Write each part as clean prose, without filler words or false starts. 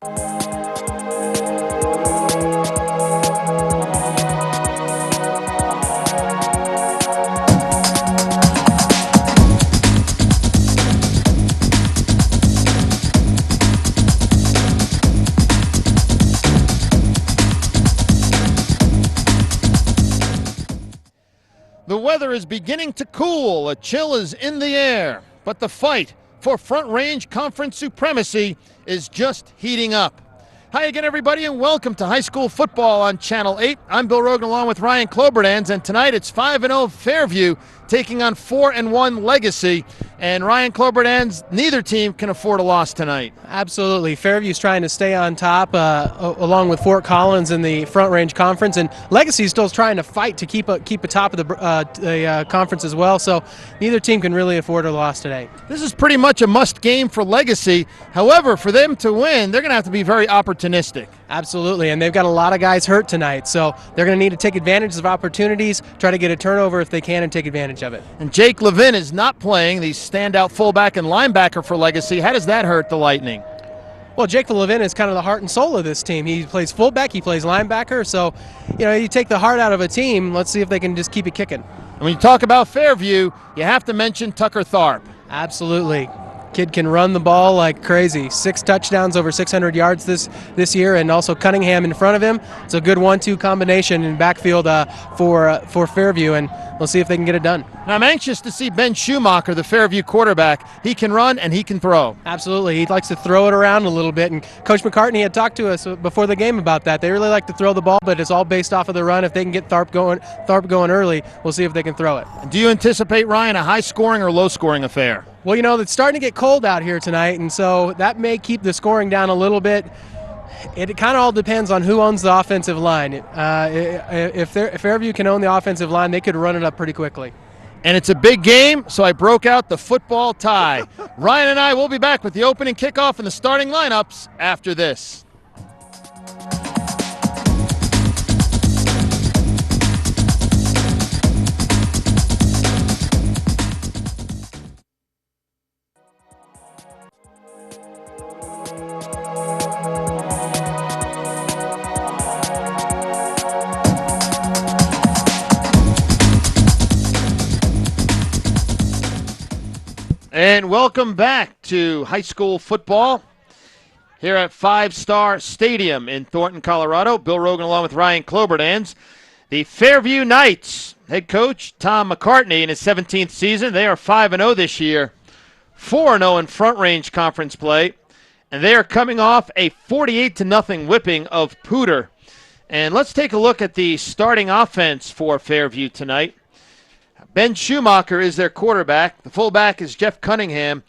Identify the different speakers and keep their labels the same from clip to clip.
Speaker 1: The weather is beginning to cool, a chill is in the air, but the fight for Front Range Conference supremacy is just heating up. Hi again, everybody, and welcome to high school football on Channel 8. I'm Bill Rogan along with Ryan Kloberdanz, and tonight it's 5-0 Fairview taking on 4-1 Legacy. And Ryan Kloberdanz, neither team can afford a loss tonight.
Speaker 2: Absolutely. Fairview's trying to stay on top along with Fort Collins in the Front Range Conference, and Legacy's still trying to fight to keep atop of the conference as well, so neither team can really afford a loss today.
Speaker 1: This is pretty much a must game for Legacy. However, for them to win, they're going to have to be very opportunistic.
Speaker 2: Absolutely, and they've got a lot of guys hurt tonight, so they're going to need to take advantage of opportunities, try to get a turnover if they can, and take advantage of it.
Speaker 1: And Jake Levin is not playing, the standout fullback and linebacker for Legacy. How does that hurt the Lightning?
Speaker 2: Well, Jake Levin is kind of the heart and soul of this team. He plays fullback, he plays linebacker, so you take the heart out of a team, let's see if they can just keep it kicking.
Speaker 1: And when you talk about Fairview, you have to mention Tucker Tharp.
Speaker 2: Absolutely. Kid can run the ball like crazy. 6 touchdowns, over 600 yards this year, and also Cunningham in front of him. It's a good 1-2 combination in backfield for Fairview, and we'll see if they can get it done.
Speaker 1: Now, I'm anxious to see Ben Schumacher, the Fairview quarterback. He can run and he can throw.
Speaker 2: Absolutely. He likes to throw it around a little bit, and Coach McCartney had talked to us before the game about that. They really like to throw the ball, but it's all based off of the run. If they can get Tharp going early, we'll see if they can throw it.
Speaker 1: Do you anticipate, Ryan, a high-scoring or low-scoring affair?
Speaker 2: Well, it's starting to get cold out here tonight, and so that may keep the scoring down a little bit. It kind of all depends on who owns the offensive line. If Fairview can own the offensive line, they could run it up pretty quickly.
Speaker 1: And it's a big game, so I broke out the football tie. Ryan and I will be back with the opening kickoff and the starting lineups after this. And welcome back to high school football here at 5 Star Stadium in Thornton, Colorado. Bill Rogan along with Ryan Kloberdanz. The Fairview Knights head coach Tom McCartney in his 17th season. They are 5-0 this year, 4-0 in Front Range Conference play. And they are coming off a 48-0 whipping of Pooter. And let's take a look at the starting offense for Fairview tonight. Ben Schumacher is their quarterback. The fullback is Jeff Cunningham.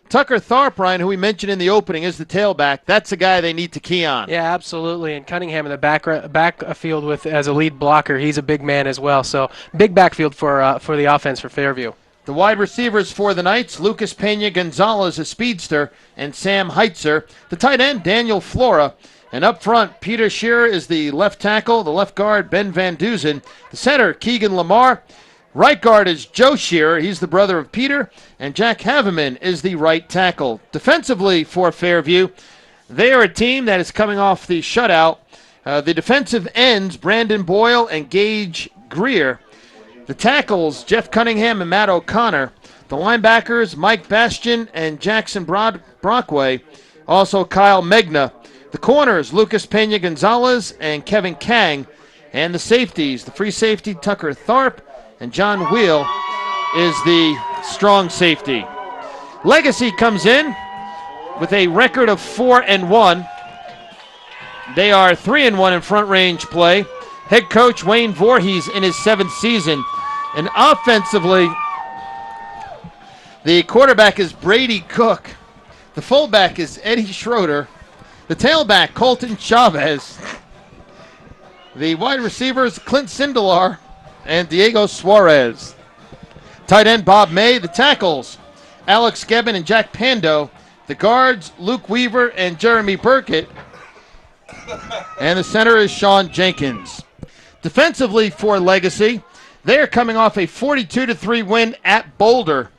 Speaker 1: Tucker Tharp, Ryan, who we mentioned in the opening, is the tailback. That's a guy they need to key on.
Speaker 2: Yeah, absolutely. And Cunningham in the backfield as a lead blocker. He's a big man as well. So big backfield for the offense for Fairview.
Speaker 1: The wide receivers for the Knights, Lucas Pena Gonzalez, a speedster, and Sam Heitzer. The tight end, Daniel Flora. And up front, Peter Shearer is the left tackle. The left guard, Ben Van Duzen. The center, Keegan Lamar. Right guard is Joe Shearer. He's the brother of Peter. And Jack Haveman is the right tackle. Defensively for Fairview, they are a team that is coming off the shutout. The defensive ends, Brandon Boyle and Gage Greer. The tackles, Jeff Cunningham and Matt O'Connor. The linebackers, Mike Bastian and Jackson Brockway. Also Kyle Megna. The corners, Lucas Pena Gonzalez and Kevin Kang. And the safeties, the free safety, Tucker Tharp. And John Wheel is the strong safety. Legacy comes in with a record of 4-1. They are 3-1 in Front Range play. Head coach Wayne Voorhees in his 7th season. And offensively, the quarterback is Brady Cook. The fullback is Eddie Schroeder. The tailback, Colton Chavez. The wide receivers, Clint Sindelar and Diego Suarez. Tight end Bob May. The tackles, Alex Gebbin and Jack Pando. The guards, Luke Weaver and Jeremy Burkett. And the center is Sean Jenkins. Defensively for Legacy, they're coming off a 42-3 win at Boulder.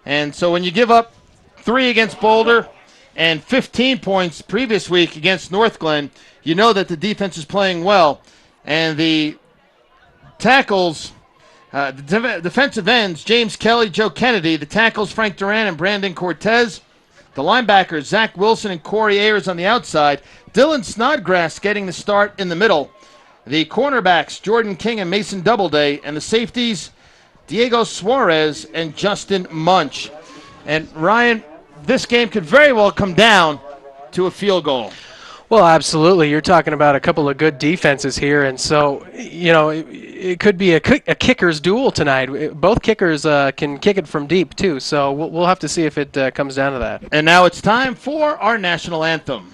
Speaker 1: And so when you give up 3 against Boulder, and 15 points previous week against North Glen, you know that the defense is playing well. And the tackles, the defensive ends, James Kelly, Joe Kennedy. The tackles, Frank Duran and Brandon Cortez. The linebackers, Zach Wilson and Corey Ayers on the outside. Dylan Snodgrass getting the start in the middle. The cornerbacks, Jordan King and Mason Doubleday. And the safeties, Diego Suarez and Justin Munch. And Ryan, this game could very well come down to a field goal.
Speaker 2: Well, absolutely. You're talking about a couple of good defenses here, and so, you know, it could be a kicker's duel tonight. Both kickers can kick it from deep, too, so we'll have to see if it comes down to that.
Speaker 1: And now it's time for our national anthem.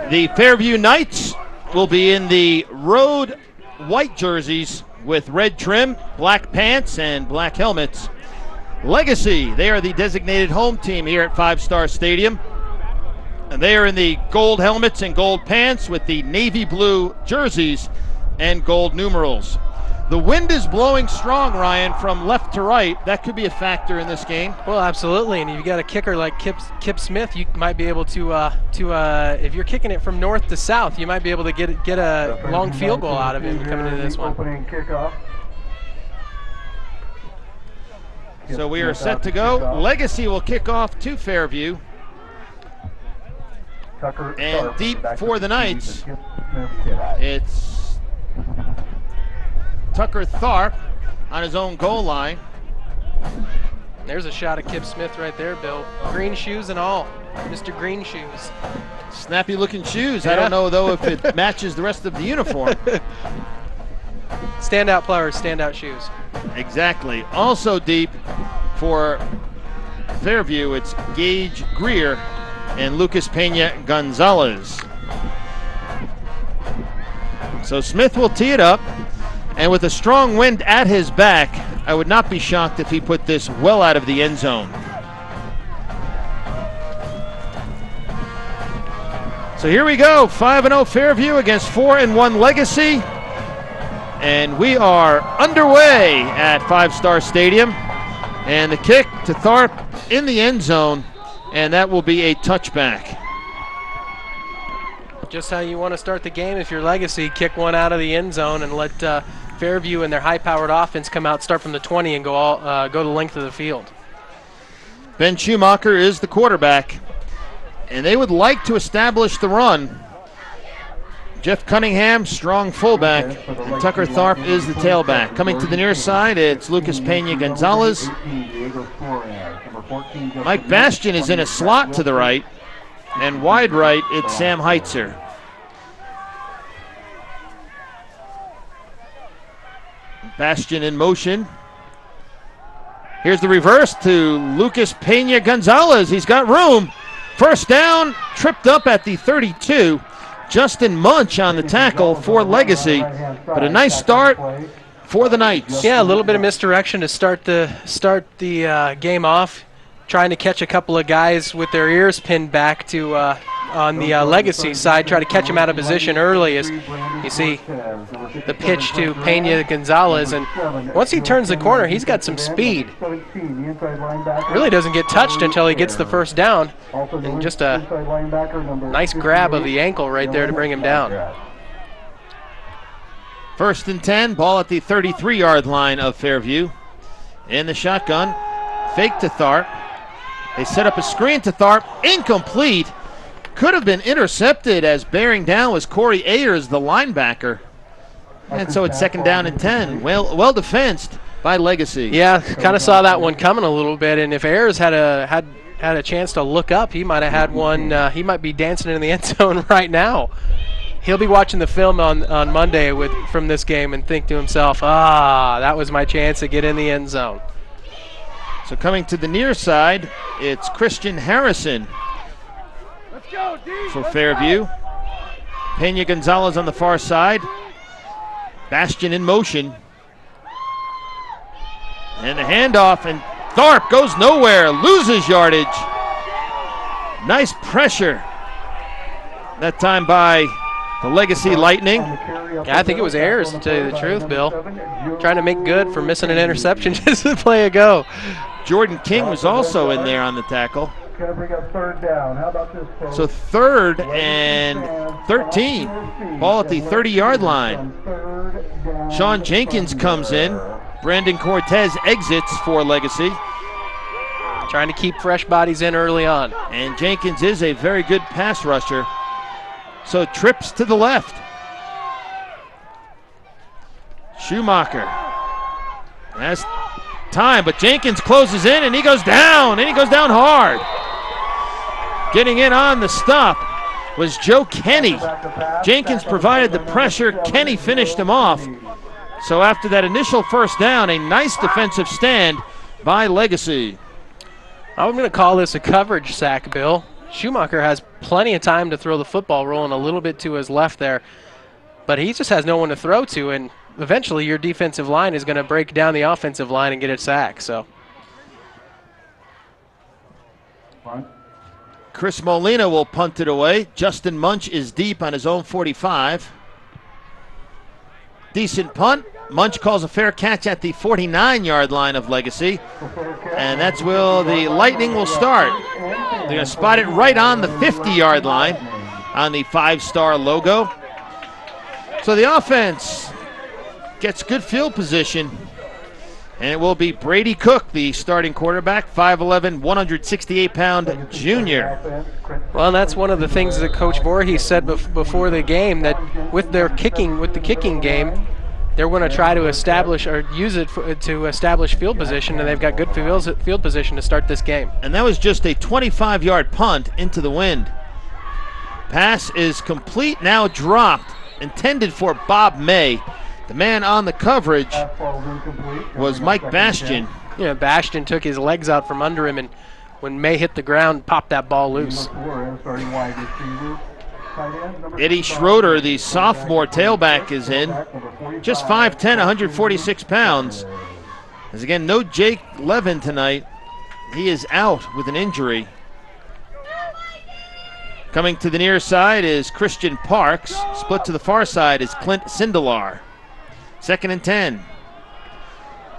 Speaker 1: The Fairview Knights will be in the road white jerseys with red trim, black pants, and black helmets. Legacy, they are the designated home team here at Five Star Stadium. And they are in the gold helmets and gold pants with the navy blue jerseys and gold numerals. The wind is blowing strong, Ryan, from left to right. That could be a factor in this game.
Speaker 2: Well, absolutely, and if you've got a kicker like Kip Smith, you might be able to if you're kicking it from north to south, you might be able to get a long field goal out of him coming into this one.
Speaker 1: So we are set to go. Legacy will kick off to Fairview. And deep for the Knights, it's Tucker Tharp on his own goal line.
Speaker 2: There's a shot of Kip Smith right there, Bill. Green shoes and all. Mr. Green Shoes.
Speaker 1: Snappy looking shoes.
Speaker 2: Yeah.
Speaker 1: I don't know, though, if it matches the rest of the uniform.
Speaker 2: Standout players, standout shoes.
Speaker 1: Exactly. Also deep for Fairview, it's Gage Greer and Lucas Pena Gonzalez. So Smith will tee it up. And with a strong wind at his back, I would not be shocked if he put this well out of the end zone. So here we go, 5-0 Fairview against 4-1 Legacy. And we are underway at Five Star Stadium. And the kick to Tharp in the end zone, and that will be a touchback.
Speaker 2: Just how you want to start the game if you're Legacy. Kick one out of the end zone and let Fairview and their high-powered offense come out, start from the 20, and go the length of the field.
Speaker 1: Ben Schumacher is the quarterback, and they would like to establish the run. Jeff Cunningham, strong fullback, and Tucker Tharp is the tailback. Coming to the near side, it's Lucas Pena Gonzalez. Mike Bastian is in a slot to the right, and wide right, it's Sam Heitzer. Bastian in motion. Here's the reverse to Lucas Pena Gonzalez. He's got room. First down, tripped up at the 32. Justin Munch on the tackle for Legacy. But a nice start for the Knights.
Speaker 2: Yeah, a little bit of misdirection to start the game off. Trying to catch a couple of guys with their ears pinned back to on the Legacy side, try to catch him out of position early as you see the pitch to Pena Gonzalez. And once he turns the corner, he's got some speed. Really doesn't get touched until he gets the first down. And just a nice grab of the ankle right there to bring him down.
Speaker 1: First and 10, ball at the 33-yard line of Fairview. In the shotgun, fake to Tharp. They set up a screen to Tharp, incomplete. Could have been intercepted as bearing down was Corey Ayers, the linebacker. And so it's second down and 10. Well defensed by Legacy.
Speaker 2: Yeah, kind of saw that one coming a little bit, and if Ayers had a chance to look up, he might have had one. He might be dancing in the end zone right now. He'll be watching the film on Monday from this game and think to himself, that was my chance to get in the end zone.
Speaker 1: So coming to the near side, it's Christian Harrison for Fairview. Pena Gonzalez on the far side. Bastion in motion. And the handoff, and Tharp goes nowhere, loses yardage. Nice pressure that time by the Legacy Lightning.
Speaker 2: Yeah, I think it was Ayers, to tell you the truth, Bill. Trying to make good for missing an interception just a play ago.
Speaker 1: Jordan King was also in there on the tackle.
Speaker 3: Gonna bring up third down. How about this, folks?
Speaker 1: So 3rd and 13. Ball at the 30-yard line. Sean Jenkins comes in. Brandon Cortez exits for Legacy.
Speaker 2: Trying to keep fresh bodies in early on.
Speaker 1: And Jenkins is a very good pass rusher. So trips to the left. Schumacher has time, but Jenkins closes in and he goes down, hard. Getting in on the stop was Joe Kenny. Jenkins provided the pressure. Kenny finished him off. So after that initial first down, a nice defensive stand by Legacy.
Speaker 2: I'm going to call this a coverage sack, Bill. Schumacher has plenty of time to throw the football, rolling a little bit to his left there, but he just has no one to throw to, and eventually your defensive line is going to break down the offensive line and get a sack. So
Speaker 1: Chris Molina will punt it away. Justin Munch is deep on his own 45. Decent punt. Munch calls a fair catch at the 49-yard line of Legacy. And that's where the Lightning will start. They're going to spot it right on the 50-yard line on the 5-star logo. So the offense gets good field position. And it will be Brady Cook, the starting quarterback, 5'11", 168-pound junior.
Speaker 2: Well, that's one of the things that Coach Voorhees said before the game, that with the kicking game, they're going to try to establish or use it to establish field position, and they've got good field position to start this game.
Speaker 1: And that was just a 25-yard punt into the wind. Pass is complete, now dropped, intended for Bob May. The man on the coverage was Mike Bastion.
Speaker 2: Yeah, Bastion took his legs out from under him, and when May hit the ground, popped that ball loose.
Speaker 1: Eddie Schroeder, the sophomore tailback, is in. Just 5'10", 146 pounds. As again, no Jake Levin tonight. He is out with an injury. Coming to the near side is Christian Parks. Split to the far side is Clint Sindelar. 2nd and 10.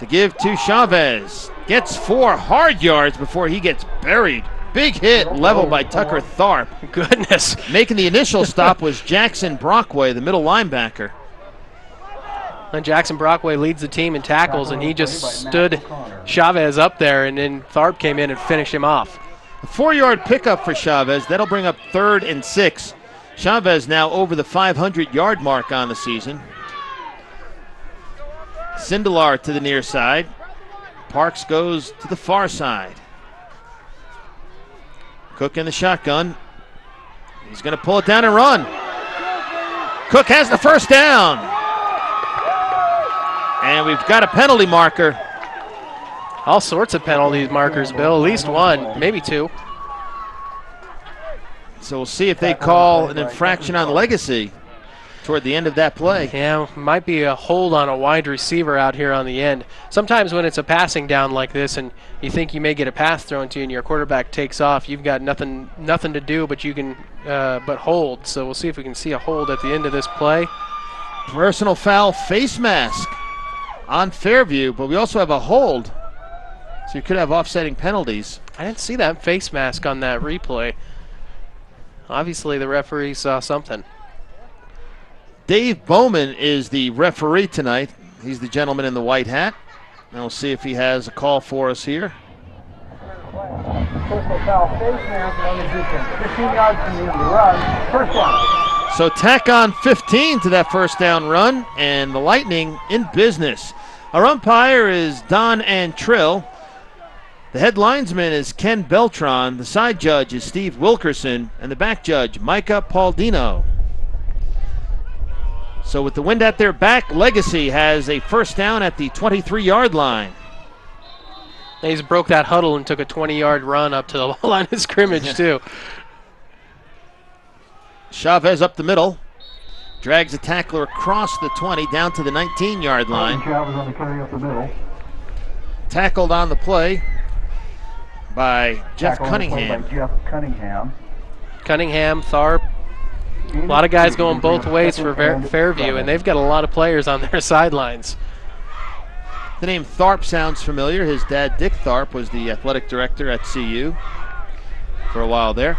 Speaker 1: To give to Chavez. Gets 4 hard yards before he gets buried. Big hit leveled by Tucker Tharp.
Speaker 2: Goodness.
Speaker 1: Making the initial stop was Jackson Brockway, the middle linebacker.
Speaker 2: And Jackson Brockway leads the team in tackles, and he just stood Chavez up there, and then Tharp came in and finished him off.
Speaker 1: A 4-yard pickup for Chavez. That'll bring up 3rd and 6. Chavez now over the 500-yard mark on the season. Sindelar to the near side. Parks goes to the far side. Cook in the shotgun. He's going to pull it down and run. Cook has the first down. And we've got a penalty marker.
Speaker 2: All sorts of penalty markers, Bill. At least one, maybe 2.
Speaker 1: So we'll see if they call an infraction on Legacy toward the end of that play.
Speaker 2: Yeah, might be a hold on a wide receiver out here on the end. Sometimes when it's a passing down like this and you think you may get a pass thrown to you and your quarterback takes off, you've got nothing to do but you can but hold. So we'll see if we can see a hold at the end of this play.
Speaker 1: Personal foul face mask on Fairview, but we also have a hold. So you could have offsetting penalties.
Speaker 2: I didn't see that face mask on that replay. Obviously the referee saw something.
Speaker 1: Dave Bowman is the referee tonight. He's the gentleman in the white hat. And we'll see if he has a call for us here.
Speaker 3: Personal foul, face mask, no resistance. 15 yards from the run. First down.
Speaker 1: So tack on 15 to that first down run, and the Lightning in business. Our umpire is Don Antrill. The head linesman is Ken Beltran. The side judge is Steve Wilkerson, and the back judge, Micah Paulino. So with the wind at their back, Legacy has a first down at the 23-yard line.
Speaker 2: He's broke that huddle and took a 20-yard run up to the line of scrimmage, too.
Speaker 1: Chavez up the middle. Drags a tackler across the 20 down to the 19-yard line.
Speaker 3: Chavez on the carry up the middle.
Speaker 1: Tackled on the play by Jeff Cunningham.
Speaker 3: By Jeff Cunningham.
Speaker 2: Cunningham, Tharp. A lot of guys going both ways for Fairview, and they've got a lot of players on their sidelines.
Speaker 1: The name Tharp sounds familiar. His dad, Dick Tharp, was the athletic director at CU for a while there.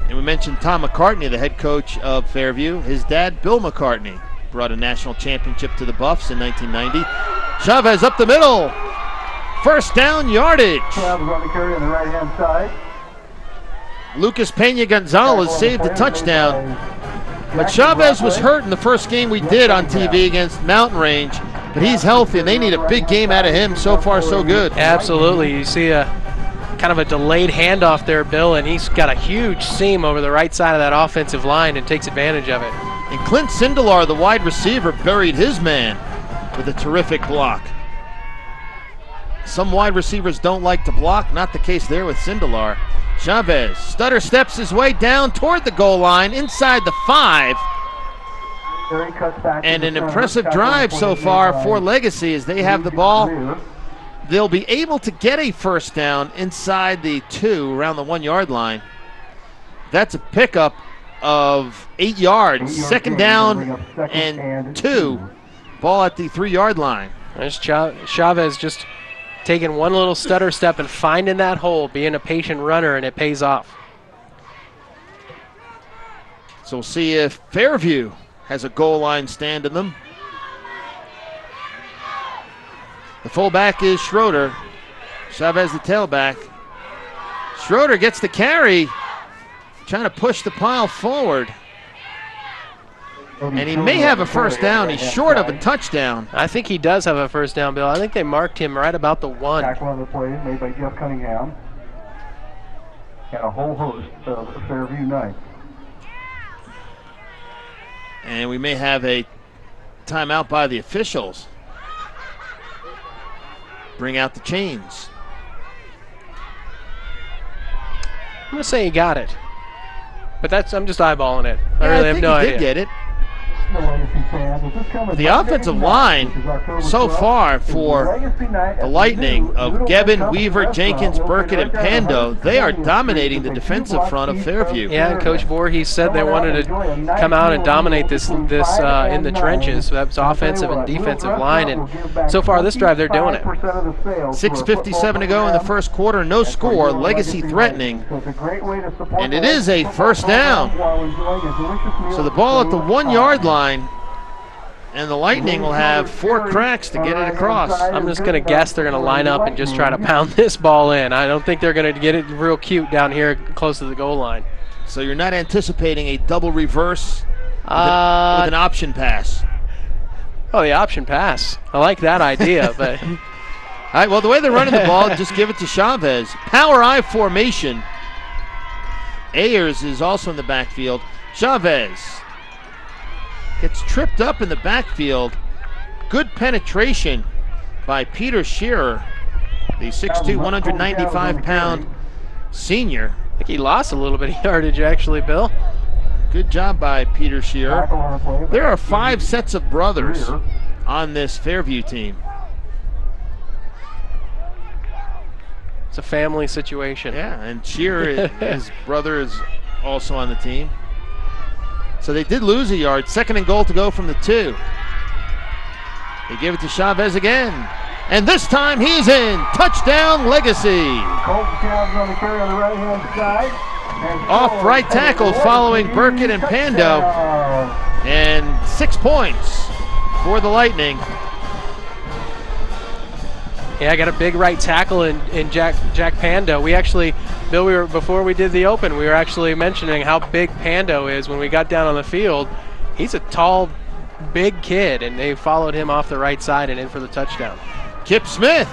Speaker 1: And we mentioned Tom McCartney, the head coach of Fairview. His dad, Bill McCartney, brought a national championship to the Buffs in 1990. Chavez up the middle. First down yardage.
Speaker 3: Chavez on the carry on the right-hand side.
Speaker 1: Lucas Pena Gonzalez saved a touchdown. But Chavez was hurt in the first game we did on TV against Mountain Range. But he's healthy, and they need a big game out of him. So far, so good.
Speaker 2: Absolutely. You see a kind of a delayed handoff there, Bill, and he's got a huge seam over the right side of that offensive line and takes advantage of it.
Speaker 1: And Clint Sindelar, the wide receiver, buried his man with a terrific block. Some wide receivers don't like to block. Not the case there with Sindelar. Chavez stutter steps his way down toward the goal line inside the 5. And an impressive drive so far for Legacy as they have the ball. They'll be able to get a first down inside the 2 around the 1-yard line. That's a pickup of 8 yards. Second down and 2. Ball at the 3-yard line.
Speaker 2: There's Chavez just taking one little stutter step and finding that hole, being a patient runner, and it pays off.
Speaker 1: So we'll see if Fairview has a goal line stand in them. The fullback is Schroeder. Chavez the tailback. Schroeder gets the carry, trying to push the pile forward. And he may have a first down. He's short of a touchdown.
Speaker 2: I think he does have a first down, Bill. I think they marked him right about the 1.
Speaker 3: Tackle on the play made by Jeff Cunningham. And a whole host of Fairview Knights.
Speaker 1: And we may have a timeout by the officials. Bring out the chains.
Speaker 2: I'm going to say he got it. But I'm just eyeballing it. I
Speaker 1: Yeah,
Speaker 2: really
Speaker 1: I
Speaker 2: have
Speaker 1: think
Speaker 2: no
Speaker 1: he
Speaker 2: idea.
Speaker 1: did get it. The offensive line so far for the Lightning of Gebbin, Weaver, Jenkins, Burkett, and Pando, they are dominating the defensive front of Fairview.
Speaker 2: Yeah, and Coach Voorhees said they wanted to come out and dominate this in the trenches. So that's offensive and defensive line, and so far this drive they're doing it.
Speaker 1: 6:57 to go in the first quarter, no score, Legacy threatening, and it is a first down. So the ball at the 1-yard line, and the Lightning will have 4 cracks to get it across.
Speaker 2: I'm just going to guess they're going to line up and just try to pound this ball in. I don't think they're going to get it real cute down here close to the goal line.
Speaker 1: So you're not anticipating a double reverse with an option pass?
Speaker 2: Oh, the option pass. I like that idea, but...
Speaker 1: All right, well, the way they're running the ball, just give it to Chavez. Power I formation. Ayers is also in the backfield. Chavez gets tripped up in the backfield. Good penetration by Peter Shearer, the 6'2", 195-pound senior.
Speaker 2: I think he lost a little bit of yardage, actually, Bill.
Speaker 1: Good job by Peter Shearer. There are 5 sets of brothers on this Fairview team.
Speaker 2: It's a family situation.
Speaker 1: Yeah, and Shearer, his brother, is also on the team. So they did lose a yard. 2nd and goal to go from the 2. They give it to Chavez again. And this time he's in. Touchdown, Legacy.
Speaker 3: On the carry on the right-hand side.
Speaker 1: Off right tackle following Burkett and Pando. And 6 points for the Lightning.
Speaker 2: Yeah, I got a big right tackle in Jack Pando. We actually, Bill, before we did the open, we were actually mentioning how big Pando is when we got down on the field. He's a tall, big kid, and they followed him off the right side and in for the touchdown.
Speaker 1: Kip Smith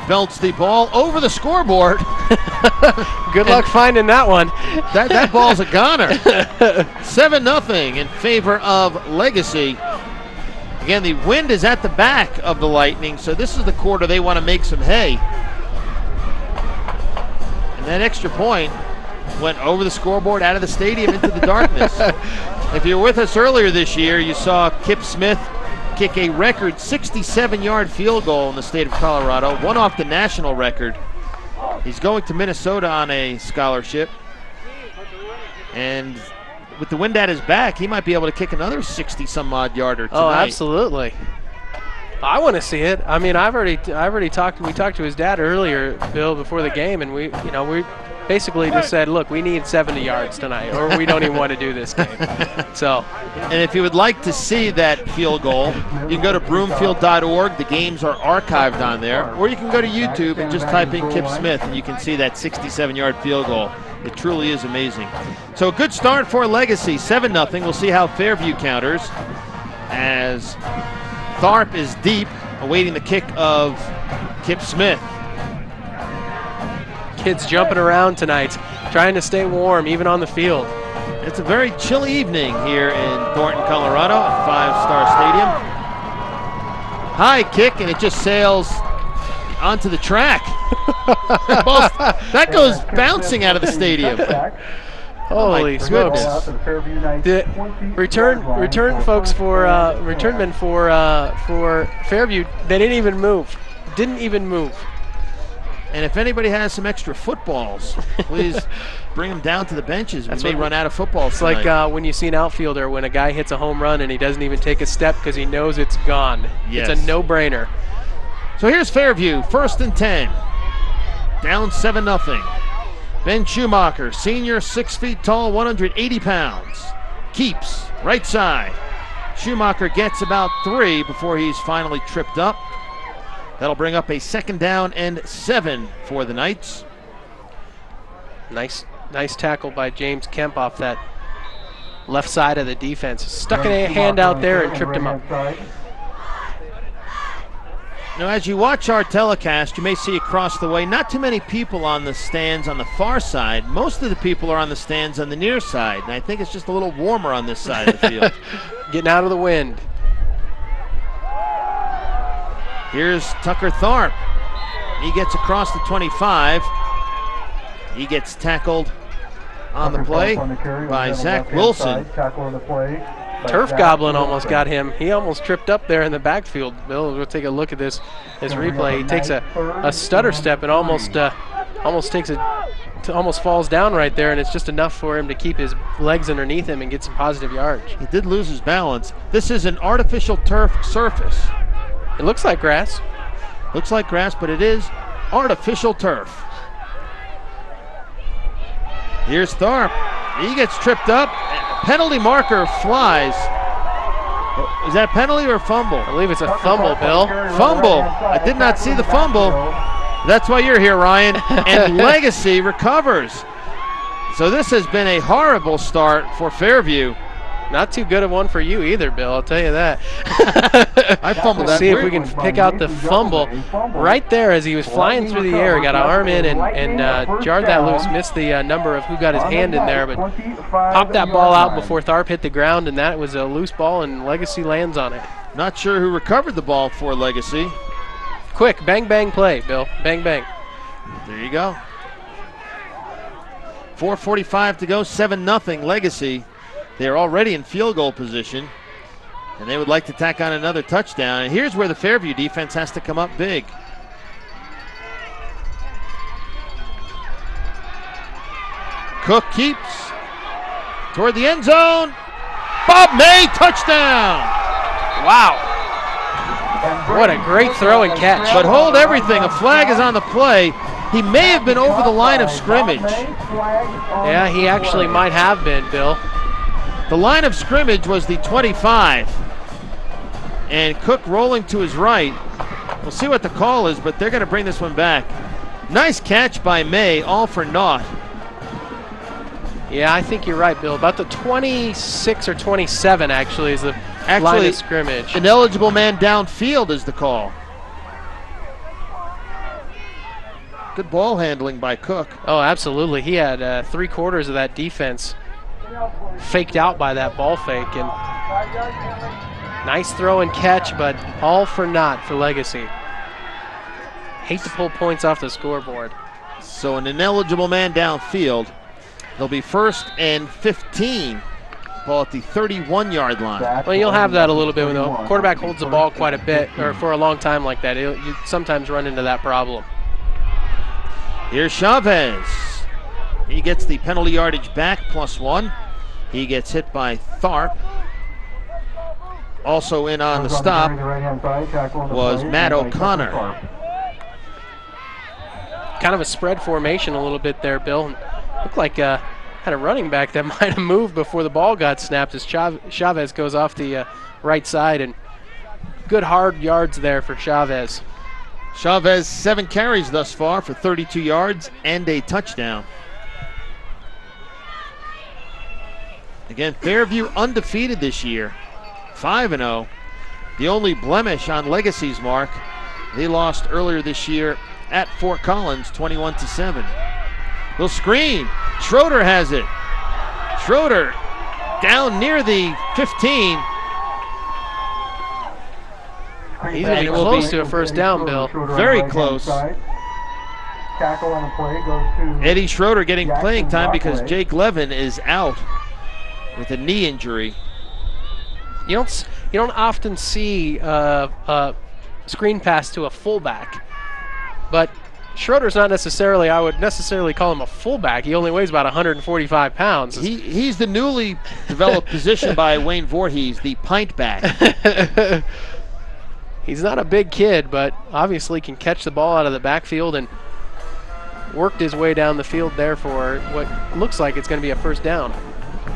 Speaker 1: belts the ball over the scoreboard.
Speaker 2: Good luck finding that one.
Speaker 1: That ball's a goner. 7-0 in favor of Legacy. Again, the wind is at the back of the Lightning, so this is the quarter they want to make some hay. And that extra point went over the scoreboard, out of the stadium, into the darkness. If you were with us earlier this year, you saw Kip Smith kick a record 67-yard field goal in the state of Colorado, one off the national record. He's going to Minnesota on a scholarship. And with the wind at his back, he might be able to kick another 60-some-odd yarder tonight.
Speaker 2: Oh, absolutely. I want to see it. I mean, we talked to his dad earlier, Bill, before the game, and we basically just said, look, we need 70 yards tonight, or we don't even want to do this game. So,
Speaker 1: and if you would like to see that field goal, you can go to broomfield.org. The games are archived on there, or you can go to YouTube and just type in Kip Smith, and you can see that 67-yard field goal. It truly is amazing. So a good start for Legacy, 7-0. We'll see how Fairview counters as Tharp is deep, awaiting the kick of Kip Smith.
Speaker 2: Kids jumping around tonight, trying to stay warm, even on the field.
Speaker 1: It's a very chilly evening here in Thornton, Colorado at Five-Star Stadium. High kick, and it just sails onto the track. That goes bouncing out of the stadium.
Speaker 2: Holy smokes! The return folks for returnmen for Fairview, they didn't even move.
Speaker 1: And if anybody has some extra footballs, please bring them down to the benches. We may run out of footballs tonight.
Speaker 2: It's like when you see an outfielder when a guy hits a home run and he doesn't even take a step because he knows it's gone.
Speaker 1: Yes.
Speaker 2: It's a no-brainer.
Speaker 1: So here's Fairview, 1st and 10. Down 7-0. Ben Schumacher, senior, 6 feet tall, 180 pounds. Keeps, right side. Schumacher gets about 3 before he's finally tripped up. That'll bring up a 2nd down and 7 for the Knights.
Speaker 2: Nice tackle by James Kemp off that left side of the defense. Stuck a hand out there and tripped him up.
Speaker 1: Now, as you watch our telecast, you may see across the way not too many people on the stands on the far side. Most of the people are on the stands on the near side, and I think it's just a little warmer on this side of the field.
Speaker 2: Getting out of the wind.
Speaker 1: Here's Tucker Tharp. He gets across the 25. He gets tackled on the play by Zach Wilson.
Speaker 2: Turf Goblin almost got him. He almost tripped up there in the backfield. Bill, we'll take a look at this replay. He takes a stutter step and almost falls down right there, and it's just enough for him to keep his legs underneath him and get some positive yards.
Speaker 1: He did lose his balance. This is an artificial turf surface.
Speaker 2: It looks like grass.
Speaker 1: Looks like grass, but it is artificial turf. Here's Tharp. He gets tripped up. Penalty marker flies. Is that a penalty or a fumble?
Speaker 2: I believe it's a fumble, Bill.
Speaker 1: Fumble. I did not see the fumble. That's why you're here, Ryan. And Legacy recovers. So this has been a horrible start for Fairview.
Speaker 2: Not too good of one for you either, Bill, I'll tell you that.
Speaker 1: I fumbled that.
Speaker 2: See if we can pick out the fumble. Right there as he was flying through the air, got an arm in and jarred that loose, missed the number of who got his hand in there, but popped that ball out before Tharp hit the ground, and that was a loose ball, and Legacy lands on it.
Speaker 1: Not sure who recovered the ball for Legacy.
Speaker 2: Quick, bang, bang play, Bill. Bang, bang.
Speaker 1: There you go. 4:45 to go, 7-0 Legacy. They're already in field goal position, and they would like to tack on another touchdown. And here's where the Fairview defense has to come up big. Cook keeps toward the end zone. Bob May, touchdown!
Speaker 2: Wow. What a great throw and catch.
Speaker 1: But hold everything. A flag is on the play. He may have been over the line of scrimmage.
Speaker 2: Yeah, he actually might have been, Bill.
Speaker 1: The The line of scrimmage was the 25. And Cook rolling to his right. We'll see what the call is, but they're going to bring this one back. Nice catch by May, all for naught.
Speaker 2: Yeah, I think you're right, Bill. About the 26 or 27, actually, is the line of scrimmage.
Speaker 1: An eligible man downfield is the call. Good ball handling by Cook.
Speaker 2: Oh, absolutely. He had 3/4 of that defense faked out by that ball fake. And nice throw and catch, but all for naught for Legacy. Hate to pull points off the scoreboard.
Speaker 1: So an ineligible man downfield. They'll be 1st and 15. Ball at the 31-yard line.
Speaker 2: Well, you'll have that a little bit when the quarterback holds the ball quite a bit, or for a long time like that. You sometimes run into that problem.
Speaker 1: Here's Chavez. He gets the penalty yardage back, +1. He gets hit by Tharp. Also in on the stop was Matt O'Connor.
Speaker 2: Kind of a spread formation a little bit there, Bill. Looked like had a running back that might have moved before the ball got snapped as Chavez goes off the right side, and good hard yards there for Chavez.
Speaker 1: Chavez 7 carries thus far for 32 yards and a touchdown. Again, Fairview undefeated this year, 5-0. The only blemish on Legacy's mark, they lost earlier this year at Fort Collins, 21-7. Little screen. Schroeder has it. Schroeder down near the 15.
Speaker 2: He's getting close to a first down, Bill.
Speaker 1: Very close.
Speaker 3: Tackle on the play goes to
Speaker 1: Eddie Schroeder getting playing time because Jake Levin is out with a knee injury.
Speaker 2: You don't often see a screen pass to a fullback, but Schroeder's not necessarily, I would necessarily call him a fullback. He only weighs about 145 pounds.
Speaker 1: He's the newly developed position by Wayne Voorhees, the pint back.
Speaker 2: He's not a big kid, but obviously can catch the ball out of the backfield and worked his way down the field there for what looks like it's going to be a first down.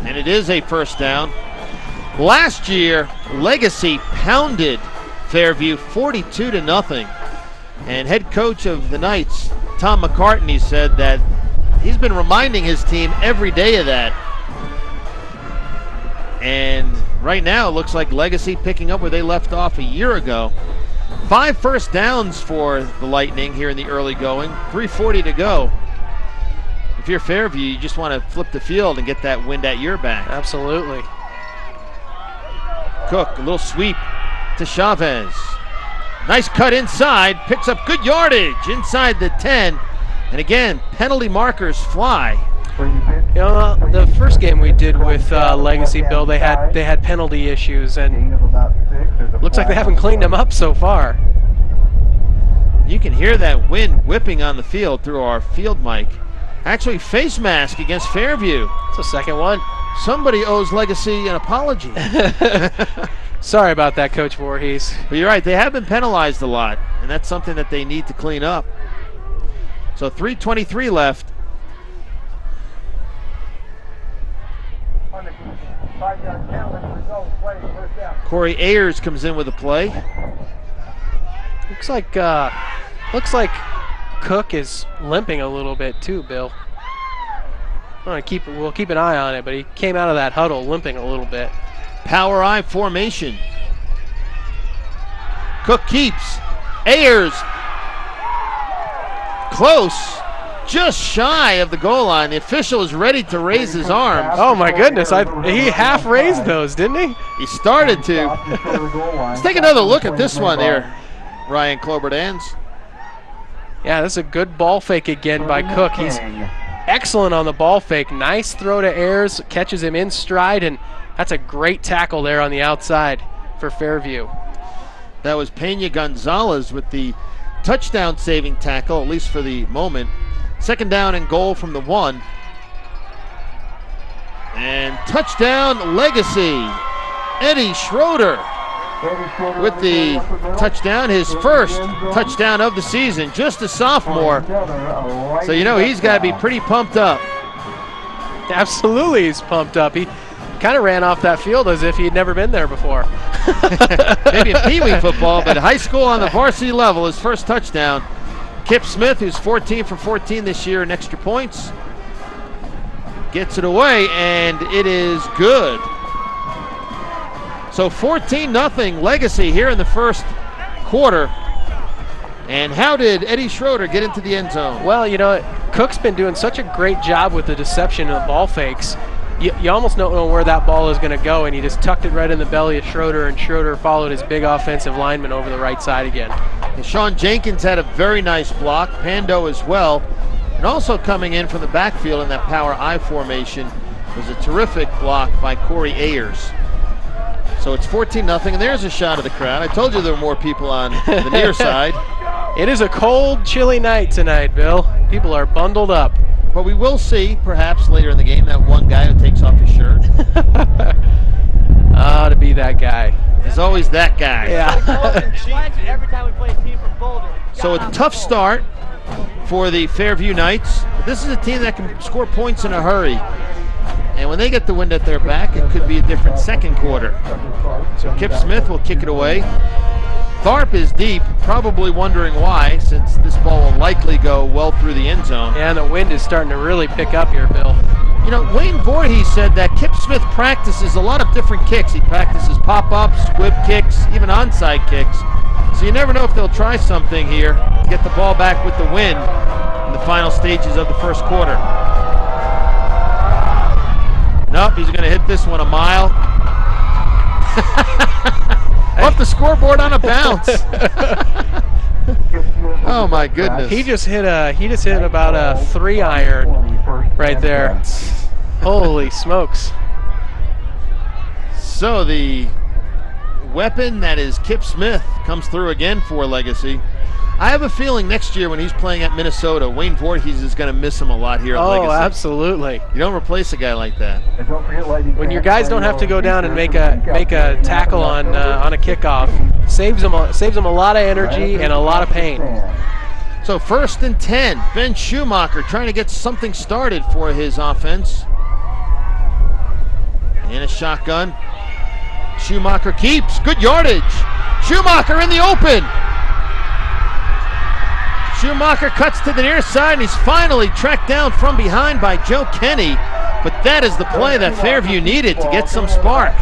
Speaker 1: And it is a first down. Last year, Legacy pounded Fairview 42-0. And head coach of the Knights, Tom McCartney, said that he's been reminding his team every day of that. And right now it looks like Legacy picking up where they left off a year ago. 5 first downs for the Lightning here in the early going, 3:40 to go. If you're Fairview, you just want to flip the field and get that wind at your back.
Speaker 2: Absolutely.
Speaker 1: Cook, a little sweep to Chavez. Nice cut inside, picks up good yardage inside the 10. And again, penalty markers fly.
Speaker 2: You know, the first game we did with Legacy, Bill, they had penalty issues, and looks like they haven't cleaned them up so far.
Speaker 1: You can hear that wind whipping on the field through our field mic. Actually, face mask against Fairview.
Speaker 2: It's a second one.
Speaker 1: Somebody owes Legacy an apology.
Speaker 2: Sorry about that, Coach Voorhees.
Speaker 1: But you're right, they have been penalized a lot, and that's something that they need to clean up. So 3:23 left. Corey Ayers comes in with a play.
Speaker 2: Looks like Cook is limping a little bit too, Bill. We'll keep an eye on it, but he came out of that huddle limping a little bit.
Speaker 1: Power I formation. Cook keeps. Ayers close, just shy of the goal line. The official is ready to raise his arms.
Speaker 2: Oh my goodness, he half raised those, didn't he?
Speaker 1: He started to. Let's take another look at this one here, Ryan Clobert-Ans.
Speaker 2: Yeah, this is a good ball fake again by Cook. He's excellent on the ball fake. Nice throw to Ayers, catches him in stride, and that's a great tackle there on the outside for Fairview.
Speaker 1: That was Pena Gonzalez with the touchdown saving tackle, at least for the moment. Second down and goal from the 1. And touchdown Legacy. Eddie Schroeder with the touchdown, his first touchdown of the season, just a sophomore. So you know he's got to be pretty pumped up.
Speaker 2: Absolutely, he's pumped up. kind of ran off that field as if he'd never been there before.
Speaker 1: Maybe in Pee Wee football, but high school on the varsity level, his first touchdown. Kip Smith, who's 14 for 14 this year in extra points, gets it away, and it is good. So 14-0 Legacy here in the first quarter. And how did Eddie Schroeder get into the end zone?
Speaker 2: Well, you know, Cook's been doing such a great job with the deception of ball fakes. You almost don't know where that ball is going to go, and he just tucked it right in the belly of Schroeder, and Schroeder followed his big offensive lineman over the right side again.
Speaker 1: And Sean Jenkins had a very nice block, Pando as well. And also coming in from the backfield in that power I formation was a terrific block by Corey Ayers. So it's 14-0, and there's a shot of the crowd. I told you there were more people on the near side.
Speaker 2: It is a cold, chilly night tonight, Bill. People are bundled up.
Speaker 1: But we will see, perhaps later in the game, that one guy who takes off his shirt.
Speaker 2: To be that guy.
Speaker 1: There's always that guy.
Speaker 2: Yeah.
Speaker 4: Every time we play a team from Boulder.
Speaker 1: So a tough start for the Fairview Knights. But this is a team that can score points in a hurry. And when they get the wind at their back, it could be a different second quarter. So Kip Smith will kick it away. Tharp is deep, probably wondering why, since this ball will likely go well through the end zone.
Speaker 2: Yeah, and the wind is starting to really pick up here, Bill.
Speaker 1: You know, Wayne Voorhees said that Kip Smith practices a lot of different kicks. He practices pop-ups, squib kicks, even onside kicks. So you never know if they'll try something here to get the ball back with the wind in the final stages of the first quarter. Nope, he's going to hit this one a mile. Off the scoreboard on a bounce. Oh my goodness.
Speaker 2: He just hit about a 3-iron right there. Holy smokes.
Speaker 1: So the weapon that is Kip Smith comes through again for Legacy. I have a feeling next year when he's playing at Minnesota, Wayne Voorhees is going to miss him a lot here at Legacy.
Speaker 2: Oh, absolutely.
Speaker 1: You don't replace a guy like that.
Speaker 2: When your guys don't have to go down and make a tackle on a kickoff, saves them a lot of energy and a lot of pain.
Speaker 1: So 1st and 10, Ben Schumacher trying to get something started for his offense. And a shotgun. Schumacher keeps, good yardage. Schumacher in the open. Schumacher cuts to the near side, and he's finally tracked down from behind by Joe Kenny. But that is the play that Fairview needed to get some spark.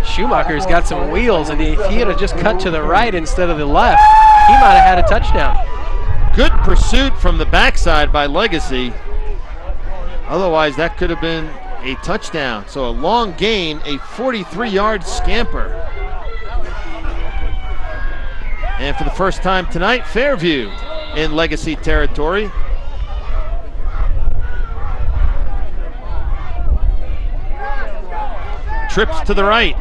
Speaker 2: Schumacher's got some wheels, and if he had just cut to the right instead of the left, he might have had a touchdown.
Speaker 1: Good pursuit from the backside by Legacy. Otherwise, that could have been a touchdown. So a long gain, a 43-yard scamper. And for the first time tonight, Fairview in Legacy territory. Trips to the right.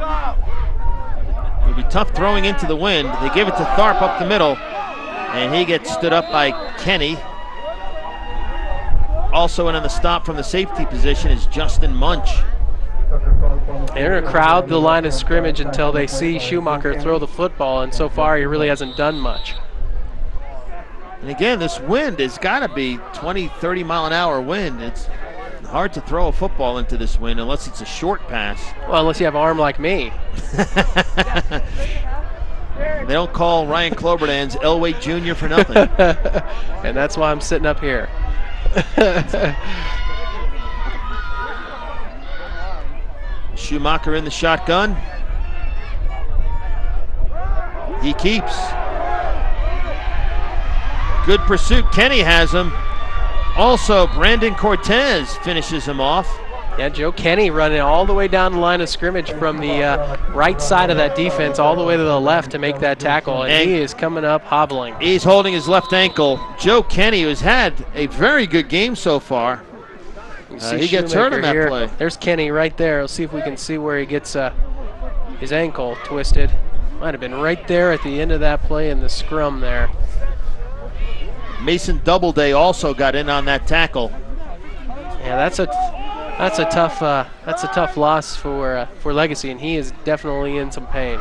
Speaker 1: It'll be tough throwing into the wind. They give it to Tharp up the middle, and he gets stood up by Kenny. Also in on the stop from the safety position is Justin Munch.
Speaker 2: They're going to crowd the line of scrimmage until they see Schumacher throw the football, and so far he really hasn't done much.
Speaker 1: And again, this wind has got to be 20, 30 mile an hour wind. It's hard to throw a football into this wind unless it's a short pass.
Speaker 2: Well, unless you have an arm like me.
Speaker 1: They don't call Ryan Cloberdan's Elway Jr. for nothing.
Speaker 2: And that's why I'm sitting up here.
Speaker 1: Schumacher in the shotgun. He keeps. Good pursuit. Kenny has him. Also, Brandon Cortez finishes him off.
Speaker 2: Yeah, Joe Kenny running all the way down the line of scrimmage from the right side of that defense all the way to the left to make that tackle, and he is coming up hobbling.
Speaker 1: He's holding his left ankle. Joe Kenny, who's had a very good game so far. He gets hurt on that play.
Speaker 2: There's Kenny right there. Let's see if we can see where he gets his ankle twisted. Might have been right there at the end of that play in the scrum there.
Speaker 1: Mason Doubleday also got in on that tackle.
Speaker 2: Yeah, that's a tough loss for Legacy, and he is definitely in some pain.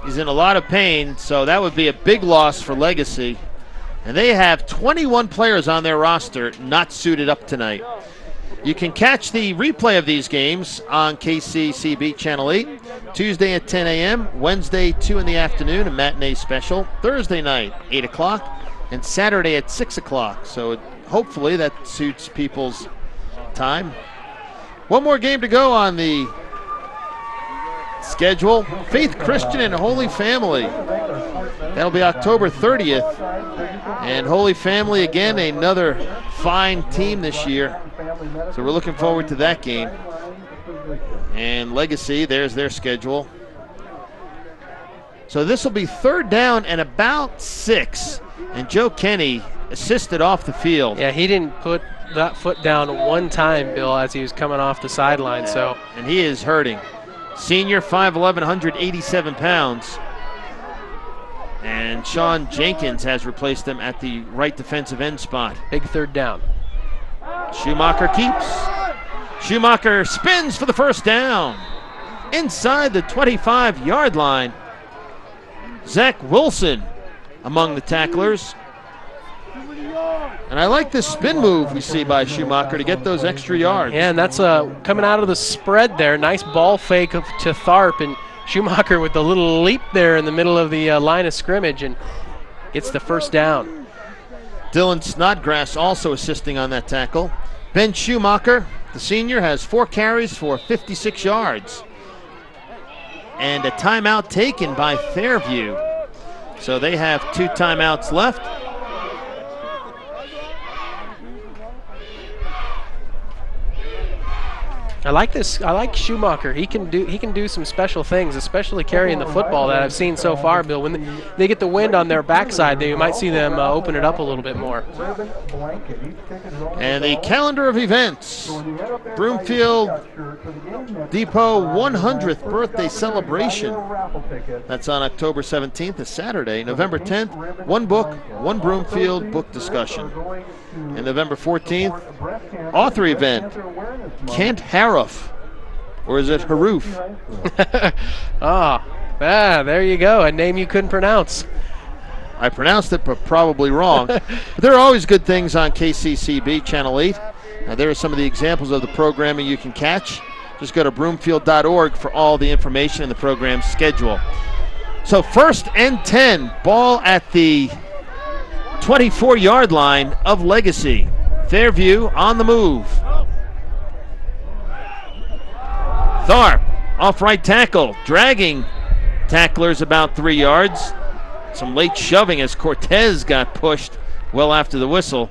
Speaker 1: He's in a lot of pain, so that would be a big loss for Legacy. And they have 21 players on their roster not suited up tonight. You can catch the replay of these games on KCCB Channel 8, Tuesday at 10 a.m., Wednesday 2 in the afternoon, a matinee special, Thursday night 8 o'clock, and Saturday at 6 o'clock. So hopefully that suits people's time. One more game to go on the schedule. Faith Christian and Holy Family. That'll be October 30th. And Holy Family, again, another fine team this year. So we're looking forward to that game. And Legacy, there's their schedule. So this will be 3rd down and about 6. And Joe Kenny assisted off the field.
Speaker 2: Yeah, he didn't put that foot down one time, Bill, as he was coming off the sideline. So,
Speaker 1: and he is hurting. Senior, 5'11", 187 pounds. And Sean Jenkins has replaced him at the right defensive end spot.
Speaker 2: Big 3rd down.
Speaker 1: Schumacher keeps. Schumacher spins for the 1st down. Inside the 25-yard line. Zach Wilson among the tacklers. And I like this spin move we see by Schumacher to get those extra yards.
Speaker 2: Yeah, and that's coming out of the spread there. Nice ball fake to Tharp, and Schumacher with the little leap there in the middle of the line of scrimmage, and gets the 1st down.
Speaker 1: Dylan Snodgrass also assisting on that tackle. Ben Schumacher, the senior, has 4 carries for 56 yards. And a timeout taken by Fairview. So they have 2 timeouts left.
Speaker 2: I like this. I like Schumacher. He can do some special things, especially carrying the football that I've seen so far, Bill. When they get the wind on their backside, you might see them open it up a little bit more.
Speaker 1: And the calendar of events: Broomfield Depot 100th birthday celebration. That's on October 17th, a Saturday. November 10th, one book, one Broomfield book discussion. And November 14th, author event, Kent Haruf, or is it Haruf?
Speaker 2: There you go, a name you couldn't pronounce.
Speaker 1: I pronounced it, but probably wrong. But there are always good things on KCCB Channel 8. There are some of the examples of the programming you can catch. Just go to broomfield.org for all the information and the program schedule. So 1st and 10, ball at the 24-yard line of Legacy. Fairview on the move. Tharp off right tackle, dragging tacklers about 3 yards. Some late shoving as Cortez got pushed well after the whistle.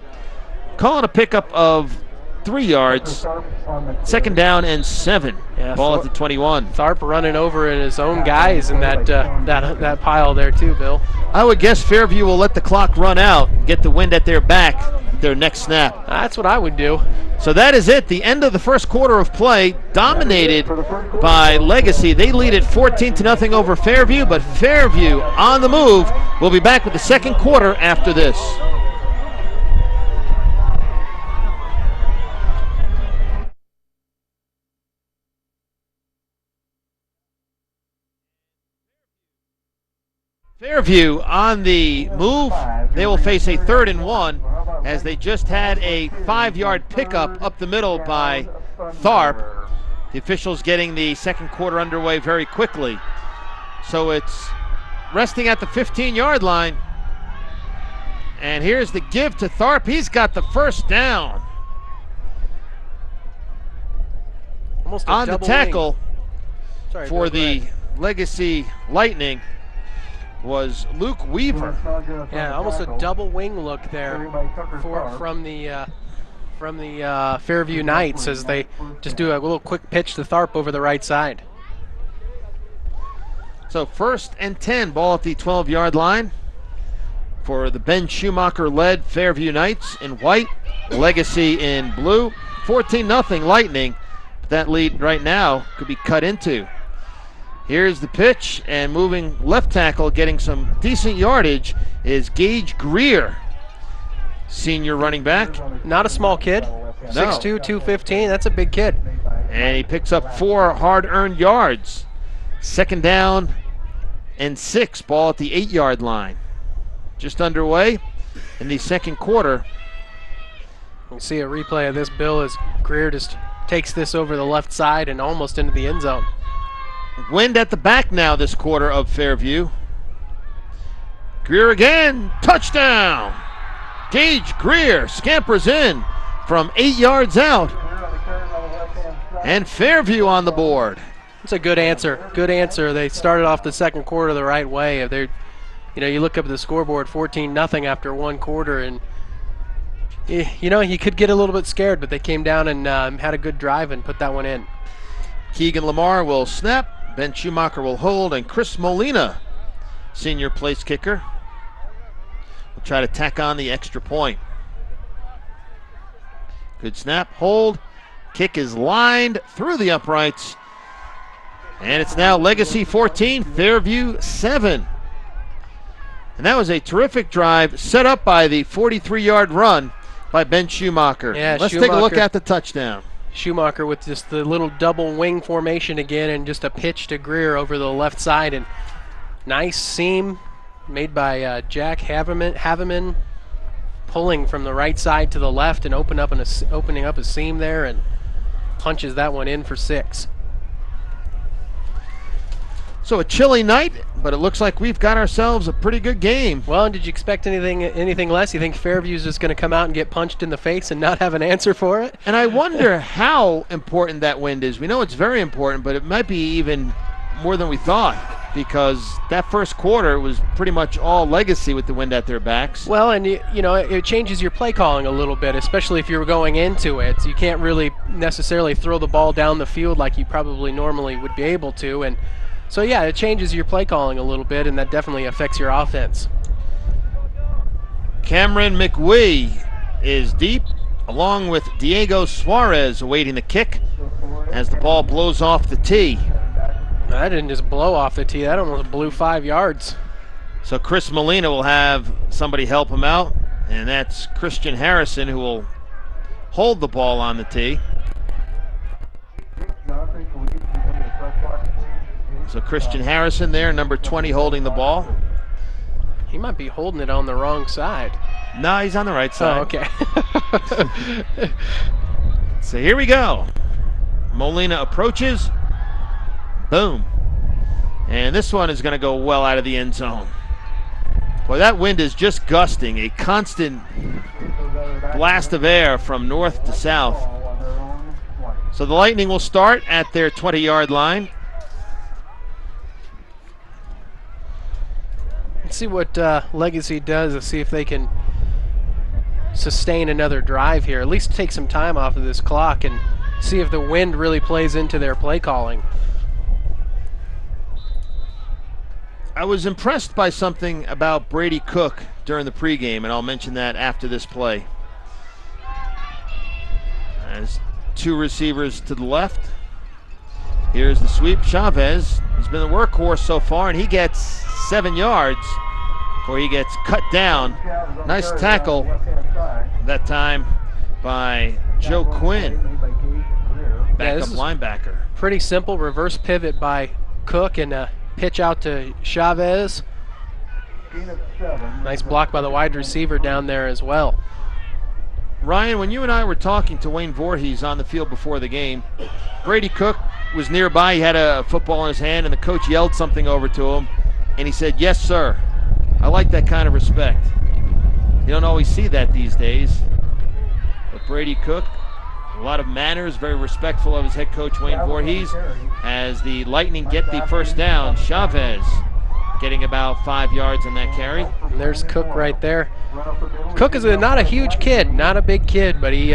Speaker 1: Calling a pickup of 3 yards. 2nd down and 7.
Speaker 2: Yeah,
Speaker 1: ball at the 21.
Speaker 2: Tharp running over his own guys in that pile there too, Bill.
Speaker 1: I would guess Fairview will let the clock run out, get the wind at their back, their next snap.
Speaker 2: That's what I would do.
Speaker 1: So that is it. The end of the 1st quarter of play, dominated by Legacy. They lead it 14-0 over Fairview, but Fairview on the move. We'll be back with the 2nd quarter after this. Fairview on the move. They will face a 3rd and 1 as they just had a 5-yard pickup up the middle by Tharp. The officials getting the 2nd quarter underway very quickly. So it's resting at the 15-yard line. And here's the give to Tharp. He's got the 1st down.
Speaker 2: Almost
Speaker 1: on the tackle for the
Speaker 2: Bill,
Speaker 1: Legacy Lightning was Luke Weaver.
Speaker 2: Yeah, almost a double wing look there from the Fairview Knights as they just do a little quick pitch to Tharp over the right side.
Speaker 1: So 1st and 10, ball at the 12-yard line for the Ben Schumacher-led Fairview Knights in white, Legacy in blue. 14-0 Lightning. That lead right now could be cut into. Here's the pitch, and moving left tackle, getting some decent yardage, is Gage Greer, senior running back.
Speaker 2: Not a small kid.
Speaker 1: No.
Speaker 2: 6'2", 215. That's a big kid.
Speaker 1: And he picks up 4 hard-earned yards. 2nd down and 6, ball at the 8-yard line. Just underway in the 2nd quarter.
Speaker 2: You see a replay of this, Bill, as Greer just takes this over the left side and almost into the end zone.
Speaker 1: Wind at the back now this quarter of Fairview. Greer again, touchdown! Gage Greer scampers in from 8 yards out. And Fairview on the board.
Speaker 2: It's a good answer. Good answer. They started off the second quarter the right way. They're, you look up at the scoreboard, 14-0 after one quarter, and you could get a little bit scared, but they came down and had a good drive and put that one in.
Speaker 1: Keegan Lamar will snap. Ben Schumacher will hold, and Chris Molina, senior place kicker, will try to tack on the extra point. Good snap, hold. Kick is lined through the uprights. And it's now Legacy 14, Fairview 7. And that was a terrific drive set up by the 43-yard run by Ben Schumacher.
Speaker 2: Yeah,
Speaker 1: Let's take a look at the touchdown.
Speaker 2: Schumacher with just the little double wing formation again, and just a pitch to Greer over the left side. And nice seam made by Jack Haveman, pulling from the right side to the left and opening up a seam there, and punches that one in for 6.
Speaker 1: So a chilly night, but it looks like we've got ourselves a pretty good game.
Speaker 2: Well, and did you expect anything less? You think Fairview's just going to come out and get punched in the face and not have an answer for it?
Speaker 1: And I wonder how important that wind is. We know it's very important, but it might be even more than we thought, because that first quarter was pretty much all Legacy with the wind at their backs.
Speaker 2: Well, and it changes your play calling a little bit, especially if you're going into it. You can't really necessarily throw the ball down the field like you probably normally would be able to, and so yeah, it changes your play calling a little bit, and that definitely affects your offense.
Speaker 1: Cameron McWee is deep, along with Diego Suarez awaiting the kick as the ball blows off the tee.
Speaker 2: That didn't just blow off the tee, that almost blew 5 yards.
Speaker 1: So Chris Molina will have somebody help him out, and that's Christian Harrison, who will hold the ball on the tee. So Christian Harrison there, number 20, holding the ball.
Speaker 2: He might be holding it on the wrong side.
Speaker 1: No, he's on the right side.
Speaker 2: Oh, okay.
Speaker 1: So here we go. Molina approaches. Boom. And this one is going to go well out of the end zone. Boy, that wind is just gusting, a constant blast of air from north to south. So the Lightning will start at their 20-yard line.
Speaker 2: Let's see what Legacy does. Let's see if they can sustain another drive here. At least take some time off of this clock and see if the wind really plays into their play calling.
Speaker 1: I was impressed by something about Brady Cook during the pregame, and I'll mention that after this play. As 2 receivers to the left. Here's the sweep. Chavez has been the workhorse so far, and he gets 7 yards before he gets cut down. Nice tackle that time by Joe Quinn, backup linebacker.
Speaker 2: Pretty simple reverse pivot by Cook and a pitch out to Chavez. Nice block by the wide receiver down there as well.
Speaker 1: Ryan, when you and I were talking to Wayne Voorhees on the field before the game, Brady Cook was nearby. He had a football in his hand, and the coach yelled something over to him, and he said, "Yes, sir." I like that kind of respect. You don't always see that these days. But Brady Cook, a lot of manners, very respectful of his head coach, Wayne Voorhees. As the Lightning get the first down, Chavez getting about 5 yards on that carry.
Speaker 2: And there's Cook right there. Cook is not a huge kid, not a big kid, but he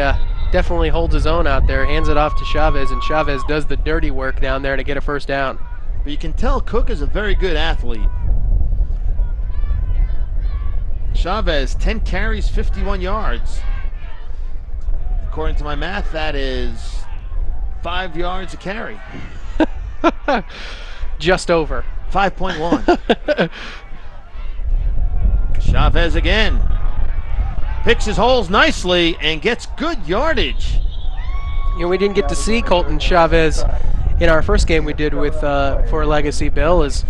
Speaker 2: definitely holds his own out there, hands it off to Chavez, and Chavez does the dirty work down there to get a first down.
Speaker 1: But you can tell Cook is a very good athlete. Chavez, 10 carries, 51 yards. According to my math, that is 5 yards a carry.
Speaker 2: Just over.
Speaker 1: 5.1. Chavez again. Picks his holes nicely and gets good yardage.
Speaker 2: We didn't get to see Colton Chavez in our first game we did with for Legacy, Bill, is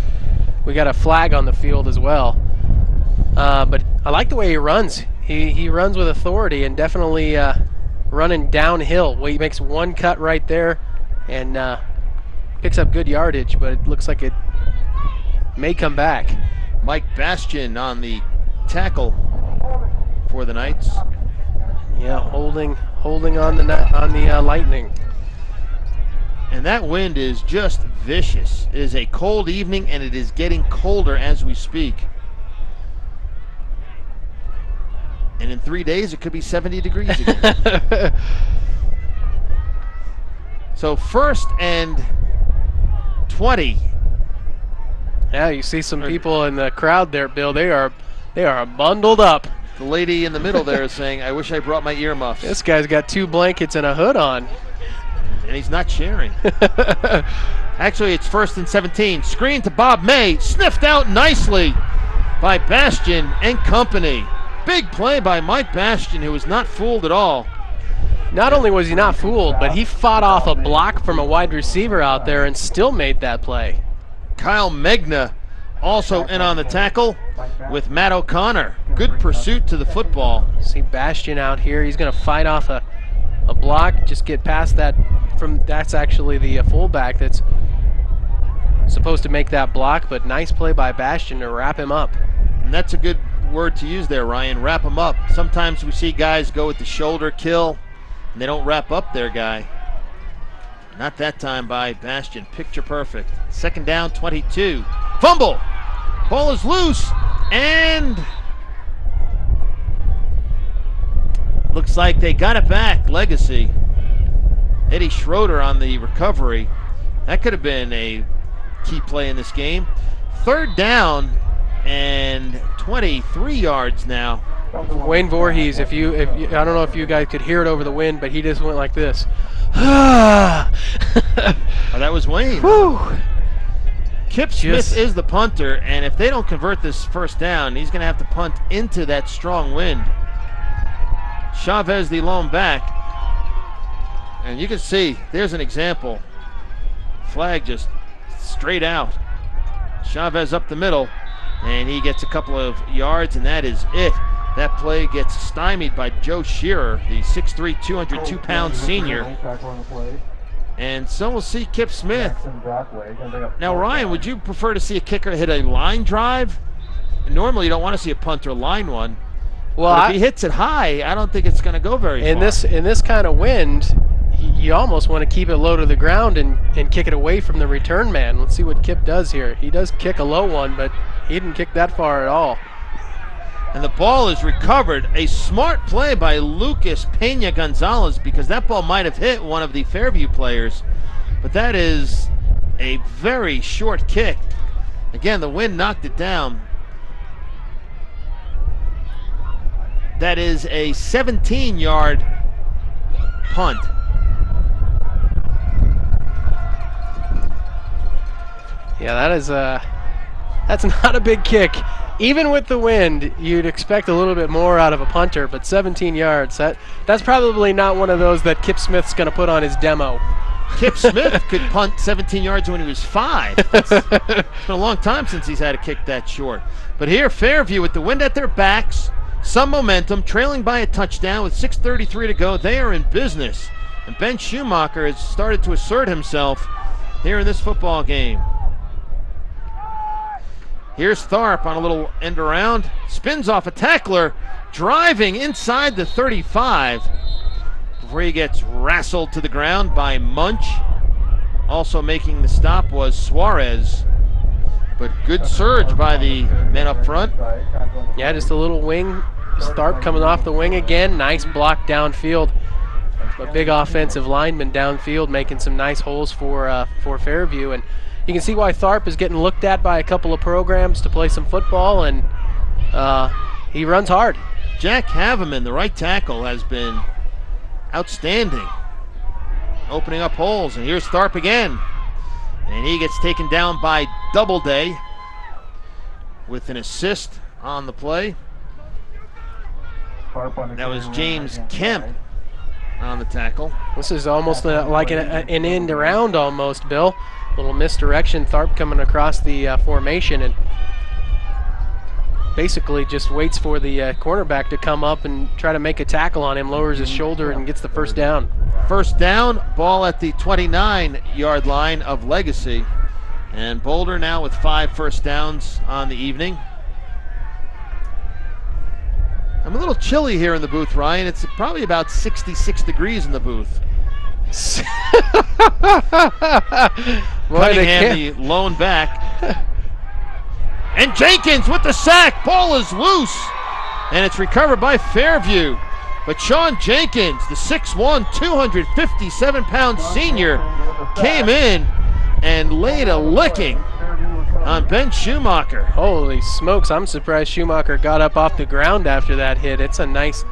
Speaker 2: we got a flag on the field as well. But I like the way he runs. He runs with authority and definitely running downhill. Well, he makes one cut right there and picks up good yardage, but it looks like it may come back.
Speaker 1: Mike Bastian on the tackle for the Knights.
Speaker 2: Yeah, holding on the Lightning.
Speaker 1: And that wind is just vicious. It is a cold evening, and it is getting colder as we speak. And in 3 days, it could be 70 degrees again. So 1st and 20.
Speaker 2: Yeah, you see some people in the crowd there, Bill. They are bundled up.
Speaker 1: The lady in the middle there is saying, I wish I brought my earmuffs.
Speaker 2: This guy's got 2 blankets and a hood on.
Speaker 1: And he's not sharing. Actually, it's 1st and 17. Screen to Bob May. Sniffed out nicely by Bastian and company. Big play by Mike Bastian, who was not fooled at all.
Speaker 2: Not only was he not fooled, but he fought off a block from a wide receiver out there and still made that play.
Speaker 1: Kyle Megna also in on the tackle with Matt O'Connor. Good pursuit to the football.
Speaker 2: See Bastian out here. He's going to fight off a block, just get past that. That's actually the fullback that's supposed to make that block, but nice play by Bastian to wrap him up.
Speaker 1: And that's a good word to use there, Ryan. Wrap him up. Sometimes we see guys go with the shoulder kill, and they don't wrap up their guy. Not that time by Bastian. Picture perfect. 2nd down, 22. Fumble. Ball is loose, and looks like they got it back. Legacy. Eddie Schroeder on the recovery. That could have been a key play in this game. 3rd down and 23 yards now.
Speaker 2: Wayne Voorhees, I don't know if you guys could hear it over the wind, but he just went like this. Oh,
Speaker 1: that was Wayne.
Speaker 2: Whew.
Speaker 1: Kip Smith is the punter, and if they don't convert this 1st down, he's going to have to punt into that strong wind. Chavez, the lone back. And you can see, there's an example. Flag just straight out. Chavez up the middle, and he gets a couple of yards, and that is it. That play gets stymied by Joe Shearer, the 6'3", 202-pound senior. And so we'll see Kip Smith. Now, Ryan, would you prefer to see a kicker hit a line drive? Normally, you don't want to see a punter line one. Well, if he hits it high, I don't think it's going to go very far.
Speaker 2: In this kind of wind, you almost want to keep it low to the ground and kick it away from the return man. Let's see what Kip does here. He does kick a low one, but he didn't kick that far at all.
Speaker 1: And the ball is recovered. A smart play by Lucas Pena Gonzalez, because that ball might have hit one of the Fairview players. But that is a very short kick. Again, the wind knocked it down. That is a 17-yard punt.
Speaker 2: Yeah, that's not a big kick. Even with the wind, you'd expect a little bit more out of a punter, but 17 yards, that's probably not one of those that Kip Smith's going to put on his demo.
Speaker 1: Kip Smith could punt 17 yards when he was 5. It's been a long time since he's had a kick that short. But here, Fairview with the wind at their backs, some momentum, trailing by a touchdown with 6:33 to go. They are in business. And Ben Schumacher has started to assert himself here in this football game. Here's Tharp on a little end around. Spins off a tackler, driving inside the 35 before he gets wrestled to the ground by Munch. Also making the stop was Suarez. But good surge by the men up front.
Speaker 2: Yeah, just a little wing. Tharp coming off the wing again. Nice block downfield. A big offensive lineman downfield making some nice holes for Fairview. And you can see why Tharp is getting looked at by a couple of programs to play some football, and he runs hard.
Speaker 1: Jack Haveman, the right tackle, has been outstanding, opening up holes. And here's Tharp again, and he gets taken down by Doubleday with an assist on the play. That was James Kemp on the tackle.
Speaker 2: This is almost like an end around almost, Bill. Little misdirection. Tharp coming across the formation, and basically just waits for the cornerback to come up and try to make a tackle on him, lowers his shoulder, and gets the first down.
Speaker 1: First down, ball at the 29-yard line of Legacy. And Boulder now with 5 first downs on the evening. I'm a little chilly here in the booth, Ryan. It's probably about 66 degrees in the booth. Cunningham, the lone back. And Jenkins with the sack. Ball is loose. And it's recovered by Fairview. But Sean Jenkins, the 6'1", 257-pound senior, came in and laid a licking on Ben Schumacher.
Speaker 2: Holy smokes, I'm surprised Schumacher got up off the ground after that hit. That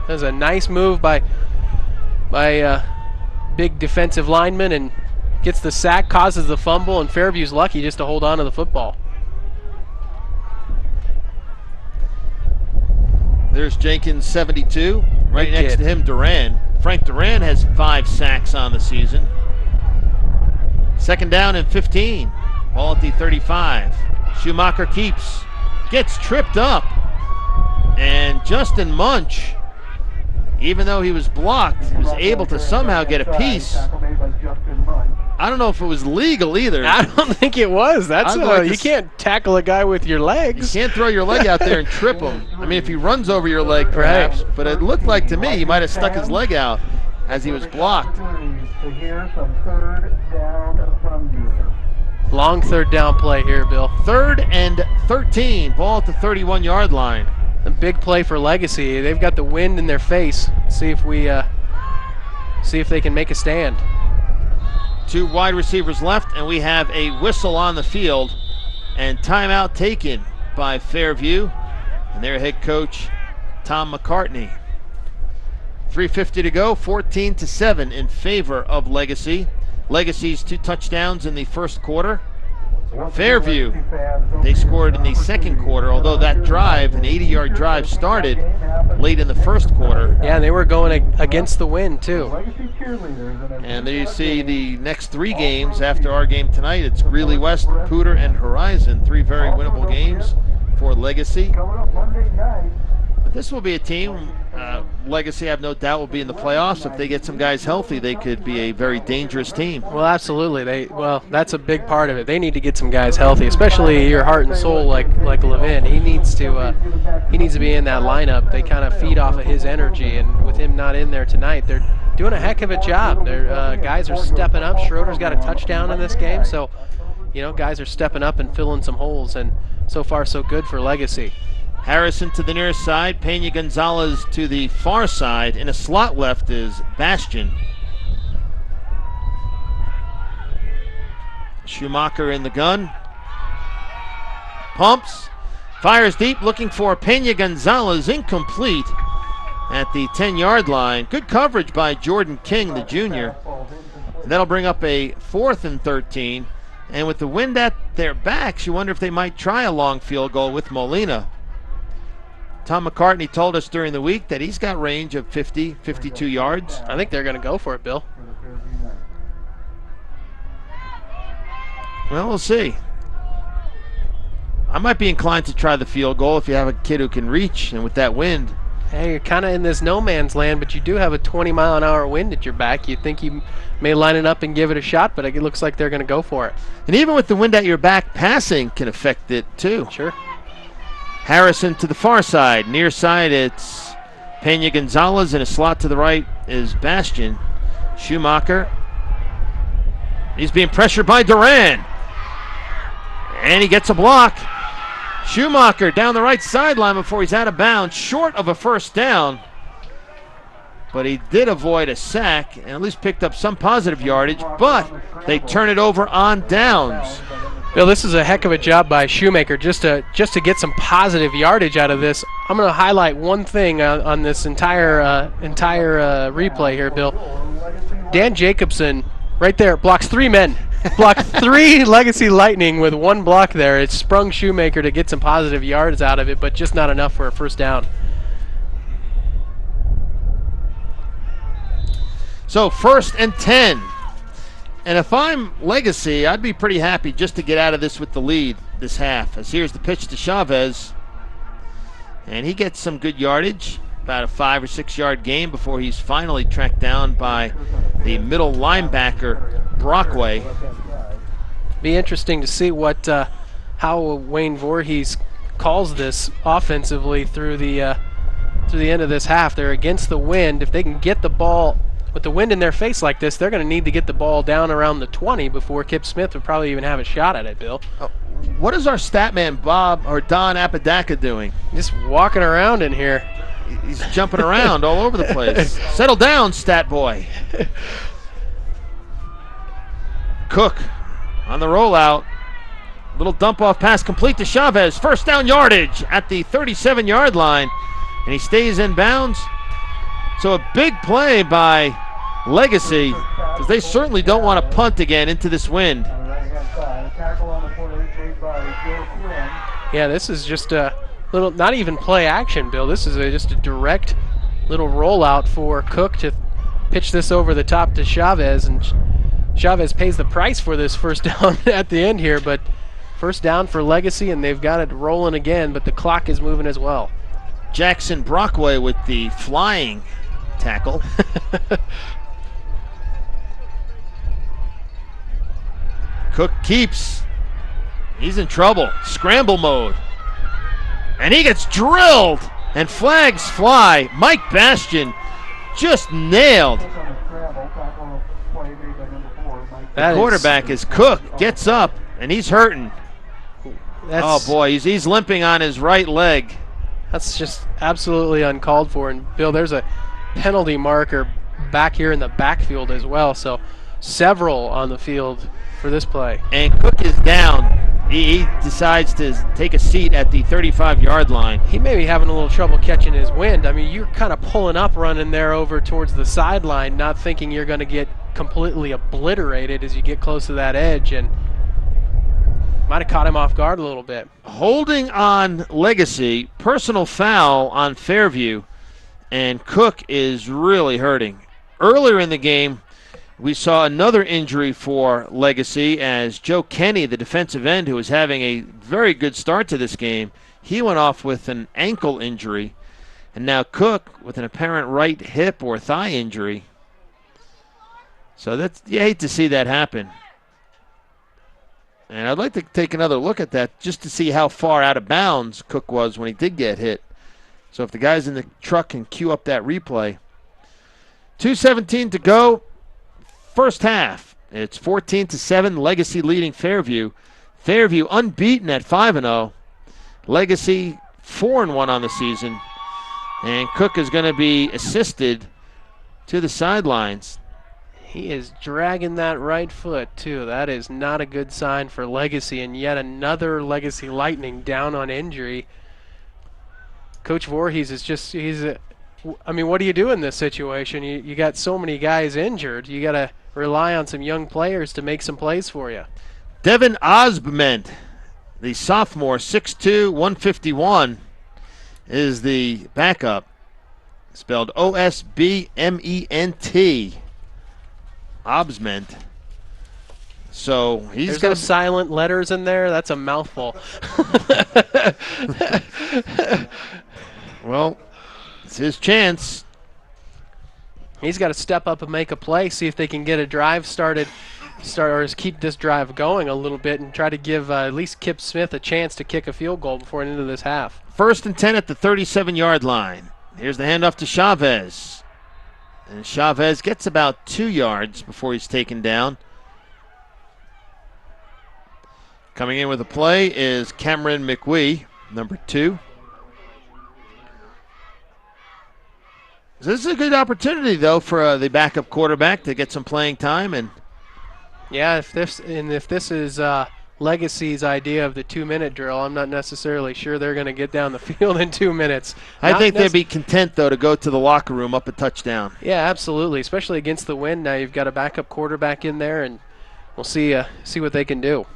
Speaker 2: was a nice move by big defensive lineman, and gets the sack, causes the fumble, and Fairview's lucky just to hold on to the football.
Speaker 1: There's Jenkins, 72. Right
Speaker 2: Big
Speaker 1: next
Speaker 2: kid.
Speaker 1: to him, Duran. Frank Duran has 5 sacks on the season. Second down and 15. Ball at the 35. Schumacher keeps. Gets tripped up. And Justin Munch, even though he was blocked, was able to somehow get a piece. I don't know if it was legal either.
Speaker 2: I don't think it was. That's you can't tackle a guy with your
Speaker 1: You
Speaker 2: legs.
Speaker 1: can't throw your leg out there and trip him. I mean, if he runs over your leg, perhaps. But it looked like to me he might have stuck his leg out as he was blocked.
Speaker 2: Long third down play here, Bill.
Speaker 1: 3rd and 13. Ball at the 31-yard line.
Speaker 2: A big play for Legacy. They've got the wind in their face. See if they can make a stand.
Speaker 1: 2 wide receivers left, and we have a whistle on the field. And timeout taken by Fairview and their head coach, Tom McCartney. 3:50 to go, 14-7 in favor of Legacy. Legacy's 2 touchdowns in the first quarter. Fairview, they scored in the second quarter, although that drive, an 80-yard drive, started late in the first quarter.
Speaker 2: Yeah, they were going against the wind, too.
Speaker 1: And there you see the next 3 games after our game tonight. It's Greeley West, Pooter, and Horizon. 3 very winnable games for Legacy. But this will be a team, Legacy, I have no doubt, will be in the playoffs. If they get some guys healthy, they could be a very dangerous team.
Speaker 2: Well, absolutely. That's a big part of it. They need to get some guys healthy, especially your heart and soul like Levin. He needs to be in that lineup. They kind of feed off of his energy, and with him not in there tonight, they're doing a heck of a job. Their guys are stepping up. Schroeder's got a touchdown in this game, so guys are stepping up and filling some holes, and so far so good for Legacy.
Speaker 1: Harrison to the near side, Pena Gonzalez to the far side. In a slot left is Bastian. Schumacher in the gun. Pumps. Fires deep, looking for Pena Gonzalez. Incomplete at the 10-yard line. Good coverage by Jordan King, the junior. And that'll bring up a 4th and 13. And with the wind at their backs, you wonder if they might try a long field goal with Molina. Tom McCartney told us during the week that he's got range of 50, 52 yards.
Speaker 2: I think they're going to go for it, Bill.
Speaker 1: Well, we'll see. I might be inclined to try the field goal if you have a kid who can reach, and with that wind.
Speaker 2: Hey, you're kind of in this no man's land, but you do have a 20-mile-an-hour wind at your back. You think you may line it up and give it a shot, but it looks like they're going to go for it.
Speaker 1: And even with the wind at your back, passing can affect it too.
Speaker 2: Sure.
Speaker 1: Harrison to the far side. Near side, it's Pena Gonzalez. In a slot to the right is Bastian. Schumacher. He's being pressured by Duran. And he gets a block. Schumacher down the right sideline before he's out of bounds, short of a first down. But he did avoid a sack and at least picked up some positive yardage, but they turn it over on downs.
Speaker 2: Bill, this is a heck of a job by Shoemaker just to get some positive yardage out of this. I'm going to highlight one thing on this entire replay here, Bill. Dan Jacobson, right there, blocks 3 men. Blocked 3 Legacy Lightning with 1 block there. It sprung Shoemaker to get some positive yards out of it, but just not enough for a first down.
Speaker 1: So 1st and 10. And if I'm Legacy, I'd be pretty happy just to get out of this with the lead this half. As here's the pitch to Chavez. And he gets some good yardage, about a 5 or 6 yard gain before he's finally tracked down by the middle linebacker, Brockway.
Speaker 2: Be interesting to see what how Wayne Voorhees calls this offensively through the end of this half. They're against the wind. If they can get the ball with the wind in their face like this, they're going to need to get the ball down around the 20 before Kip Smith would probably even have a shot at it, Bill.
Speaker 1: What is our stat man, Bob or Don Apodaca, doing?
Speaker 2: Just walking around in here.
Speaker 1: He's jumping around all over the place. Settle down, stat boy. Cook on the rollout. Little dump-off pass complete to Chavez. First down yardage at the 37-yard line. And he stays in bounds. So a big play by Legacy, because they certainly don't want to punt again into this wind.
Speaker 2: Yeah, this is just a little, not even play action, Bill. This is just a direct little rollout for Cook to pitch this over the top to Chavez. And Chavez pays the price for this first down at the end here, but first down for Legacy, and they've got it rolling again, but the clock is moving as well.
Speaker 1: Jackson Brockway with the flying tackle. Cook keeps. He's in trouble. Scramble mode. And he gets drilled, and flags fly. Mike Bastian just nailed. The quarterback is Cook, gets up, and he's hurting. Oh boy, he's limping on his right leg.
Speaker 2: That's just absolutely uncalled for. And Bill, there's a penalty marker back here in the backfield as well. So several on the field for this play.
Speaker 1: And Cook is down. He decides to take a seat at the 35-yard line.
Speaker 2: He may be having a little trouble catching his wind. I mean, you're kind of pulling up, running there over towards the sideline, not thinking you're going to get completely obliterated as you get close to that edge, and might have caught him off guard a little bit.
Speaker 1: Holding on Legacy, personal foul on Fairview, and Cook is really hurting. Earlier in the game, we saw another injury for Legacy as Joe Kenny, the defensive end, who was having a very good start to this game, he went off with an ankle injury. And now Cook with an apparent right hip or thigh injury. So you hate to see that happen. And I'd like to take another look at that just to see how far out of bounds Cook was when he did get hit. So if the guys in the truck can cue up that replay. 2:17 to go. First half, it's 14-7, Legacy leading Fairview. Fairview unbeaten at 5-0. Legacy 4-1 on the season. And Cook is going to be assisted to the sidelines.
Speaker 2: He is dragging that right foot, too. That is not a good sign for Legacy, and yet another Legacy Lightning down on injury. Coach Voorhees is just, I mean, what do you do in this situation? You got so many guys injured. You got to rely on some young players to make some plays for you.
Speaker 1: Devin Osbment, the sophomore, 6'2", 151, is the backup. Spelled O-S-B-M-E-N-T. Osbment. So he's
Speaker 2: got silent letters in there. That's a mouthful.
Speaker 1: Well, it's his chance.
Speaker 2: He's got to step up and make a play, see if they can get a drive started, or just keep this drive going a little bit and try to give at least Kip Smith a chance to kick a field goal before the end of this half.
Speaker 1: 1st and 10 at the 37-yard line. Here's the handoff to Chavez. And Chavez gets about 2 yards before he's taken down. Coming in with a play is Cameron McWee, number 2. So this is a good opportunity, though, for the backup quarterback to get some playing time. And
Speaker 2: yeah, if this is Legacy's idea of the 2-minute drill, I'm not necessarily sure they're going to get down the field in 2 minutes.
Speaker 1: I think they'd be content, though, to go to the locker room up a touchdown.
Speaker 2: Yeah, absolutely, especially against the wind. Now you've got a backup quarterback in there, and we'll see what they can do.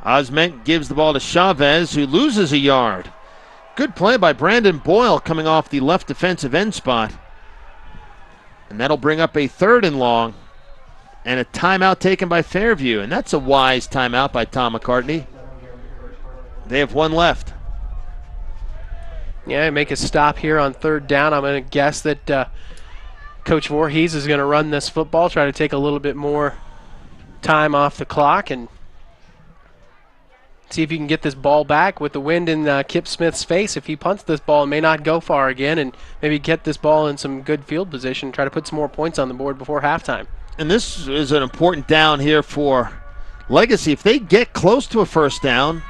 Speaker 1: Osment gives the ball to Chavez, who loses a yard. Good play by Brandon Boyle coming off the left defensive end spot. And that'll bring up a 3rd and long and a timeout taken by Fairview. And that's a wise timeout by Tom McCartney. They have one left.
Speaker 2: Yeah, make a stop here on third down. I'm going to guess that Coach Voorhees is going to run this football, try to take a little bit more time off the clock and see if you can get this ball back with the wind in Kip Smith's face. If he punts this ball, it may not go far again, and maybe get this ball in some good field position, try to put some more points on the board before halftime.
Speaker 1: And this is an important down here for Legacy. If they get close to a first down,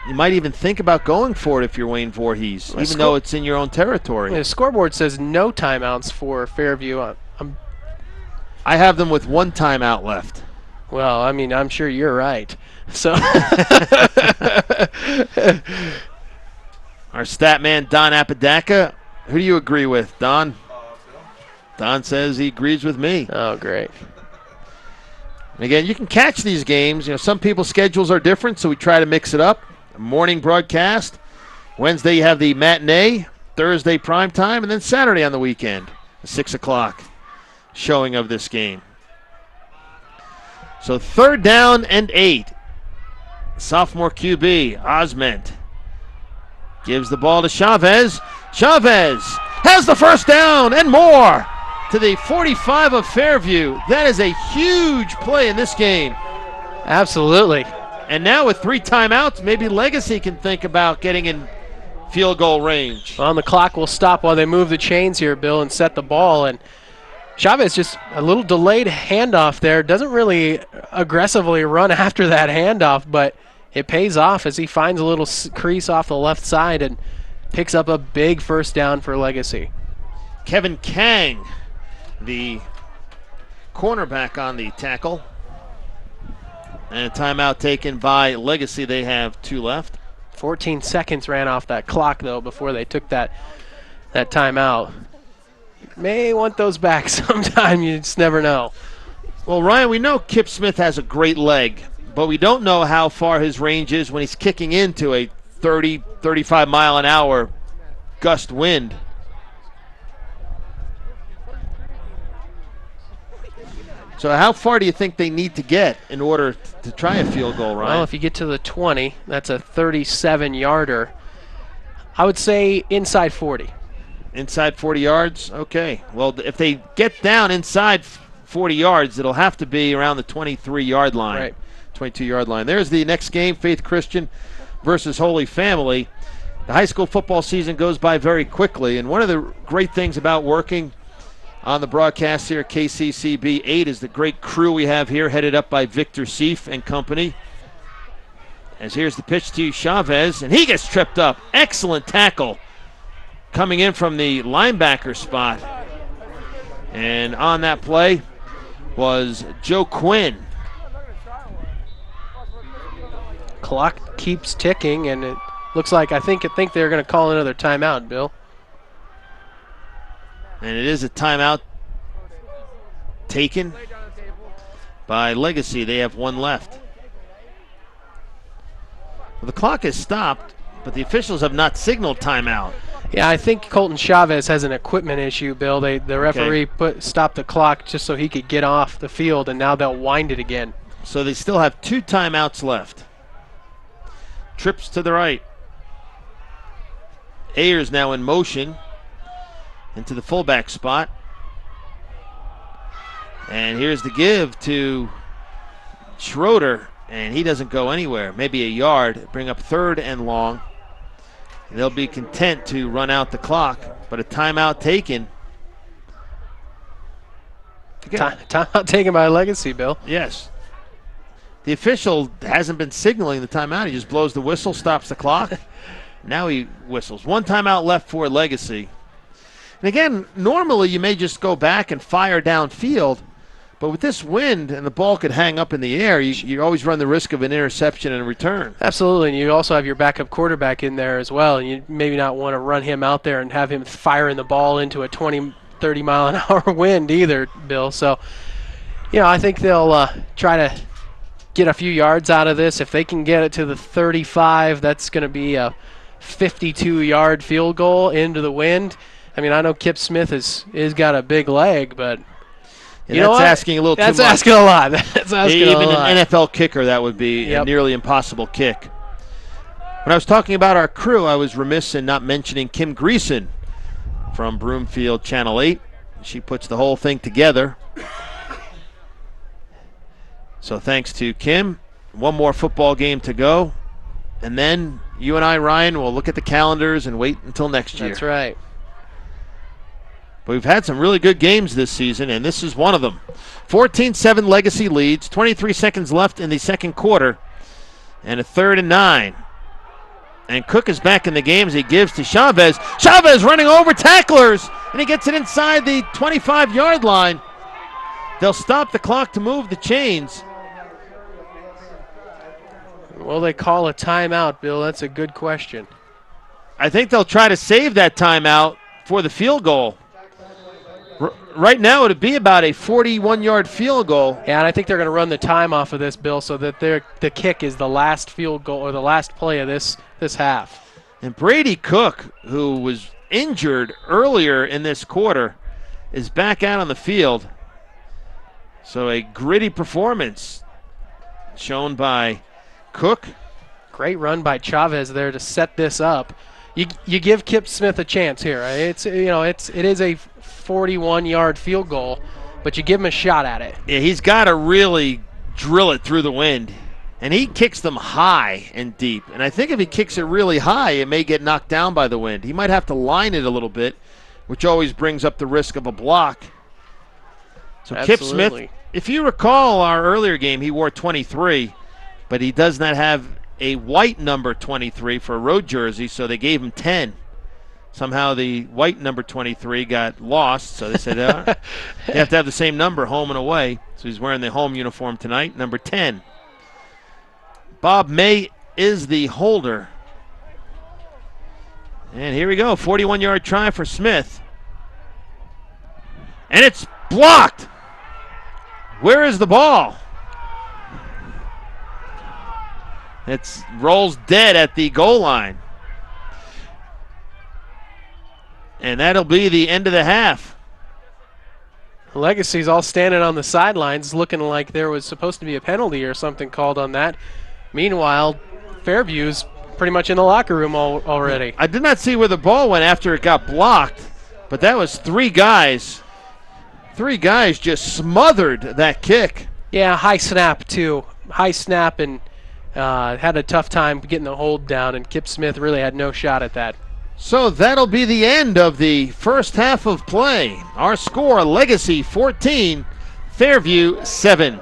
Speaker 1: you might even think about going for it if you're Wayne Voorhees, even though it's in your own territory.
Speaker 2: The scoreboard says no timeouts for Fairview.
Speaker 1: I have them with one timeout left.
Speaker 2: Well, I mean, I'm sure you're right. So
Speaker 1: our stat man, Don Apodaca, who do you agree with, Don? Don says he agrees with me.
Speaker 2: Oh, great.
Speaker 1: And again, you can catch these games. You know, some people's schedules are different, so we try to mix it up. Morning broadcast. Wednesday you have the matinee, Thursday prime time, and then Saturday on the weekend, 6 o'clock showing of this game. So 3rd down and 8. Sophomore QB, Osment, gives the ball to Chavez. Chavez has the first down and more to the 45 of Fairview. That is a huge play in this game.
Speaker 2: Absolutely.
Speaker 1: And now with 3 timeouts, maybe Legacy can think about getting in field goal range.
Speaker 2: Well, the clock will stop while they move the chains here, Bill, and set the ball. And Chavez just a little delayed handoff there. Doesn't really aggressively run after that handoff, but it pays off as he finds a little crease off the left side and picks up a big first down for Legacy.
Speaker 1: Kevin Kang, the cornerback on the tackle. And a timeout taken by Legacy. They have 2 left.
Speaker 2: 14 seconds ran off that clock, though, before they took that timeout. May want those back sometime. You just never know.
Speaker 1: Well, Ryan, we know Kip Smith has a great leg, but we don't know how far his range is when he's kicking into a 30, 35 mile an hour gust wind. So how far do you think they need to get in order to try a field goal, Ryan?
Speaker 2: Well, if you get to the 20, that's a 37-yarder. I would say inside 40.
Speaker 1: Inside 40 yards? Okay. Well, if they get down inside 40 yards, it'll have to be around the 23-yard line.
Speaker 2: Right.
Speaker 1: 22-yard line. There's the next game, Faith Christian versus Holy Family. The high school football season goes by very quickly, and one of the great things about working on the broadcast here at KCCB 8 is the great crew we have here, headed up by Victor Seif and company. As here's the pitch to Chavez, and he gets tripped up. Excellent tackle coming in from the linebacker spot. And on that play was Joe Quinn.
Speaker 2: Clock keeps ticking, and it looks like I think they're going to call another timeout, Bill.
Speaker 1: And it is a timeout taken by Legacy. They have 1 left. Well, the clock has stopped, but the officials have not signaled timeout.
Speaker 2: Yeah, I think Colton Chavez has an equipment issue, Bill. The referee stopped the clock just so he could get off the field, and now they'll wind it again.
Speaker 1: So they still have 2 timeouts left. Trips to the right. Ayers now in motion into the fullback spot. And here's the give to Schroeder, and he doesn't go anywhere. Maybe a yard, bring up 3rd and long. And they'll be content to run out the clock, but a timeout taken.
Speaker 2: Timeout taken by Legacy, Bill.
Speaker 1: Yes. The official hasn't been signaling the timeout. He just blows the whistle, stops the clock. Now he whistles. 1 timeout left for Legacy. And again, normally you may just go back and fire downfield, but with this wind and the ball could hang up in the air, you always run the risk of an interception and a return.
Speaker 2: Absolutely, and you also have your backup quarterback in there as well, and you maybe not want to run him out there and have him firing the ball into a 20, 30 mile an hour wind either, Bill. So, I think they'll try to get a few yards out of this. If they can get it to the 35, that's going to be a 52-yard field goal into the wind. I mean, I know Kip Smith is got a big leg, but
Speaker 1: that's asking a little too much.
Speaker 2: That's asking a lot. That's asking
Speaker 1: Even
Speaker 2: a lot.
Speaker 1: an NFL kicker, that would be a nearly impossible kick. When I was talking about our crew, I was remiss in not mentioning Kim Greason from Broomfield Channel 8. She puts the whole thing together. So thanks to Kim. One more football game to go. And then you and I, Ryan, will look at the calendars and wait until next year.
Speaker 2: That's right.
Speaker 1: But we've had some really good games this season, and this is one of them. 14-7 Legacy leads, 23 seconds left in the second quarter, and a 3rd and 9. And Cook is back in the game as he gives to Chavez. Chavez running over tacklers, and he gets it inside the 25-yard line. They'll stop the clock to move the chains.
Speaker 2: Will they call a timeout, Bill? That's a good question.
Speaker 1: I think they'll try to save that timeout for the field goal. Right now, it would be about a 41-yard field goal.
Speaker 2: Yeah, and I think they're going to run the time off of this, Bill, so that the kick is the last field goal or the last play of this half.
Speaker 1: And Brady Cook, who was injured earlier in this quarter, is back out on the field. So a gritty performance shown by Cook.
Speaker 2: Great run by Chavez there to set this up. You give Kip Smith a chance here. It is a 41-yard field goal, but you give him a shot at it.
Speaker 1: Yeah, he's got to really drill it through the wind. And he kicks them high and deep. And I think if he kicks it really high, it may get knocked down by the wind. He might have to line it a little bit, which always brings up the risk of a block. So
Speaker 2: Absolutely.
Speaker 1: Kip Smith, if you recall our earlier game, he wore 23, but he does not have a white number 23 for a road jersey, so they gave him 10. Somehow the white number 23 got lost, so they said, you have to have the same number home and away. So he's wearing the home uniform tonight, number 10. Bob May is the holder. And here we go, 41-yard try for Smith. And it's blocked. Where is the ball? It rolls dead at the goal line. And that'll be the end of the half.
Speaker 2: Legacy's all standing on the sidelines looking like there was supposed to be a penalty or something called on that. Meanwhile, Fairview's pretty much in the locker room already.
Speaker 1: I did not see where the ball went after it got blocked, but that was three guys. Three guys just smothered that kick.
Speaker 2: Yeah, high snap too. High snap and had a tough time getting the hold down, and Kip Smith really had no shot at that.
Speaker 1: So that'll be the end of the first half of play. Our score, Legacy 14, Fairview 7.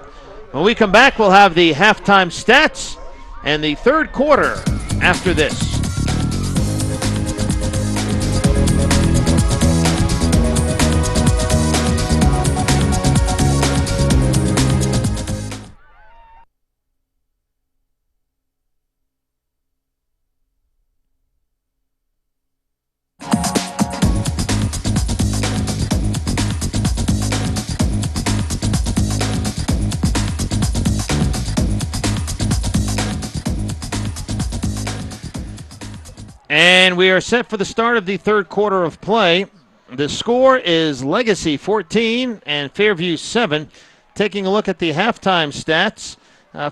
Speaker 1: When we come back, we'll have the halftime stats and the third quarter after this. And we are set for the start of the third quarter of play. The score is Legacy 14 and Fairview 7. Taking a look at the halftime stats,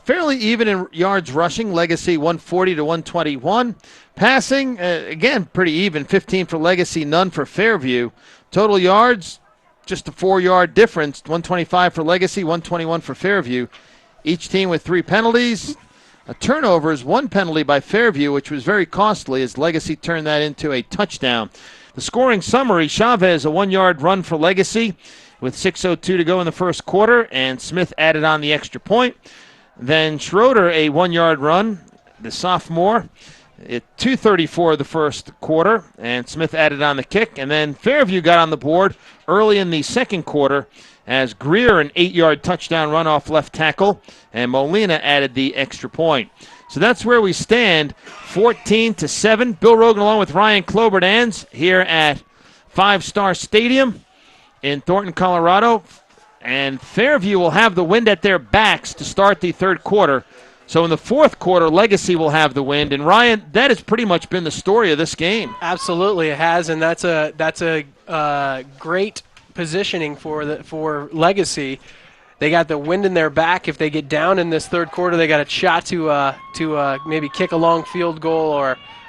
Speaker 1: fairly even in yards rushing. Legacy 140 to 121. Passing, again, pretty even. 15 for Legacy, none for Fairview. Total yards, just a 4-yard difference. 125 for Legacy, 121 for Fairview. Each team with 3 penalties. Turnovers, 1 penalty by Fairview, which was very costly as Legacy turned that into a touchdown. The scoring summary, Chavez, a 1-yard run for Legacy with 6:02 to go in the first quarter, and Smith added on the extra point. Then Schroeder, a 1-yard run, the sophomore, at 2:34 of the first quarter, and Smith added on the kick. And then Fairview got on the board early in the second quarter as Greer, an 8-yard touchdown run off left tackle, and Molina added the extra point. So that's where we stand, 14-7. Bill Rogan along with Ryan Clobert-Ans here at 5 Star Stadium in Thornton, Colorado. And Fairview will have the wind at their backs to start the third quarter. So in the fourth quarter, Legacy will have the wind. And Ryan, that has pretty much been the story of this game.
Speaker 2: Absolutely, it has, and that's a great positioning for Legacy. they got the wind in their back. If they get down in this third quarter, they got a shot to maybe kick a long field goal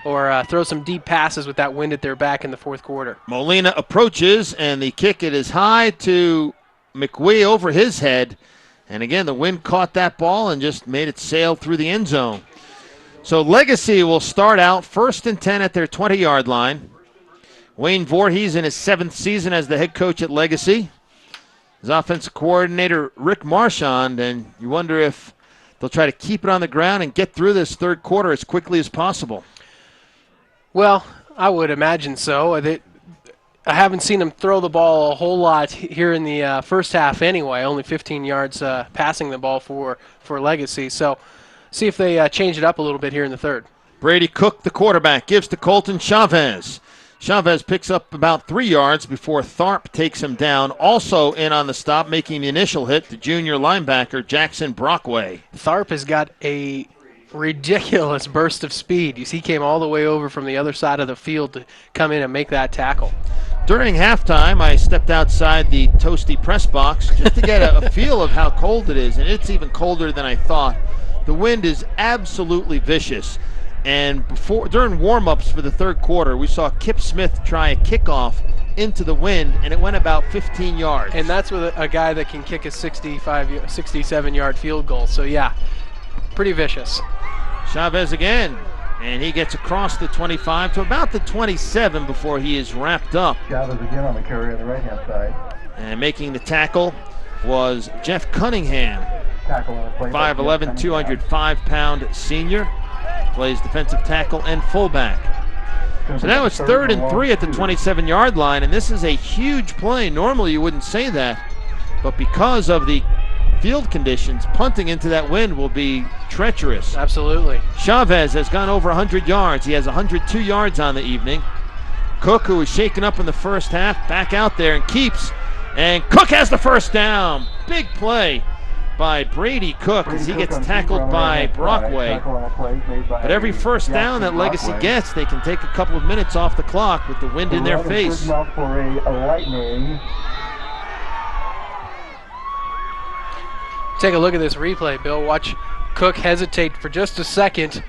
Speaker 2: or throw some deep passes with that wind at their back in the fourth quarter.
Speaker 1: Molina approaches, and the kick it is high to McWee over his head. And again, the wind caught that ball and just made it sail through the end zone. So Legacy will start out 1st and 10 at their 20-yard line. Wayne Voorhees in his 7th season as the head coach at Legacy. His offensive coordinator, Rick Marchand, and you wonder if they'll try to keep it on the ground and get through this third quarter as quickly as possible.
Speaker 2: Well, I would imagine so. I haven't seen them throw the ball a whole lot here in the first half anyway, only 15 yards passing the ball for Legacy. So see if they change it up a little bit here in the third.
Speaker 1: Brady Cook, the quarterback, gives to Colton Chavez. Chavez picks up about 3 yards before Tharp takes him down. Also in on the stop, making the initial hit, the junior linebacker, Jackson Brockway.
Speaker 2: Tharp has got a ridiculous burst of speed. You see, he came all the way over from the other side of the field to come in and make that tackle.
Speaker 1: During halftime, I stepped outside the toasty press box just to get a feel of how cold it is, and it's even colder than I thought. The wind is absolutely vicious. And during warm-ups for the third quarter, we saw Kip Smith try a kickoff into the wind, and it went about 15 yards.
Speaker 2: And that's with a guy that can kick a 67-yard field goal. So, yeah, pretty vicious.
Speaker 1: Chavez again, and he gets across the 25 to about the 27 before he is wrapped up.
Speaker 3: Chavez again on the carry on the right-hand side.
Speaker 1: And making the tackle was Jeff Cunningham,
Speaker 3: Tackle on the play by
Speaker 1: 5'11",
Speaker 3: Jeff Cunningham.
Speaker 1: 205-pound senior. Plays defensive tackle and fullback. So now it's 3rd and 3 at the 27-yard line, and this is a huge play. Normally you wouldn't say that, but because of the field conditions, punting into that wind will be treacherous.
Speaker 2: Absolutely.
Speaker 1: Chavez has gone over 100 yards. He has 102 yards on the evening. Cook, who was shaken up in the first half, back out there and keeps. And Cook has the first down. Big play by Brady Cook as he gets tackled by Brockway. But every first down that Legacy gets, they can take a couple of minutes off the clock with the wind in their face.
Speaker 2: Take a look at this replay, Bill. Watch Cook hesitate for just a second,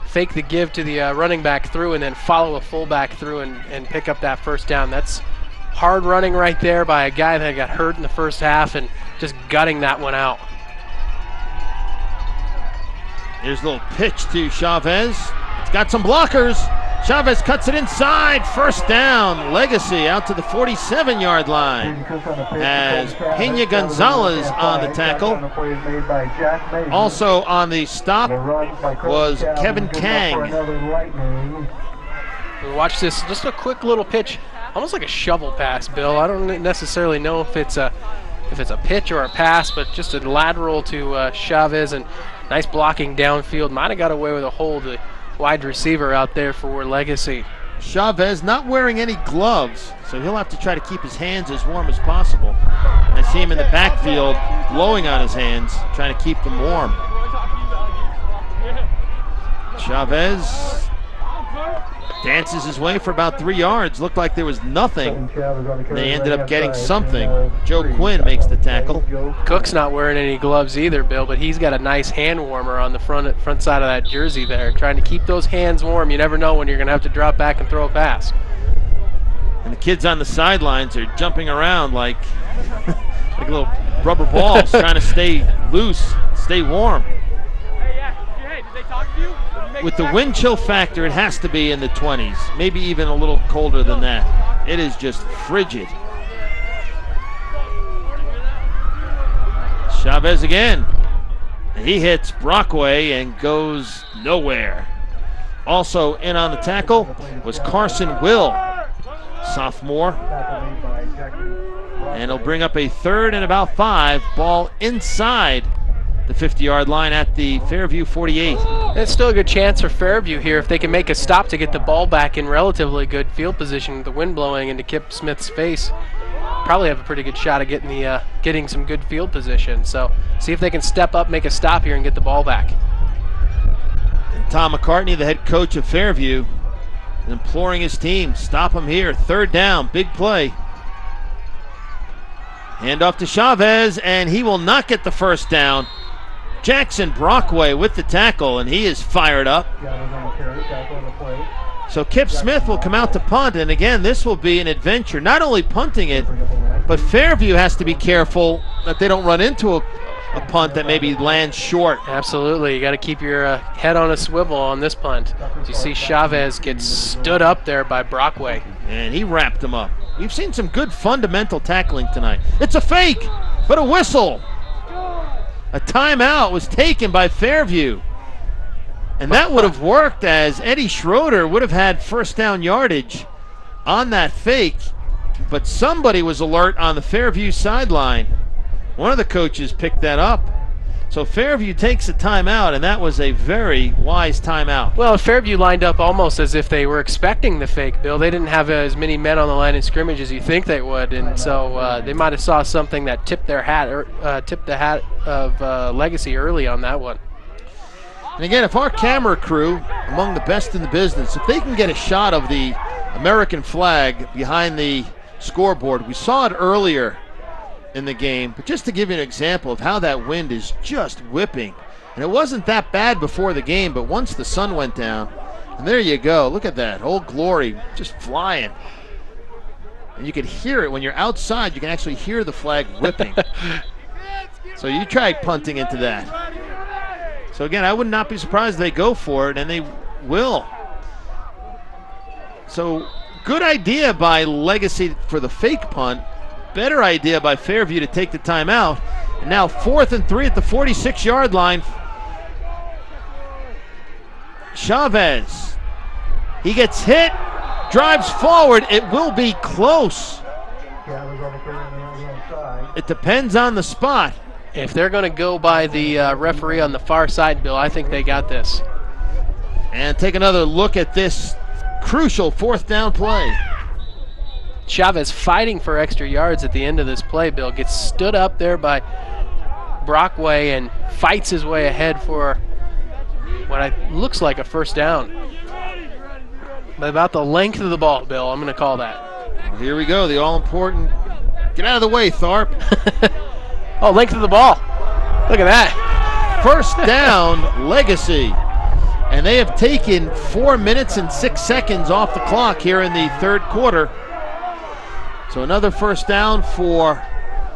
Speaker 2: fake the give to the running back through, and then follow a fullback through and pick up that first down. That's hard running right there by a guy that got hurt in the first half and just gutting that one out.
Speaker 1: Here's a little pitch to Chavez. It's got some blockers. Chavez cuts it inside. First down. Legacy out to the 47-yard line. As Pena Gonzalez on the tackle. Also on the stop was Kevin Kang.
Speaker 2: Watch this. Just a quick little pitch, almost like a shovel pass, Bill. I don't necessarily know if it's a pitch or a pass, but just a lateral to Chavez, and nice blocking downfield. Might have got away with a hold. The wide receiver out there for Legacy.
Speaker 1: Chavez not wearing any gloves, so he'll have to try to keep his hands as warm as possible. I see him in the backfield blowing on his hands, trying to keep them warm. Chavez dances his way for about 3 yards. Looked like there was nothing. They ended up getting something. Joe Quinn makes the tackle.
Speaker 2: Cook's not wearing any gloves either, Bill, but he's got a nice hand warmer on the front side of that jersey there, trying to keep those hands warm. You never know when you're going to have to drop back and throw a pass.
Speaker 1: And the kids on the sidelines are jumping around like little rubber balls, trying to stay loose, stay warm.
Speaker 4: Hey, did they talk to you?
Speaker 1: With the wind chill factor, it has to be in the 20s, maybe even a little colder than that. It is just frigid. Chavez again. He hits Brockway and goes nowhere. Also in on the tackle was Carson Will, sophomore. And he'll bring up a 3rd and about 5, ball inside the 50-yard line at the Fairview 48.
Speaker 2: It's still a good chance for Fairview here if they can make a stop to get the ball back in relatively good field position with the wind blowing into Kip Smith's face. Probably have a pretty good shot at getting some good field position. So see if they can step up, make a stop here, and get the ball back.
Speaker 1: And Tom McCartney, the head coach of Fairview, is imploring his team, stop him here. 3rd down, big play. Hand off to Chavez, and he will not get the first down. Jackson Brockway with the tackle, and he is fired up. So Kip Smith will come out to punt, and again, this will be an adventure. Not only punting it, but Fairview has to be careful that they don't run into a punt that maybe lands short.
Speaker 2: Absolutely. You got to keep your head on a swivel on this punt. You see Chavez get stood up there by Brockway.
Speaker 1: And he wrapped him up. We've seen some good fundamental tackling tonight. It's a fake, but a whistle. A timeout was taken by Fairview. And that would have worked, as Eddie Schroeder would have had first down yardage on that fake. But somebody was alert on the Fairview sideline. One of the coaches picked that up. So Fairview takes a timeout, and that was a very wise timeout.
Speaker 2: Well, Fairview lined up almost as if they were expecting the fake, Bill. They didn't have as many men on the line of scrimmage as you think they would, and so they might have saw something that tipped the hat of Legacy early on that one.
Speaker 1: And again, if our camera crew, among the best in the business, if they can get a shot of the American flag behind the scoreboard, we saw it earlier in the game, but just to give you an example of how that wind is just whipping. And it wasn't that bad before the game, but once the sun went down, and there you go, look at that, Old Glory just flying. And you can hear it when you're outside, you can actually hear the flag whipping. So you try punting into that. So again, I would not be surprised if they go for it, and they will. So good idea by Legacy for the fake punt. Better idea by Fairview to take the timeout. And now 4th and 3 at the 46-yard line. Chavez. He gets hit, drives forward. It will be close. It depends on the spot.
Speaker 2: If they're going to go by the referee on the far side, Bill, I think they got this.
Speaker 1: And take another look at this crucial 4th down play.
Speaker 2: Chavez fighting for extra yards at the end of this play, Bill. Gets stood up there by Brockway and fights his way ahead for what looks like a first down. But about the length of the ball, Bill, I'm going to call that.
Speaker 1: Well, here we go, the all-important. Get out of the way, Tharp.
Speaker 2: Oh, length of the ball. Look at that.
Speaker 1: First down, Legacy. And they have taken 4 minutes and 6 seconds off the clock here in the third quarter. So another first down for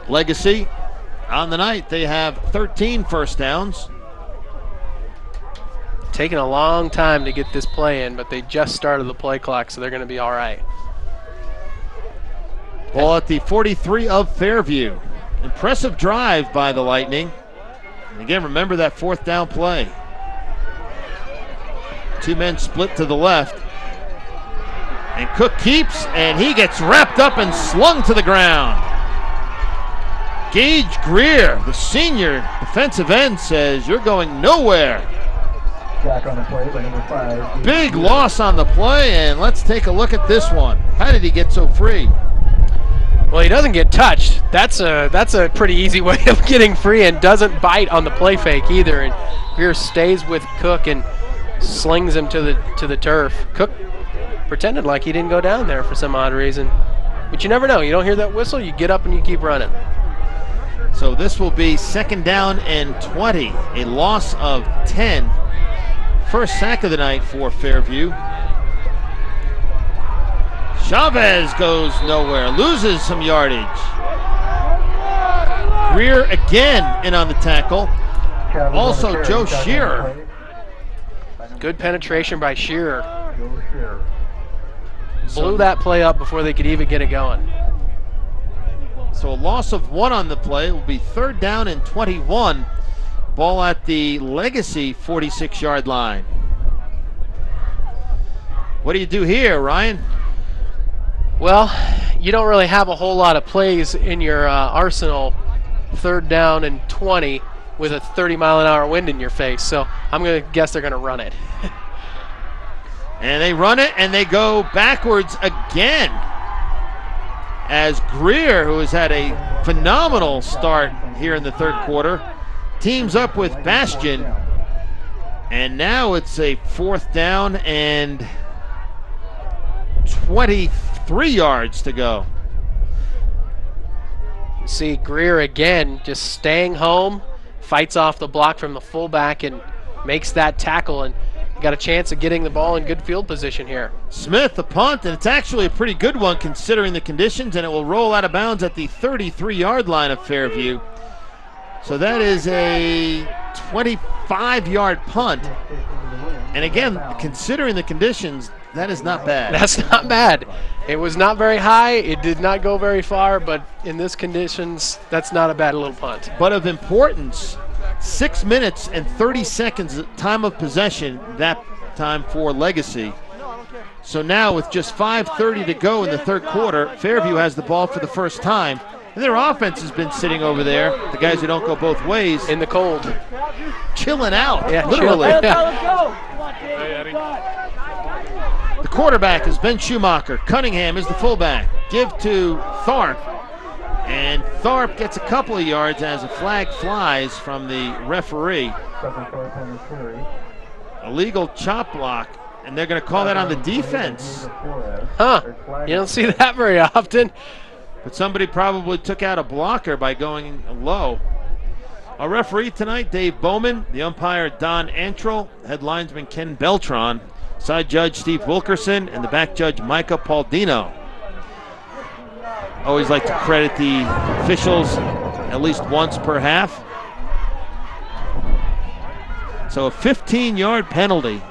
Speaker 1: Legacy. On the night, they have 13 first downs.
Speaker 2: Taking a long time to get this play in, but they just started the play clock, so they're going to be all right.
Speaker 1: Ball at the 43 of Fairview. Impressive drive by the Lightning. And again, remember that 4th down play. 2 men split to the left. And Cook keeps, and he gets wrapped up and slung to the ground. Gage Greer, the senior defensive end, says, "You're going nowhere."
Speaker 3: Back on the play by number 5.
Speaker 1: Big loss on the play, and let's take a look at this one. How did he get so free?
Speaker 2: Well, he doesn't get touched. That's a pretty easy way of getting free, and doesn't bite on the play fake either. And Greer stays with Cook and slings him to the turf. Cook pretended like he didn't go down there for some odd reason. But you never know. You don't hear that whistle, you get up and you keep running.
Speaker 1: So this will be 2nd down and 20. A loss of 10. First sack of the night for Fairview. Chavez goes nowhere, loses some yardage. Greer again in on the tackle. Also Joe Shearer.
Speaker 2: Good penetration by Shearer. Blew that play up before they could even get it going.
Speaker 1: So a loss of 1 on the play. It will be 3rd down and 21. Ball at the Legacy 46-yard line. What do you do here, Ryan?
Speaker 2: Well, you don't really have a whole lot of plays in your arsenal 3rd down and 20 with a 30-mile-an-hour wind in your face, so I'm going to guess they're going to run it.
Speaker 1: And they run it, and they go backwards again. As Greer, who has had a phenomenal start here in the third quarter, teams up with Bastion. And now it's a 4th down and 23 yards to go.
Speaker 2: See Greer again just staying home, fights off the block from the fullback and makes that tackle, and got a chance of getting the ball in good field position here.
Speaker 1: Smith, the punt, and it's actually a pretty good one considering the conditions, and it will roll out of bounds at the 33-yard line of Fairview. So that is a 25-yard punt. And again, considering the conditions, that is not bad.
Speaker 2: That's not bad. It was not very high. It did not go very far, but in this conditions, that's not a bad little punt.
Speaker 1: But of importance, 6 minutes and 30 seconds time of possession that time for Legacy. So now with just 5:30 to go in the third quarter, Fairview has the ball for the first time. And their offense has been sitting over there, the guys who don't go both ways.
Speaker 2: In the cold.
Speaker 1: Chilling out,
Speaker 2: Yeah,
Speaker 1: literally.
Speaker 2: Yeah.
Speaker 1: The quarterback is Ben Schumacher. Cunningham is the fullback. Give to Tharp. And Tharp gets a couple of yards as a flag flies from the referee. Illegal chop block, and they're going to call that on the defense.
Speaker 2: Huh. You don't see that very often.
Speaker 1: But somebody probably took out a blocker by going low. Our referee tonight, Dave Bowman. The umpire, Don Antrell. Head linesman, Ken Beltran. Side judge, Steve Wilkerson. And the back judge, Micah Paudino. Always like to credit the officials at least once per half. So a 15-yard penalty.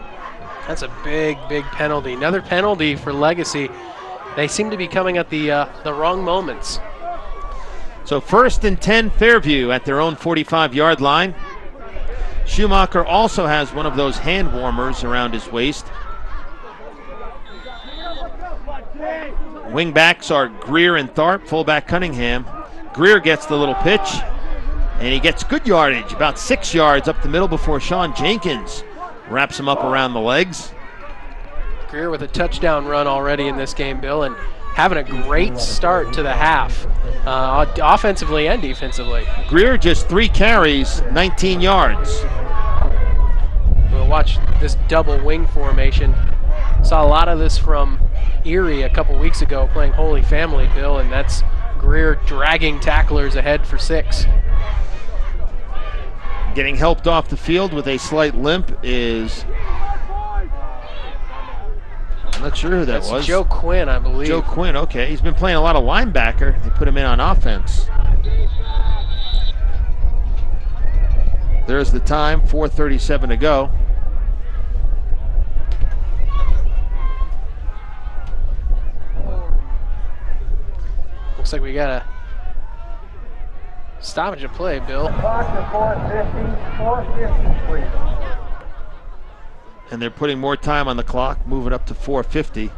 Speaker 2: That's a big, big penalty. Another penalty for Legacy. They seem to be coming at the wrong moments.
Speaker 1: So 1st and 10 Fairview at their own 45-yard line. Schumacher also has one of those hand warmers around his waist. Wingbacks are Greer and Tharp, fullback Cunningham. Greer gets the little pitch, and he gets good yardage, about 6 yards up the middle before Sean Jenkins wraps him up around the legs.
Speaker 2: Greer with a touchdown run already in this game, Bill, and having a great start to the half, offensively and defensively.
Speaker 1: Greer just 3 carries, 19 yards.
Speaker 2: We'll watch this double wing formation. Saw a lot of this from Erie a couple weeks ago playing Holy Family, Bill, and that's Greer dragging tacklers ahead for 6.
Speaker 1: Getting helped off the field with a slight limp is... I'm not sure who that was.
Speaker 2: Joe Quinn, I believe.
Speaker 1: Joe Quinn, okay. He's been playing a lot of linebacker. They put him in on offense. There's the time, 4:37 to go.
Speaker 2: Looks like we got a stoppage of play, Bill.
Speaker 3: Clock to 4:50, please.
Speaker 1: And they're putting more time on the clock, moving up to 4:50.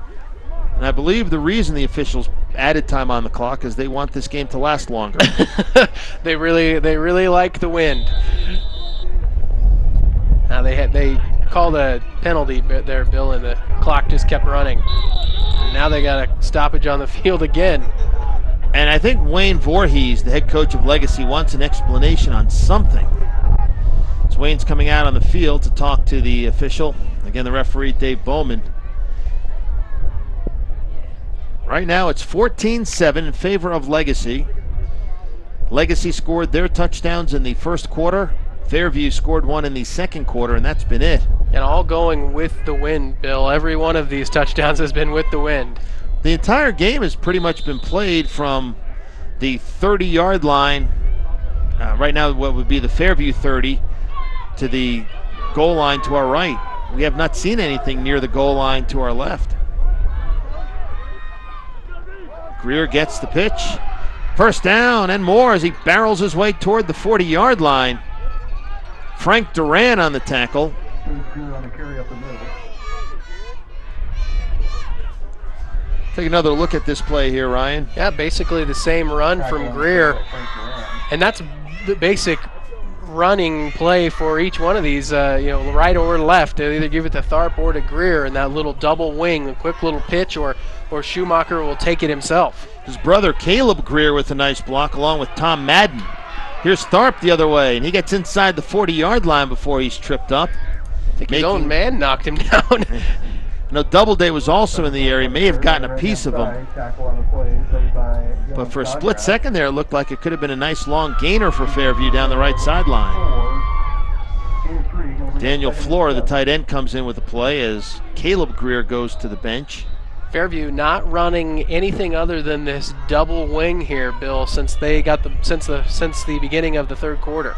Speaker 1: And I believe the reason the officials added time on the clock is they want this game to last longer.
Speaker 2: They really like the wind. Now they called a penalty there, Bill, and the clock just kept running. And now they got a stoppage on the field again.
Speaker 1: And I think Wayne Voorhees, the head coach of Legacy, wants an explanation on something. So Wayne's coming out on the field to talk to the official. Again, the referee, Dave Bowman. Right now it's 14-7 in favor of Legacy. Legacy scored their touchdowns in the first quarter. Fairview scored one in the second quarter, and that's been it.
Speaker 2: And all going with the wind, Bill. Every one of these touchdowns has been with the wind.
Speaker 1: The entire game has pretty much been played from the 30-yard line, right now what would be the Fairview 30, to the goal line to our right. We have not seen anything near the goal line to our left. Greer gets the pitch. First down and more as he barrels his way toward the 40-yard line. Frank Duran on the tackle. Take another look at this play here, Ryan.
Speaker 2: Yeah, basically the same run from Greer. And that's the basic running play for each one of these, right or left. They'll either give it to Tharp or to Greer in that little double wing, a quick little pitch, or Schumacher will take it himself.
Speaker 1: His brother Caleb Greer with a nice block along with Tom Madden. Here's Tharp the other way, and he gets inside the 40-yard line before he's tripped up.
Speaker 2: I think his own man knocked him down.
Speaker 1: I know Doubleday was also in the area, may have gotten a piece of him. But for a split second there, it looked like it could have been a nice long gainer for Fairview down the right sideline. Daniel Flora, the tight end, comes in with the play as Caleb Greer goes to the bench.
Speaker 2: Fairview not running anything other than this double wing here, Bill, since they got since the beginning of the third quarter.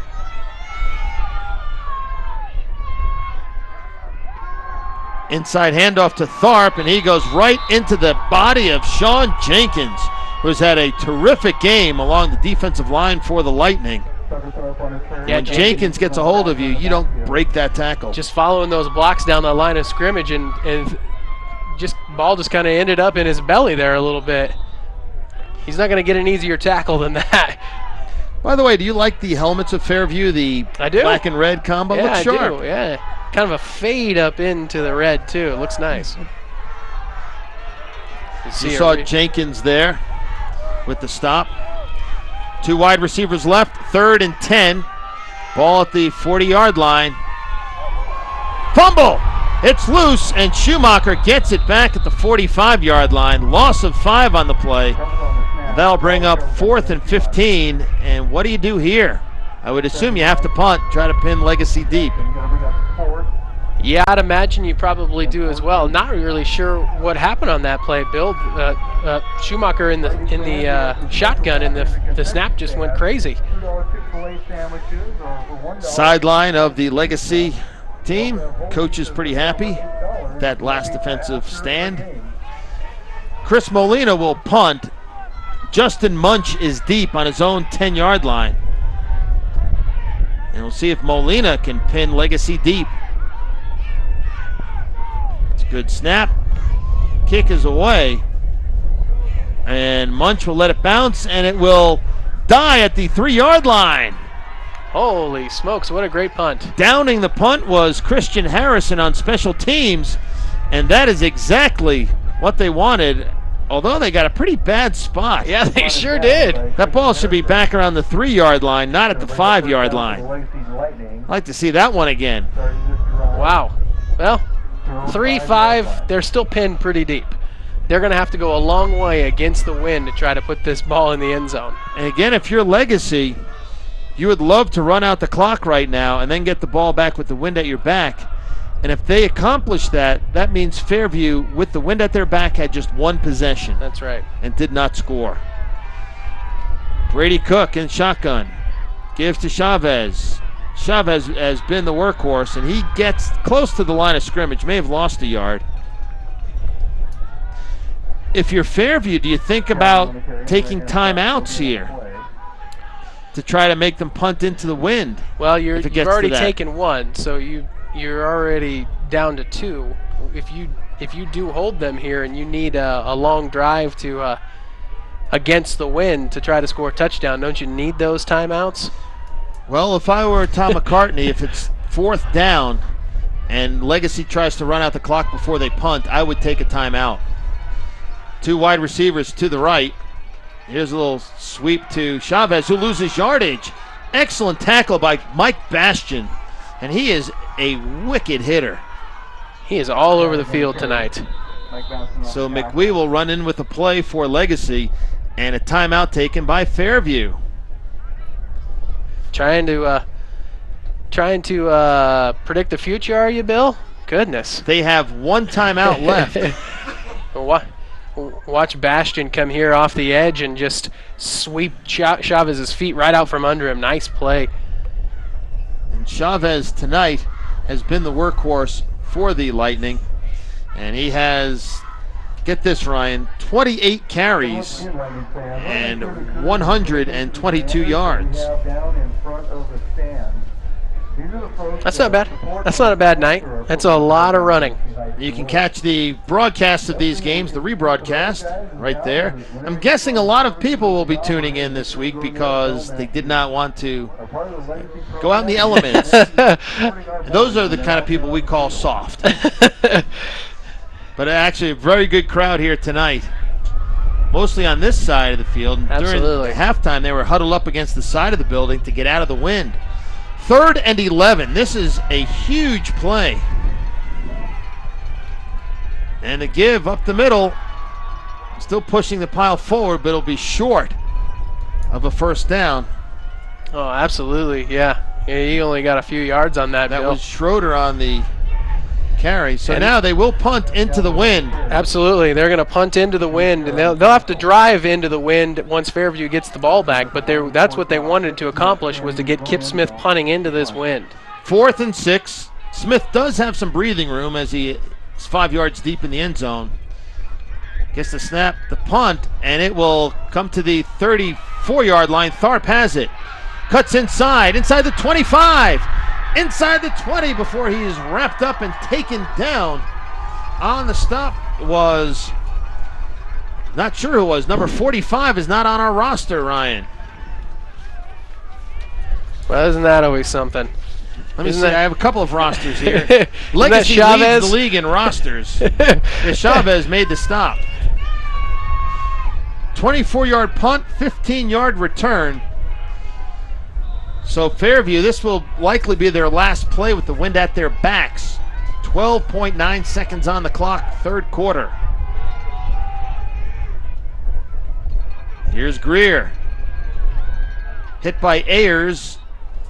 Speaker 1: Inside handoff to Tharp, and he goes right into the body of Sean Jenkins, who's had a terrific game along the defensive line for the Lightning.
Speaker 2: Yeah,
Speaker 1: when Jenkins gets a hold of you, you don't break that tackle.
Speaker 2: Just following those blocks down the line of scrimmage, and just ball just kind of ended up in his belly there a little bit. He's not going to get an easier tackle than that.
Speaker 1: By the way, do you like the helmets of Fairview, the black and red combo?
Speaker 2: Yeah,
Speaker 1: Looks sharp.
Speaker 2: I do, yeah. Kind of a fade up into the red, too. It looks nice.
Speaker 1: You saw Jenkins there with the stop. 2 wide receivers left, 3rd and 10. Ball at the 40-yard line. Fumble! It's loose, and Schumacher gets it back at the 45-yard line. Loss of 5 on the play. That'll bring up 4th and 15. And what do you do here? I would assume you have to punt, try to pin Legacy deep.
Speaker 2: Yeah, I'd imagine you probably do as well. Not really sure what happened on that play, Bill. Schumacher in the shotgun, and the snap just went crazy.
Speaker 1: Sideline of the Legacy team. Coach is pretty happy. That last defensive stand. Chris Molina will punt. Justin Munch is deep on his own 10-yard line. And we'll see if Molina can pin Legacy deep. It's a good snap. Kick is away. And Munch will let it bounce, and it will die at the 3-yard line.
Speaker 2: Holy smokes, what a great punt.
Speaker 1: Downing the punt was Christian Harrison on special teams, and that is exactly what they wanted, although they got a pretty bad spot.
Speaker 2: Yeah, they sure did.
Speaker 1: That ball should be back around the 3-yard line, not at the 5-yard line. I'd like to see that one again.
Speaker 2: Wow. Well, 3-5, they're still pinned pretty deep. They're going to have to go a long way against the wind to try to put this ball in the end zone.
Speaker 1: And again, if you're Legacy, you would love to run out the clock right now and then get the ball back with the wind at your back. And if they accomplish that, that means Fairview, with the wind at their back, had just 1 possession.
Speaker 2: That's right.
Speaker 1: And did not score. Brady Cook in shotgun. Gives to Chavez. Chavez has been the workhorse, and he gets close to the line of scrimmage. May have lost a yard. If you're Fairview, do you think about taking timeouts here to try to make them punt into the wind?
Speaker 2: Well, you've already taken 1, so you're already down to 2. If you do hold them here and you need a long drive to against the wind to try to score a touchdown, don't you need those timeouts?
Speaker 1: Well, if I were Tom McCartney, if it's 4th down and Legacy tries to run out the clock before they punt, I would take a timeout. 2 wide receivers to the right. Here's a little sweep to Chavez, who loses yardage. Excellent tackle by Mike Bastian, and he is a wicked hitter.
Speaker 2: He is all over the field tonight.
Speaker 1: So McWee will run in with a play for Legacy, and a timeout taken by Fairview.
Speaker 2: Trying to predict the future, are you, Bill? Goodness.
Speaker 1: They have 1 timeout left.
Speaker 2: Watch Bastian come here off the edge and just sweep Chavez's feet right out from under him. Nice play.
Speaker 1: And Chavez tonight has been the workhorse for the Lightning. And he has, get this, Ryan, 28 carries and 122 yards.
Speaker 2: That's not bad. That's not a bad night. That's a lot of running.
Speaker 1: You can catch the broadcast of these games, the rebroadcast, right there. I'm guessing a lot of people will be tuning in this week because they did not want to go out in the elements. Those are the kind of people we call soft. But actually a very good crowd here tonight. Mostly on this side of the field.
Speaker 2: Absolutely.
Speaker 1: During halftime, they were huddled up against the side of the building to get out of the wind. 3rd and 11. This is a huge play. And a give up the middle. Still pushing the pile forward, but it'll be short of a first down.
Speaker 2: Oh, absolutely, yeah. He only got a few yards on that.
Speaker 1: That
Speaker 2: Bill.
Speaker 1: was Schroeder on the carry. So now they will punt into the wind.
Speaker 2: Absolutely, they're going to punt into the wind, and they'll have to drive into the wind once Fairview gets the ball back. But that's what they wanted to accomplish, was to get Kip Smith punting into this wind.
Speaker 1: 4th and 6. Smith does have some breathing room as he is 5 yards deep in the end zone. Gets the snap, the punt, and it will come to the 34-yard line. Tharp has it. Cuts inside the 25. Inside the 20 before he is wrapped up and taken down. On the stop was, not sure who it was. Number 45 is not on our roster, Ryan.
Speaker 2: Well, isn't that always something?
Speaker 1: Let me see. I have a couple of rosters here. Legacy leads the league in rosters. Yeah, Chavez made the stop. 24-yard punt, 15-yard return. So Fairview, this will likely be their last play with the wind at their backs. 12.9 seconds on the clock, third quarter. Here's Greer. Hit by Ayers,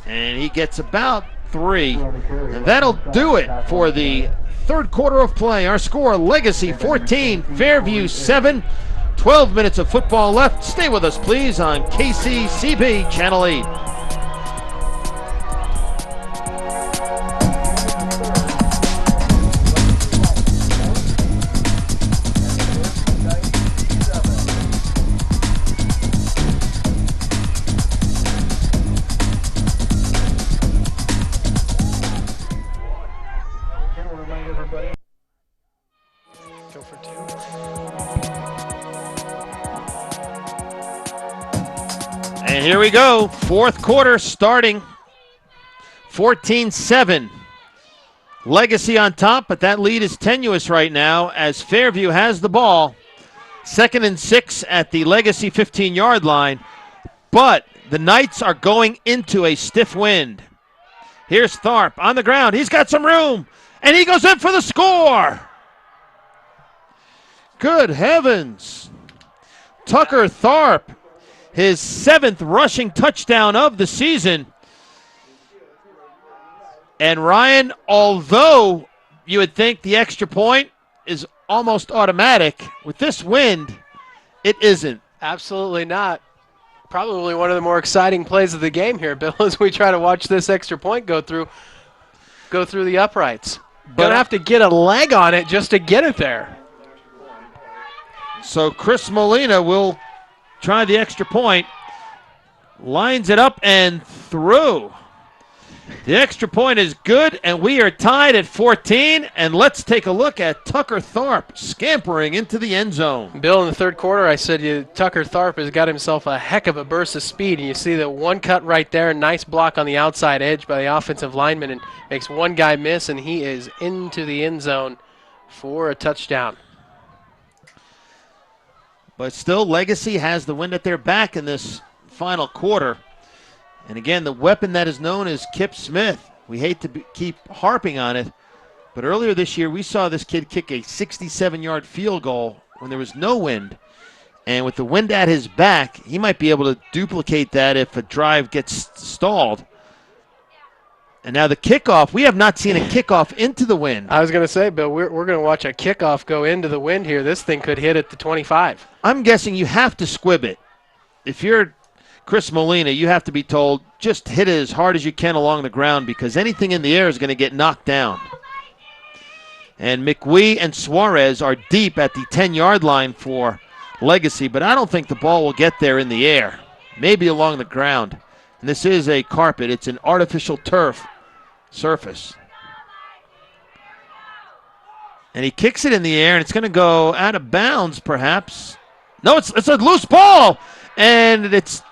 Speaker 1: and he gets about 3. And that'll do it for the third quarter of play. Our score, Legacy 14, Fairview 7. 12 minutes of football left. Stay with us, please, on KCCB Channel 8.
Speaker 2: Go for 2.
Speaker 1: And here we go. Fourth quarter starting. 14-7. Legacy on top, but that lead is tenuous right now as Fairview has the ball. 2nd and 6 at the Legacy 15-yard line. But the Knights are going into a stiff wind. Here's Tharp on the ground. He's got some room. And he goes in for the score. Good heavens. Tucker Tharp, his 7th rushing touchdown of the season. And Ryan, although you would think the extra point is almost automatic, with this wind, it isn't.
Speaker 2: Absolutely not. Probably one of the more exciting plays of the game here, Bill, as we try to watch this extra point go through the uprights. Gonna have to get a leg on it just to get it there.
Speaker 1: So Chris Molina will try the extra point. Lines it up and through. The extra point is good, and we are tied at 14. And let's take a look at Tucker Tharp scampering into the end zone.
Speaker 2: Bill, in the third quarter, I said Tucker Tharp has got himself a heck of a burst of speed. And you see the one cut right there, nice block on the outside edge by the offensive lineman, and makes one guy miss, and he is into the end zone for a touchdown.
Speaker 1: But still, Legacy has the wind at their back in this final quarter. And again, the weapon that is known as Kip Smith. We hate to keep harping on it, but earlier this year we saw this kid kick a 67-yard field goal when there was no wind. And with the wind at his back, he might be able to duplicate that if a drive gets stalled. And now the kickoff, we have not seen a kickoff into the wind.
Speaker 2: I was going to say, Bill, we're going to watch a kickoff go into the wind here. This thing could hit at the 25.
Speaker 1: I'm guessing you have to squib it. If you're Chris Molina, you have to be told, just hit it as hard as you can along the ground because anything in the air is going to get knocked down. And McWee and Suarez are deep at the 10-yard line for Legacy, but I don't think the ball will get there in the air, maybe along the ground. And this is a carpet. It's an artificial turf surface. And he kicks it in the air, and it's going to go out of bounds, perhaps. No, it's a loose ball, and it's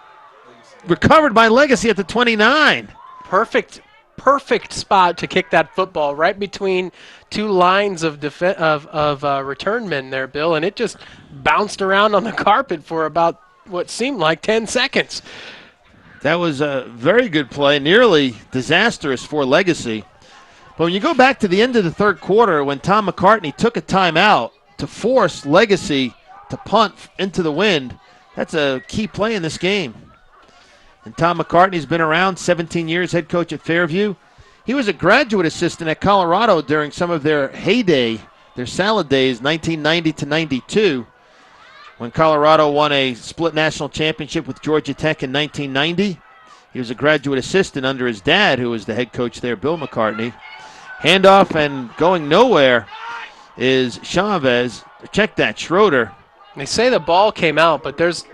Speaker 1: recovered by Legacy at the 29.
Speaker 2: Perfect spot to kick that football right between two lines of return men there, Bill, and it just bounced around on the carpet for about what seemed like 10 seconds.
Speaker 1: That was a very good play, nearly disastrous for Legacy. But when you go back to the end of the third quarter, when Tom McCartney took a timeout to force Legacy to punt into the wind, that's a key play in this game. And Tom McCartney's been around 17 years, head coach at Fairview. He was a graduate assistant at Colorado during some of their heyday, their salad days, 1990 to 92, when Colorado won a split national championship with Georgia Tech in 1990. He was a graduate assistant under his dad, who was the head coach there, Bill McCartney. Handoff and going nowhere is Chavez. Check that, Schroeder.
Speaker 2: They say the ball came out, but there's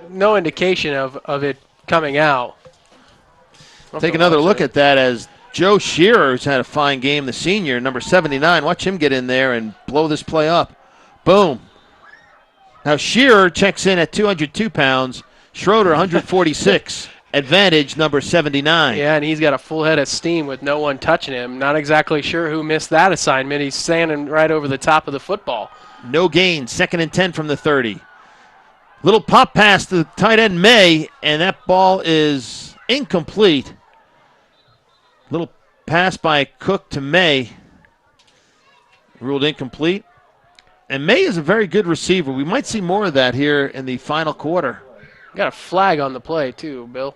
Speaker 2: no indication of it coming out.
Speaker 1: Take another look at that as Joe Shearer, who's had a fine game, the senior, number 79. Watch him get in there and blow this play up. Boom. Now Shearer checks in at 202 pounds. Schroeder, 146. Advantage, number 79.
Speaker 2: Yeah, and he's got a full head of steam with no one touching him. Not exactly sure who missed that assignment. He's standing right over the top of the football.
Speaker 1: No gain, 2nd and 10 from the 30. Little pop pass to the tight end May, and that ball is incomplete. Little pass by Cook to May. Ruled incomplete. And May is a very good receiver. We might see more of that here in the final quarter.
Speaker 2: Got a flag on the play, too, Bill.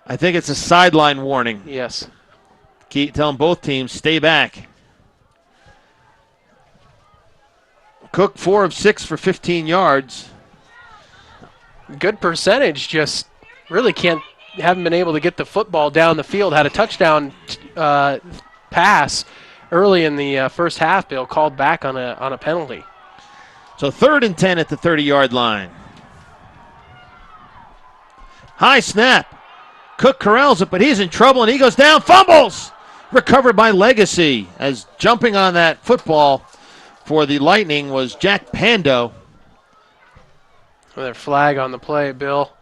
Speaker 1: I think it's a sideline warning.
Speaker 2: Yes.
Speaker 1: Telling both teams, stay back. Cook, 4 of 6 for 15 yards.
Speaker 2: Good percentage, just really haven't been able to get the football down the field. Had a touchdown pass early in the first half, Bill, called back on a penalty.
Speaker 1: So 3rd and 10 at the 30-yard line. High snap. Cook corrals it, but he's in trouble, and he goes down. Fumbles! Recovered by Legacy, as jumping on that football for the Lightning was Jack Pando.
Speaker 2: Another flag on the play, Bill.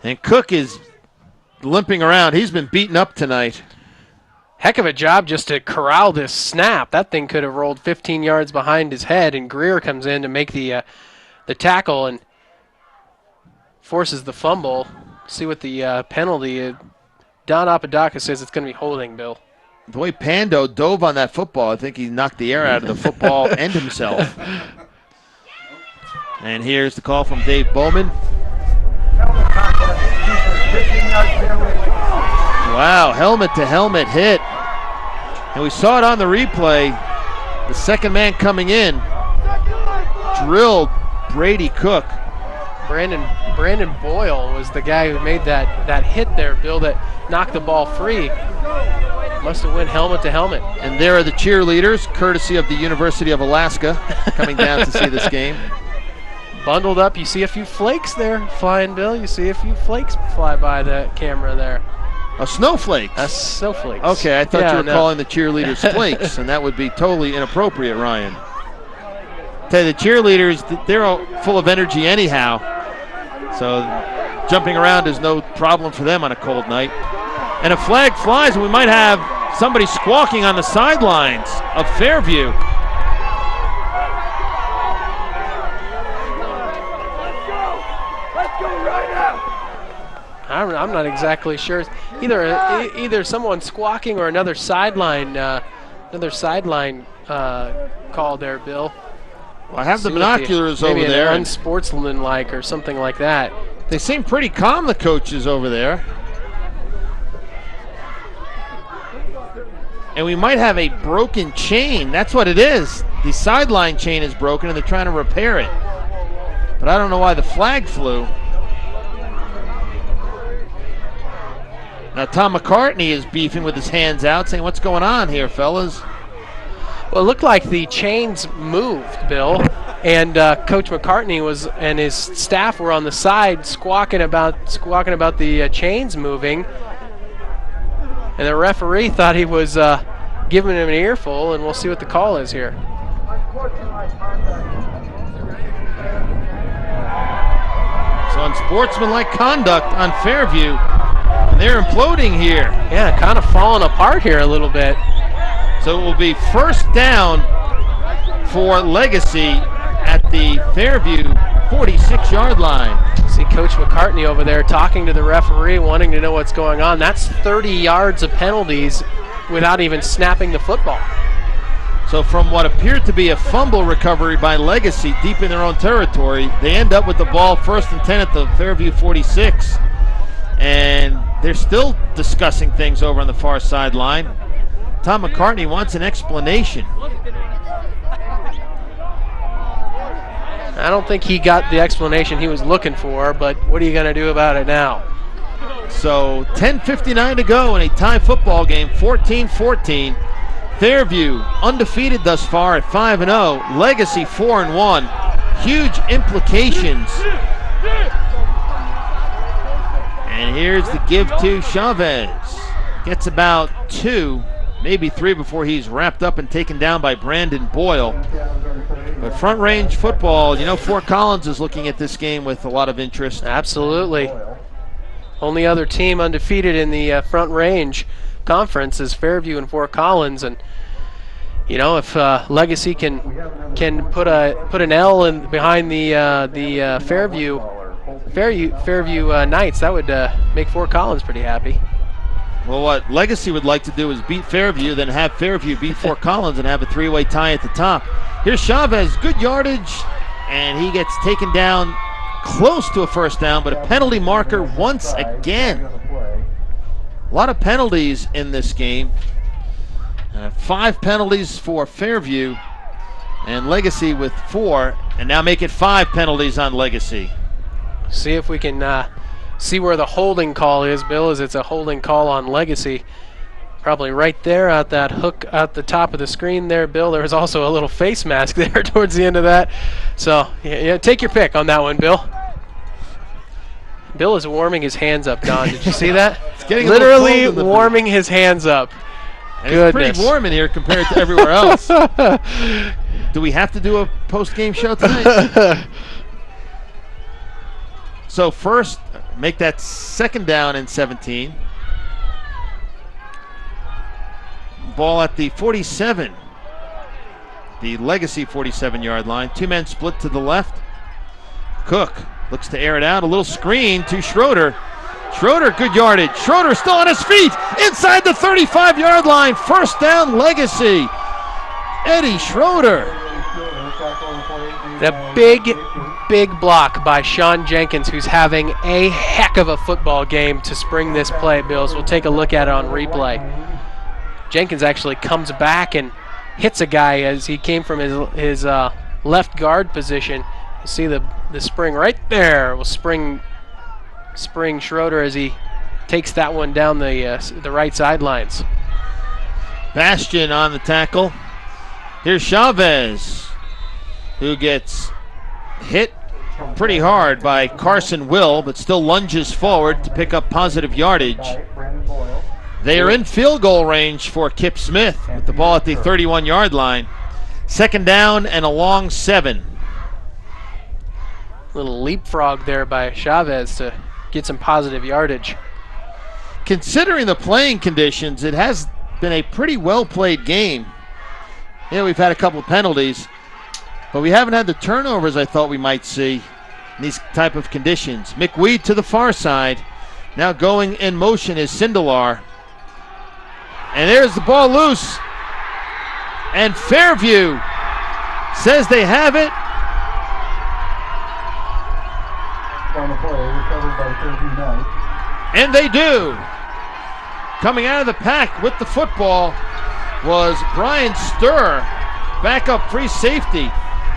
Speaker 1: And Cook is limping around. He's been beaten up tonight.
Speaker 2: Heck of a job just to corral this snap. That thing could have rolled 15 yards behind his head, and Greer comes in to make the tackle and forces the fumble. See what the penalty is. Don Apodaca says it's going to be holding, Bill.
Speaker 1: The way Pando dove on that football, I think he knocked the air out of the football and himself. And here's the call from Dave Bowman. Wow, helmet-to-helmet hit. And we saw it on the replay. The second man coming in drilled Brady Cook.
Speaker 2: Brandon Boyle was the guy who made that hit there, Bill, that knocked the ball free. Must have went helmet to helmet.
Speaker 1: And there are the cheerleaders, courtesy of the University of Alaska, coming down to see this game.
Speaker 2: Bundled up, you see a few flakes there flying, Bill. You see a few flakes fly by the camera there.
Speaker 1: Oh, snowflakes.
Speaker 2: That's snowflakes.
Speaker 1: Okay, I thought you were calling the cheerleaders flakes, and that would be totally inappropriate, Ryan. Tell you, the cheerleaders, they're all full of energy anyhow. So jumping around is no problem for them on a cold night. And a flag flies, and we might have somebody squawking on the sidelines of Fairview.
Speaker 2: I'm not exactly sure. Either someone squawking or another sideline call there, Bill.
Speaker 1: Well, I have the binoculars over there.
Speaker 2: Maybe unsportsmanlike or something like that.
Speaker 1: They seem pretty calm, the coaches over there. And we might have a broken chain. That's what it is. The sideline chain is broken, and they're trying to repair it. But I don't know why the flag flew. Now Tom McCartney is beefing with his hands out, saying, "What's going on here, fellas?"
Speaker 2: Well, it looked like the chains moved, Bill, and Coach McCartney and his staff were on the side squawking about the chains moving, and the referee thought he was giving him an earful, and we'll see what the call is here.
Speaker 1: So unsportsmanlike conduct on Fairview. And they're imploding here.
Speaker 2: Yeah, kind of falling apart here a little bit.
Speaker 1: So it will be first down for Legacy at the Fairview 46-yard line.
Speaker 2: See Coach McCartney over there talking to the referee, wanting to know what's going on. That's 30 yards of penalties without even snapping the football.
Speaker 1: So from what appeared to be a fumble recovery by Legacy deep in their own territory, they end up with the ball 1st and 10 at the Fairview 46. And they're still discussing things over on the far sideline. Tom McCartney wants an explanation.
Speaker 2: I don't think he got the explanation he was looking for, but what are you going to do about it now?
Speaker 1: So 10:59 to go in a tie football game, 14-14. Fairview undefeated thus far at 5-0. Legacy 4-1. Huge implications. And here's the give to Chavez. Gets about 2, maybe 3 before he's wrapped up and taken down by Brandon Boyle. But Front Range football, you know, Fort Collins is looking at this game with a lot of interest.
Speaker 2: Absolutely. Only other team undefeated in the Front Range conference is Fairview and Fort Collins, and you know, if Legacy can put an L in behind the Fairview Knights, that would make Fort Collins pretty happy.
Speaker 1: Well, what Legacy would like to do is beat Fairview, then have Fairview beat Fort Collins and have a 3-way tie at the top. Here's Chavez, good yardage, and he gets taken down close to a first down, but a penalty marker once again. A lot of penalties in this game. 5 penalties for Fairview, and Legacy with 4, and now make it 5 penalties on Legacy.
Speaker 2: See if we can see where the holding call is, Bill, as it's a holding call on Legacy. Probably right there at that hook at the top of the screen there, Bill. There was also a little face mask there towards the end of that. So, yeah, take your pick on that one, Bill. Bill is warming his hands up, Don. Did you see that?
Speaker 1: It's getting
Speaker 2: literally warming his hands up.
Speaker 1: And it's pretty warm in here compared to everywhere else. Do we have to do a post-game show tonight? So first, make that 2nd down and 17. Ball at the 47. The Legacy 47-yard line. 2 men split to the left. Cook looks to air it out. A little screen to Schroeder. Schroeder, good yardage. Schroeder still on his feet inside the 35-yard line. 1st down, Legacy. Eddie Schroeder.
Speaker 2: The big block by Sean Jenkins, who's having a heck of a football game to spring this play, Bills. We'll take a look at it on replay. Jenkins actually comes back and hits a guy as he came from his left guard position. You see the spring right there. Will spring Schroeder as he takes that one down the right sidelines.
Speaker 1: Bastian on the tackle. Here's Chavez, who gets hit pretty hard by Carson Will, but still lunges forward to pick up positive yardage. They are in field goal range for Kip Smith with the ball at the 31-yard line. 2nd down and a long 7.
Speaker 2: Little leapfrog there by Chavez to get some positive yardage.
Speaker 1: Considering the playing conditions, it has been a pretty well-played game. Yeah, we've had a couple of penalties, but we haven't had the turnovers I thought we might see in these type of conditions. McWeed to the far side. Now going in motion is Sindelar. And there's the ball loose. And Fairview says they have it.
Speaker 3: On the play, recovered by Fairview Knights.
Speaker 1: And they do. Coming out of the pack with the football was Brian Sturr, backup free safety.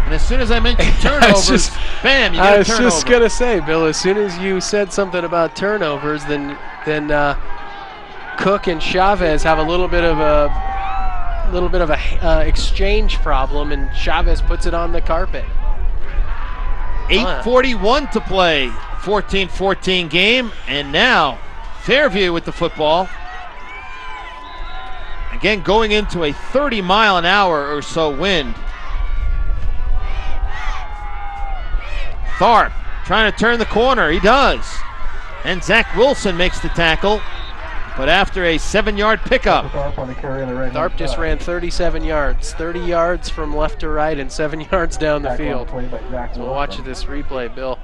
Speaker 1: And as soon as I mentioned turnovers, bam, you get a turnover.
Speaker 2: I was just going to say, Bill, as soon as you said something about turnovers, then Cook and Chavez have a little bit of a exchange problem, and Chavez puts it on the carpet.
Speaker 1: 8:41 to play, 14-14 game, and now Fairview with the football. Again, going into a 30-mile-an-hour or so wind. Tharp trying to turn the corner. He does. And Zach Wilson makes the tackle. but after a 7-yard pickup.
Speaker 3: Tharp on the carry on the right.
Speaker 2: Tharp just ran 37 yards, 30 yards from left to right and 7 yards down the field. We'll watch this replay, Bill.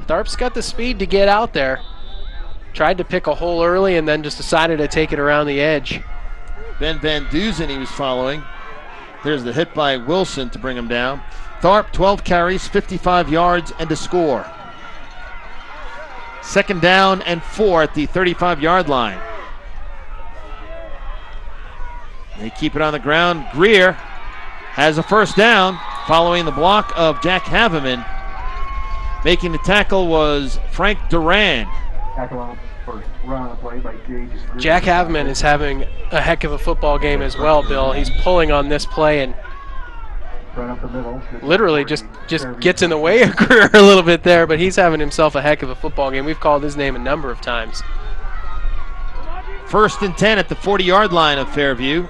Speaker 2: Tharp's got the speed to get out there. Tried to pick a hole early and then just decided to take it around the edge.
Speaker 1: Ben Van Duzen he was following. There's the hit by Wilson to bring him down. Tharp, 12 carries, 55 yards, and a score. 2nd down and 4 at the 35-yard line. They keep it on the ground. Greer has a 1st down following the block of Jack Haveman. Making the tackle was Frank Duran.
Speaker 3: Tackle on first run on the play by Gage.
Speaker 2: Jack Haveman is having a heck of a football game as well, Bill. He's pulling on this play and
Speaker 3: Right up the middle.
Speaker 2: literally just gets in the way of Greer a little bit there, but he's having himself a heck of a football game. We've called his name a number of times.
Speaker 1: 1st and 10 at the 40-yard line of Fairview.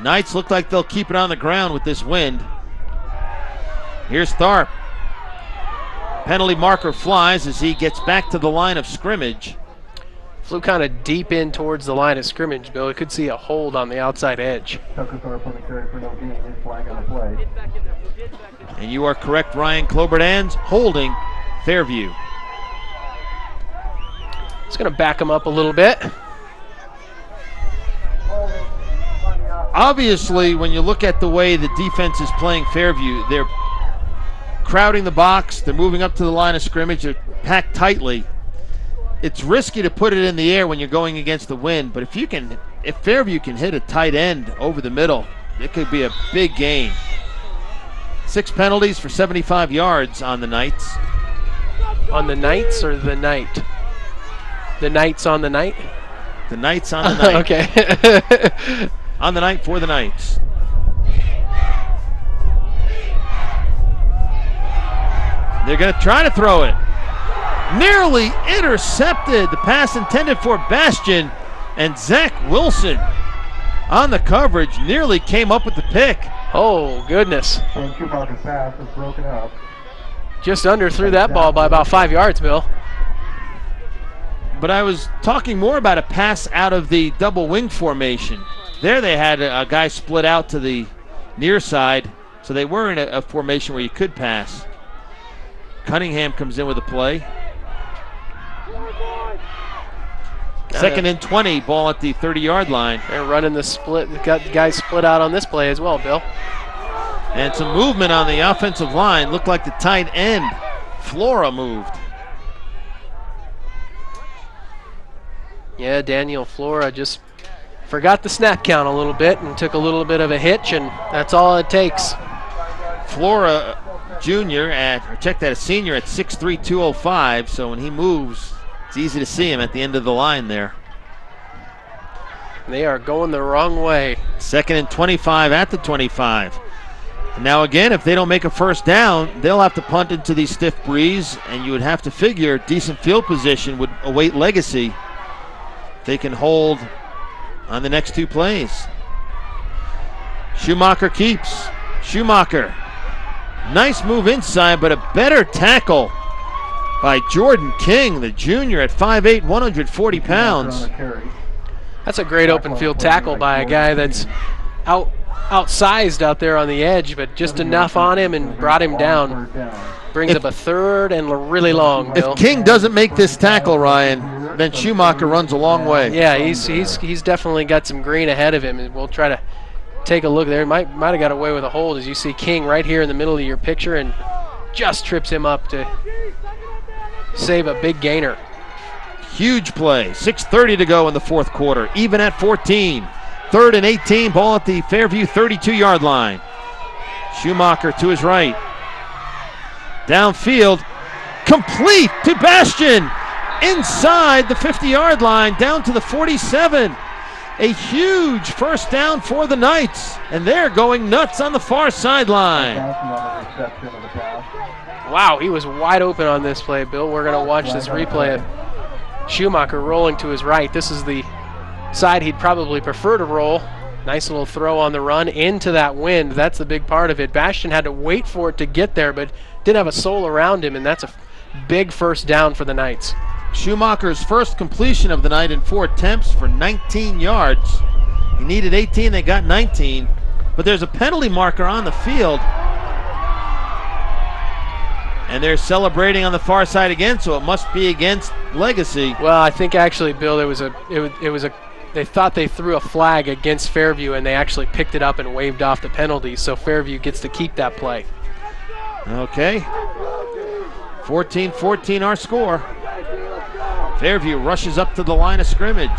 Speaker 1: Knights look like they'll keep it on the ground with this wind. Here's Tharp. Penalty marker flies as he gets back to the line of scrimmage.
Speaker 2: Flew kind of deep in towards the line of scrimmage, Bill. We could see a hold on the outside edge.
Speaker 3: Tucker Tharp on the carry for no gain. His flag on the play.
Speaker 1: And you are correct, Ryan Klobertans holding Fairview.
Speaker 2: It's going to back him up a little bit.
Speaker 1: Obviously, when you look at the way the defense is playing Fairview, they're crowding the box, they're moving up to the line of scrimmage, they're packed tightly. It's risky to put it in the air when you're going against the wind, but if Fairview can hit a tight end over the middle, it could be a big gain. 6 penalties for 75 yards on the Knights.
Speaker 2: On the Knights or the night? The Knights on the night?
Speaker 1: The Knights on the night.
Speaker 2: Okay.
Speaker 1: On the night for the Knights. They're going to try to throw it. Nearly intercepted. The pass intended for Bastian, and Zach Wilson on the coverage nearly came up with the pick.
Speaker 2: Oh, goodness.
Speaker 3: And Schumacher's pass is broken up.
Speaker 2: Just underthrew that ball by about 5 yards, Bill.
Speaker 1: But I was talking more about a pass out of the double wing formation. There they had a guy split out to the near side, so they were in a formation where you could pass. Cunningham comes in with a play. 2nd and 20, ball at the 30-yard line.
Speaker 2: They're running the split. Got guys split out on this play as well, Bill.
Speaker 1: And some movement on the offensive line. Looked like the tight end, Flora, moved.
Speaker 2: Yeah, Daniel Flora just forgot the snap count a little bit and took a little bit of a hitch, and that's all it takes.
Speaker 1: Flora, junior a senior at 6'3", 205, so when he moves, it's easy to see him at the end of the line there.
Speaker 2: They are going the wrong way.
Speaker 1: 2nd and 25 at the 25. And now again, if they don't make a 1st down, they'll have to punt into the stiff breeze, and you would have to figure decent field position would await Legacy. They can hold on the next 2 plays. Schumacher keeps. Schumacher. Nice move inside, but a better tackle by Jordan King, the junior at 5'8", 140 pounds.
Speaker 2: That's a great open field tackle by a guy that's outsized out there on the edge, but just enough on him and brought him down. Brings up a 3rd and really long, Bill.
Speaker 1: If King doesn't make this tackle, Ryan, then Schumacher runs a long way.
Speaker 2: Yeah, he's definitely got some green ahead of him, and we'll try to take a look there. Might have got away with a hold, as you see King right here in the middle of your picture, and just trips him up to save a big gainer.
Speaker 1: Huge play. 6:30 to go in the 4th quarter. Even at 14. 3rd and 18. Ball at the Fairview 32-yard line. Schumacher to his right. Downfield. Complete to Bastian. Inside the 50-yard line. Down to the 47. A huge 1st down for the Knights. And they're going nuts on the far sideline.
Speaker 2: Wow, he was wide open on this play, Bill. We're going to watch this replay of Schumacher rolling to his right. This is the side he'd probably prefer to roll. Nice little throw on the run into that wind. That's the big part of it. Bastian had to wait for it to get there, but didn't have a soul around him, and that's a big 1st down for the Knights.
Speaker 1: Schumacher's first completion of the night in 4 attempts for 19 yards. He needed 18, they got 19. But there's a penalty marker on the field. And they're celebrating on the far side again, so it must be against Legacy.
Speaker 2: Well, I think actually, Bill, they thought they threw a flag against Fairview, and they actually picked it up and waved off the penalty, so Fairview gets to keep that play.
Speaker 1: Okay. 14-14 our score. Fairview rushes up to the line of scrimmage.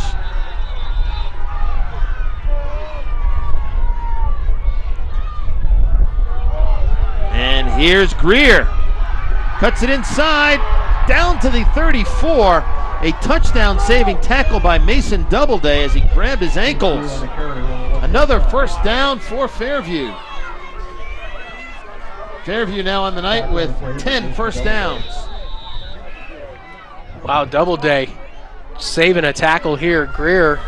Speaker 1: And here's Greer. Cuts it inside, down to the 34. A touchdown saving tackle by Mason Doubleday as he grabbed his ankles. Another first down for Fairview. Fairview now on the night with 10 first downs.
Speaker 2: Wow, Doubleday saving a tackle here. Greer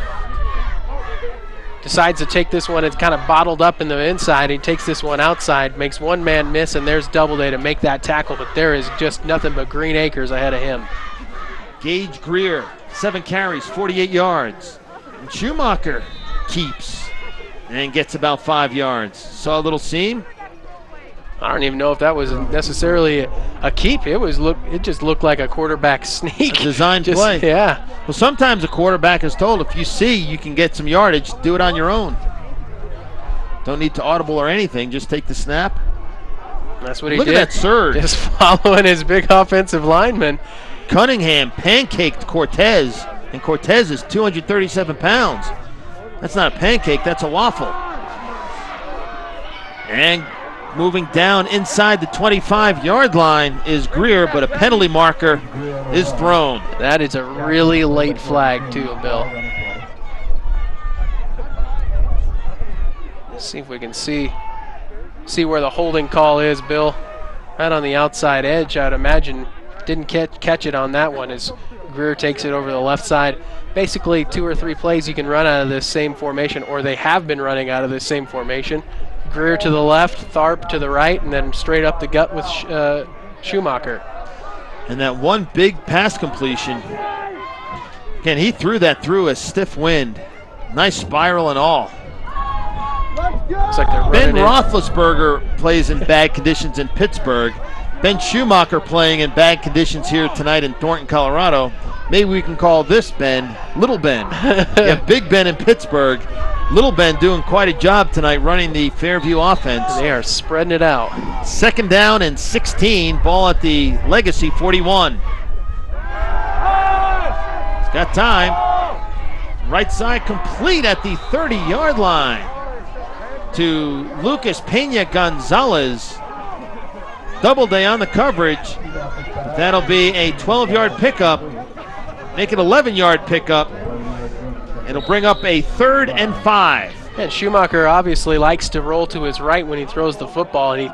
Speaker 2: decides to take this one. It's kind of bottled up in the inside. He takes this one outside, makes one man miss, and there's Doubleday to make that tackle, but there is just nothing but green acres ahead of him.
Speaker 1: Gage Greer, 7 carries, 48 yards. And Schumacher keeps and gets about 5 yards. Saw a little seam.
Speaker 2: I don't even know if that was necessarily a keep. It just looked like a quarterback sneak.
Speaker 1: A design play.
Speaker 2: Yeah.
Speaker 1: Well, sometimes a quarterback is told if you see you can get some yardage, do it on your own. Don't need to audible or anything. Just take the snap.
Speaker 2: That's what he
Speaker 1: did. Look at that surge.
Speaker 2: Just following his big offensive lineman.
Speaker 1: Cunningham pancaked Cortez, and Cortez is 237 pounds. That's not a pancake, that's a waffle. And moving down inside the 25-yard line is Greer, but a penalty marker is thrown.
Speaker 2: That is a really late flag too, Bill. Let's see if we can see where the holding call is, Bill. Right on the outside edge, I'd imagine. Didn't catch it on that one as Greer takes it over the left side. Basically 2 or 3 plays you can run out of this same formation, or they have been running out of this same formation. Greer to the left, Tharp to the right, and then straight up the gut with Schumacher.
Speaker 1: And that one big pass completion, again, he threw that through a stiff wind. Nice spiral and all.
Speaker 2: Looks like they're
Speaker 1: Ben
Speaker 2: running
Speaker 1: Roethlisberger plays in bad conditions in Pittsburgh. Ben Schumacher playing in bad conditions here tonight in Thornton, Colorado. Maybe we can call this Ben Little Ben. Yeah, Big Ben in Pittsburgh. Little Ben doing quite a job tonight running the Fairview offense.
Speaker 2: They are spreading it out.
Speaker 1: 2nd down and 16. Ball at the Legacy 41. He's got time. Right side complete at the 30-yard line to Lucas Pena Gonzalez. Doubleday on the coverage. That'll be a 12-yard pickup. Make it 11-yard pickup. It'll bring up a 3rd and 5.
Speaker 2: And Schumacher obviously likes to roll to his right when he throws the football, and he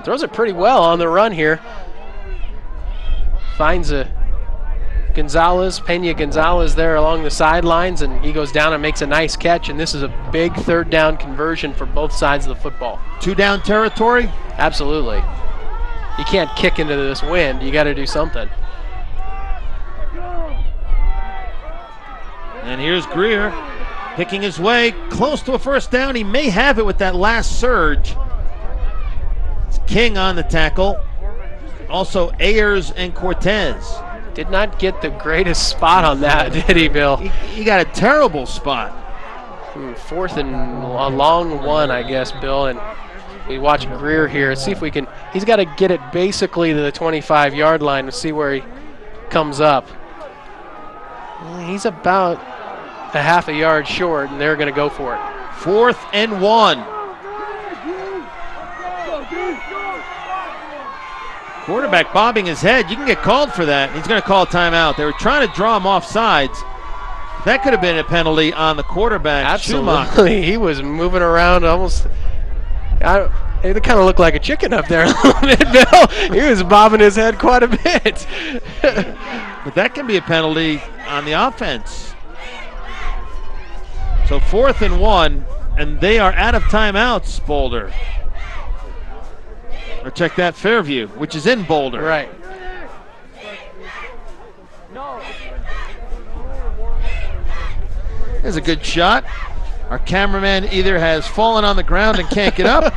Speaker 2: throws it pretty well on the run here. Finds a Pena Gonzalez there along the sidelines, and he goes down and makes a nice catch, and this is a big 3rd down conversion for both sides of the football.
Speaker 1: 2-down territory?
Speaker 2: Absolutely. You can't kick into this wind. You got to do something.
Speaker 1: And here's Greer picking his way close to a 1st down. He may have it with that last surge. It's King on the tackle. Also Ayers and Cortez.
Speaker 2: Did not get the greatest spot on that, did he, Bill?
Speaker 1: He got a terrible spot.
Speaker 2: 4th and a long one, I guess, Bill. And we watch Greer here. Let's see if we can. He's got to get it basically to the 25-yard line to see where he comes up. He's about a half a yard short, and they're going to go for it.
Speaker 1: 4th and 1. Quarterback bobbing his head. You can get called for that. He's going to call a timeout. They were trying to draw him off sides. That could have been a penalty on the quarterback.
Speaker 2: Absolutely.
Speaker 1: Schumacher.
Speaker 2: He was moving around almost. It kind of looked like a chicken up there a little bit, Bill. He was bobbing his head quite a bit.
Speaker 1: But that can be a penalty on the offense. So 4th and 1, and they are out of timeouts, Boulder. Or check that, Fairview, which is in Boulder.
Speaker 2: Right.
Speaker 4: No.
Speaker 1: There's a good shot. Our cameraman either has fallen on the ground and can't get up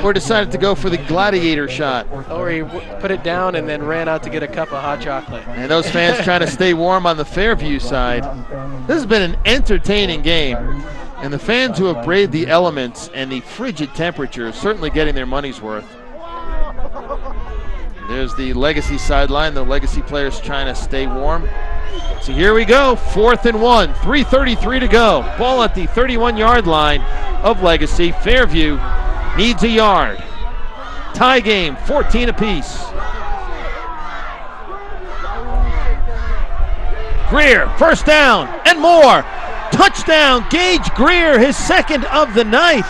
Speaker 1: or decided to go for the gladiator shot.
Speaker 2: Or he put it down and then ran out to get a cup of hot chocolate.
Speaker 1: And those fans trying to stay warm on the Fairview side. This has been an entertaining game. And the fans who have braved the elements and the frigid temperatures certainly getting their money's worth. There's the Legacy sideline. The Legacy players trying to stay warm. So here we go, 4th and 1, 3:33 to go. Ball at the 31-yard line of Legacy. Fairview needs a yard. Tie game, 14 apiece. Greer, first down and more. Touchdown, Gage Greer, his second of the night.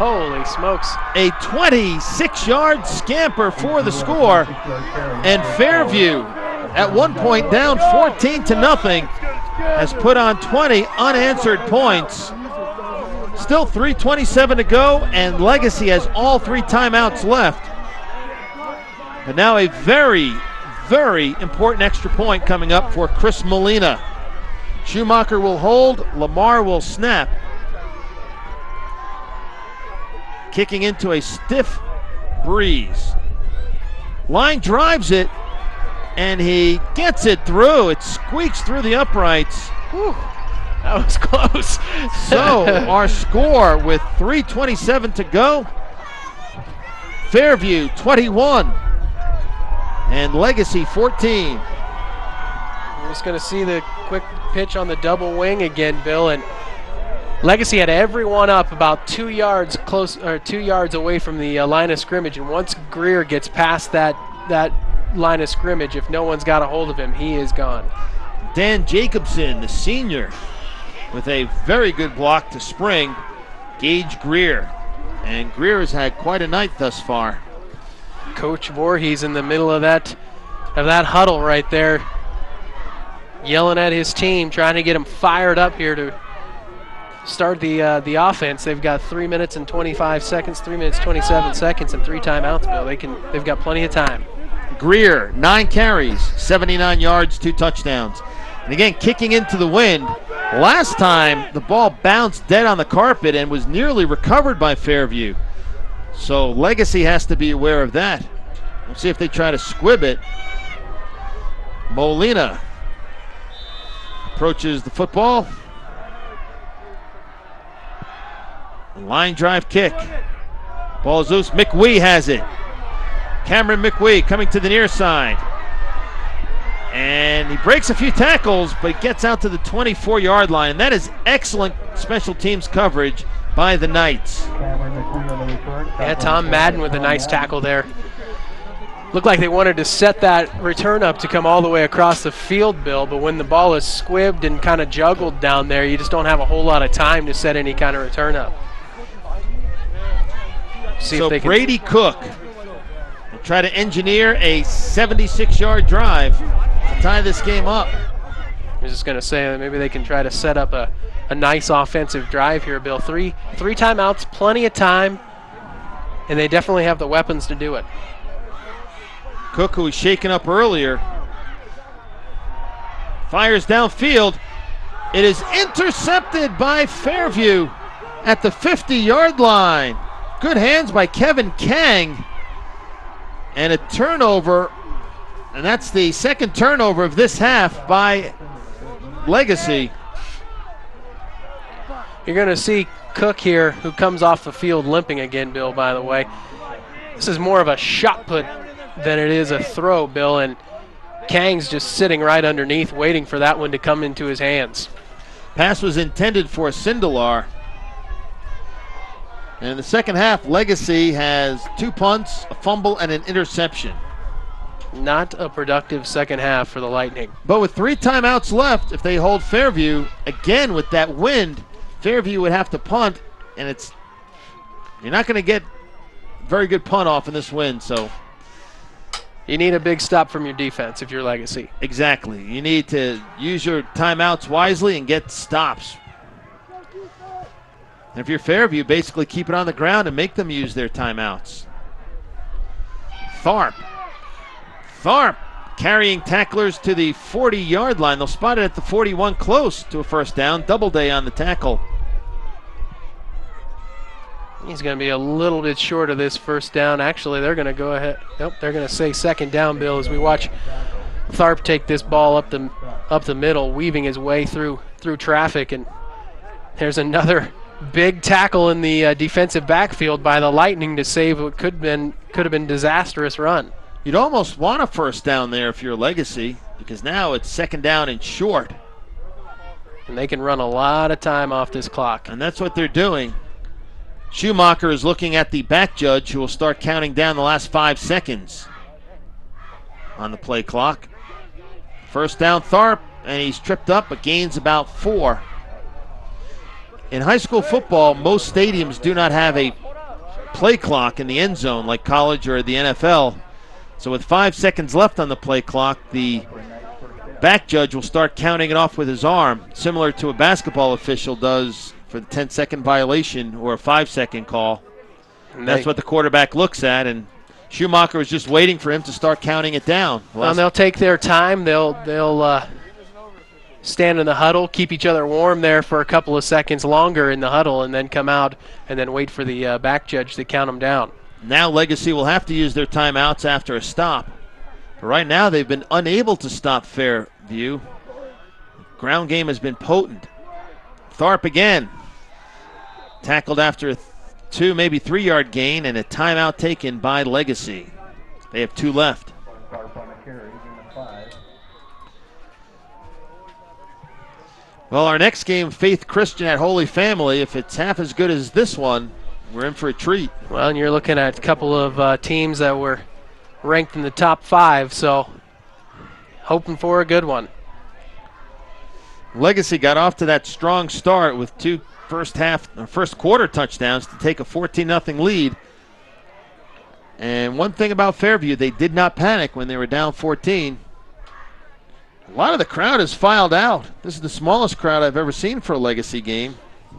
Speaker 2: Holy smokes.
Speaker 1: A 26-yard scamper for the score. And Fairview, at one point down 14-0, has put on 20 unanswered points. Still 3:27 to go, and Legacy has all 3 timeouts left. But now a very, very important extra point coming up for Chris Molina. Schumacher will hold, Lamar will snap. Kicking into a stiff breeze. Line drives it, and he gets it through. It squeaks through the uprights.
Speaker 2: Whew, that was close.
Speaker 1: So our score with 3:27 to go. Fairview 21 and Legacy 14.
Speaker 2: We're just going to see the quick pitch on the double wing again, Bill, and Legacy had everyone up about 2 yards close, or 2 yards away from the line of scrimmage, and once Greer gets past that line of scrimmage, if no one's got a hold of him, he is gone.
Speaker 1: Dan Jacobson, the senior, with a very good block to spring. Gage Greer, and Greer has had quite a night thus far.
Speaker 2: Coach Voorhees in the middle of that huddle right there, yelling at his team, trying to get him fired up here to start the offense. They've got 3 minutes and 25 seconds, 3 minutes 27 seconds, and 3 timeouts, Bill. They've got plenty of time.
Speaker 1: Greer, 9 carries, 79 yards, 2 touchdowns. And again, kicking into the wind. Last time, the ball bounced dead on the carpet and was nearly recovered by Fairview. So Legacy has to be aware of that. We'll see if they try to squib it. Molina approaches the football. Line drive kick. Ball is loose. McWee has it. Cameron McWee coming to the near side. And he breaks a few tackles, but gets out to the 24-yard line. And that is excellent special teams coverage by the Knights.
Speaker 2: Yeah, Tom Madden with a nice tackle there. Looked like they wanted to set that return up to come all the way across the field, Bill, but when the ball is squibbed and kind of juggled down there, you just don't have a whole lot of time to set any kind of return up.
Speaker 1: So Brady Cook will try to engineer a 76-yard drive to tie this game up.
Speaker 2: I was just going to say that maybe they can try to set up a nice offensive drive here, Bill. Three timeouts, plenty of time, and they definitely have the weapons to do it.
Speaker 1: Cook, who was shaken up earlier, fires downfield. It is intercepted by Fairview at the 50-yard line. Good hands by Kevin Kang. And a turnover, and that's the second turnover of this half by Legacy.
Speaker 2: You're going to see Cook here, who comes off the field limping again, Bill, by the way. This is more of a shot put than it is a throw, Bill, and Kang's just sitting right underneath waiting for that one to come into his hands.
Speaker 1: Pass was intended for Sindelar. And in the second half, Legacy has 2 punts, a fumble, and an interception.
Speaker 2: Not a productive second half for the Lightning.
Speaker 1: But with 3 timeouts left, if they hold Fairview, again with that wind, Fairview would have to punt, and you're not going to get very good punt off in this wind, so.
Speaker 2: You need a big stop from your defense if you're Legacy.
Speaker 1: Exactly. You need to use your timeouts wisely and get stops. And if you're Fairview, basically keep it on the ground and make them use their timeouts. Tharp carrying tacklers to the 40-yard line. They'll spot it at the 41, close to a first down. Doubleday on the tackle.
Speaker 2: He's going to be a little bit short of this first down. Actually, they're going to go ahead. Nope, they're going to say second down, Bill, as we watch Tharp take this ball up the middle, weaving his way through traffic. And there's another big tackle in the defensive backfield by the Lightning to save what could have been disastrous run.
Speaker 1: You'd almost want a first down there if you're Legacy, because now it's second down and short.
Speaker 2: And they can run a lot of time off this clock.
Speaker 1: And that's what they're doing. Schumacher is looking at the back judge, who will start counting down the last 5 seconds on the play clock. First down, Tharp, and he's tripped up, but gains about 4. In high school football, most stadiums do not have a play clock in the end zone like college or the NFL. So with 5 seconds left on the play clock, the back judge will start counting it off with his arm, similar to a basketball official does for the 10-second violation or a 5-second call. And that's what the quarterback looks at, and Schumacher was just waiting for him to start counting it down.
Speaker 2: Well, they'll take their time. They'll stand in the huddle, keep each other warm there for a couple of seconds longer in the huddle, and then come out and then wait for the back judge to count them down.
Speaker 1: Now Legacy will have to use their timeouts after a stop. But right now they've been unable to stop Fairview. Ground game has been potent. Tharp again. Tackled after a 2, maybe 3-yard gain, and a timeout taken by Legacy. They have 2 left. Well, our next game, Faith Christian at Holy Family, if it's half as good as this one, we're in for a treat.
Speaker 2: Well, and you're looking at a couple of teams that were ranked in the top 5, so hoping for a good one.
Speaker 1: Legacy got off to that strong start with 2 first quarter touchdowns to take a 14-0 lead. And one thing about Fairview, they did not panic when they were down 14. A lot of the crowd has filed out. This is the smallest crowd I've ever seen for a Legacy game.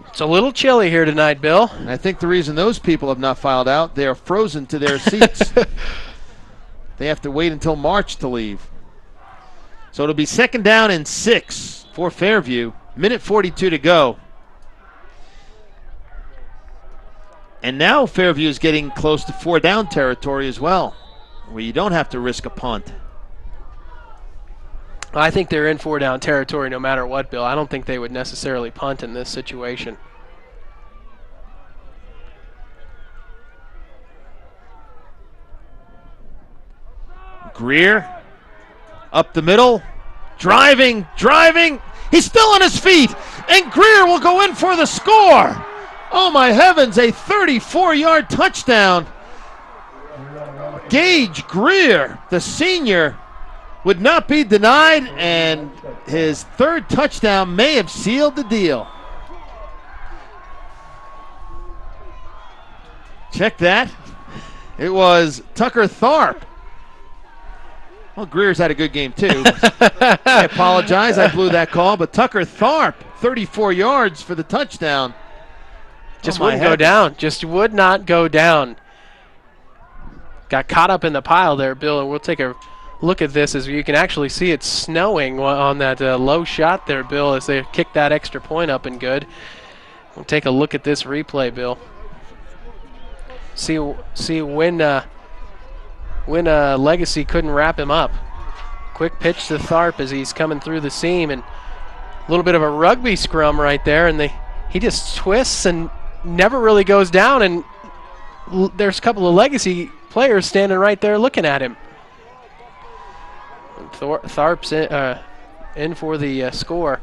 Speaker 2: It's a little chilly here tonight, Bill.
Speaker 1: And I think the reason those people have not filed out, they are frozen to their seats. They have to wait until March to leave. So it'll be second down and 6 for Fairview. Minute 42 to go. And now Fairview is getting close to 4-down territory as well, where you don't have to risk a punt.
Speaker 2: I think they're in 4-down territory no matter what, Bill. I don't think they would necessarily punt in this situation.
Speaker 1: Greer up the middle, driving. He's still on his feet, and Greer will go in for the score. Oh my heavens, a 34-yard touchdown. Gage Greer, the senior, would not be denied, and his 3rd touchdown may have sealed the deal. Check that. It was Tucker Tharp. Well, Greer's had a good game too. I apologize, I blew that call, but Tucker Tharp, 34 yards for the touchdown.
Speaker 2: Just wouldn't go down. Just would not go down. Got caught up in the pile there, Bill, and we'll take a look at this as you can actually see it snowing on that low shot there, Bill, as they kick that extra point up and good. We'll take a look at this replay, Bill. See when Legacy couldn't wrap him up. Quick pitch to Tharp as he's coming through the seam, and a little bit of a rugby scrum right there, and he just twists and never really goes down, and there's a couple of Legacy players standing right there looking at him. Tharp's in for the score.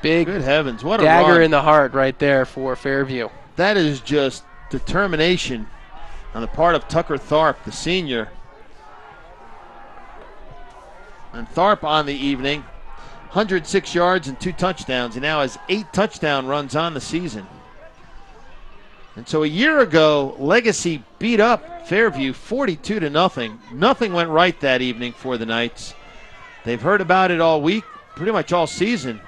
Speaker 2: Big,
Speaker 1: good heavens, what a
Speaker 2: dagger
Speaker 1: run
Speaker 2: in the heart right there for Fairview.
Speaker 1: That is just determination on the part of Tucker Tharp, the senior. And Tharp on the evening, 106 yards and 2 touchdowns. He now has 8 touchdown runs on the season. And so a year ago, Legacy beat up Fairview 42-0. Nothing went right that evening for the Knights. They've heard about it all week, pretty much all season.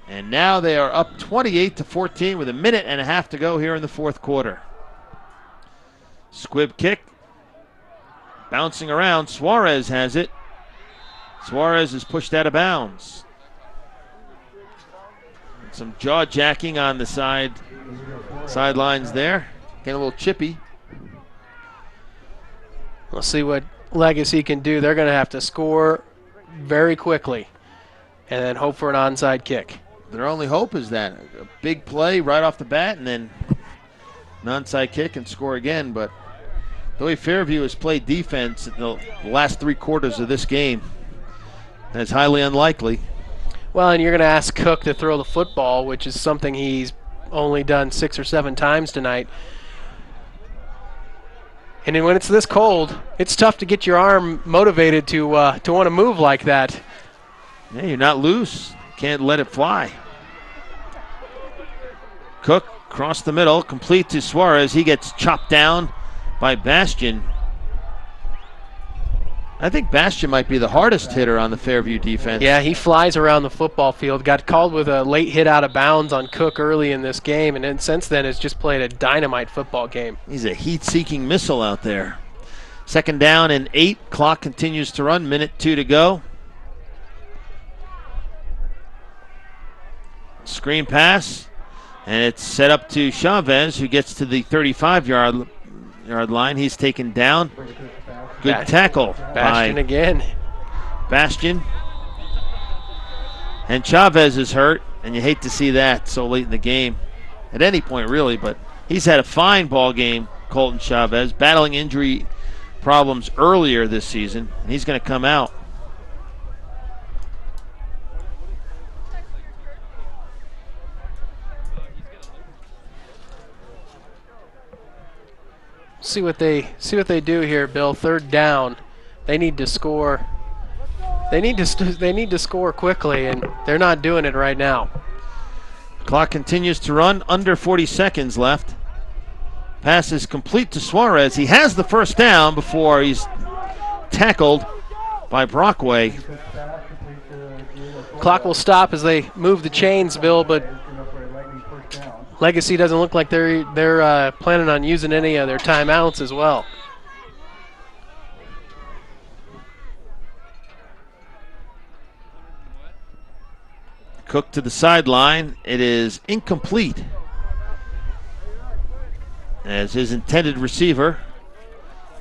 Speaker 1: And now they are up 28-14 with a minute and a half to go here in the 4th quarter. Squib kick. bouncing around. Suarez has it. Suarez is pushed out of bounds. Some jaw jacking on the sidelines there. Getting a little chippy.
Speaker 2: We'll see what Legacy can do. They're going to have to score very quickly and then hope for an onside kick.
Speaker 1: Their only hope is that a big play right off the bat and then an onside kick and score again. But the way Fairview has played defense in the last 3 quarters of this game, that's highly unlikely.
Speaker 2: Well, and you're going to ask Cook to throw the football, which is something he's only done 6 or 7 times tonight. And then when it's this cold, it's tough to get your arm motivated to want to move like that.
Speaker 1: Yeah, you're not loose. Can't let it fly. Cook across the middle, complete to Suarez. He gets chopped down by Bastian. I think Bastian might be the hardest hitter on the Fairview defense.
Speaker 2: Yeah, he flies around the football field. Got called with a late hit out of bounds on Cook early in this game, and then since then has just played a dynamite football game.
Speaker 1: He's a heat-seeking missile out there. 2nd down and 8. Clock continues to run. Minute 2 to go. Screen pass, and it's set up to Chavez, who gets to the 35-yard line. He's taken down. Good tackle
Speaker 2: Bastian
Speaker 1: by
Speaker 2: again.
Speaker 1: Bastian. And Chavez is hurt, and you hate to see that so late in the game. At any point, really, but he's had a fine ball game, Colton Chavez, battling injury problems earlier this season, and he's going to come out.
Speaker 2: See what they do here, Bill. 3rd down. They need to score. They need to score quickly, and they're not doing it right now.
Speaker 1: Clock continues to run. Under 40 seconds left. Pass is complete to Suarez. He has the 1st down before he's tackled by Brockway.
Speaker 2: Clock will stop as they move the chains, Bill, but Legacy doesn't look like they're planning on using any of their timeouts as well.
Speaker 1: Cook to the sideline. It is incomplete, as his intended receiver,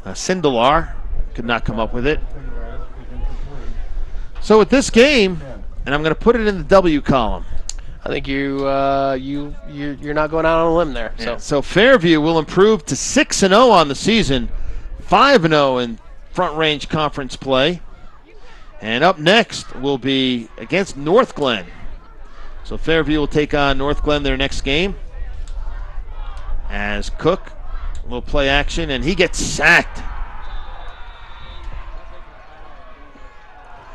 Speaker 1: Sindelar, could not come up with it. So with this game, and I'm going to put it in the W column,
Speaker 2: I think you're not going out on a limb there.
Speaker 1: So Fairview will improve to 6-0 on the season, 5-0 in Front Range Conference play, and up next will be against North Glen. So Fairview will take on North Glen their next game. As Cook will play action, and he gets sacked.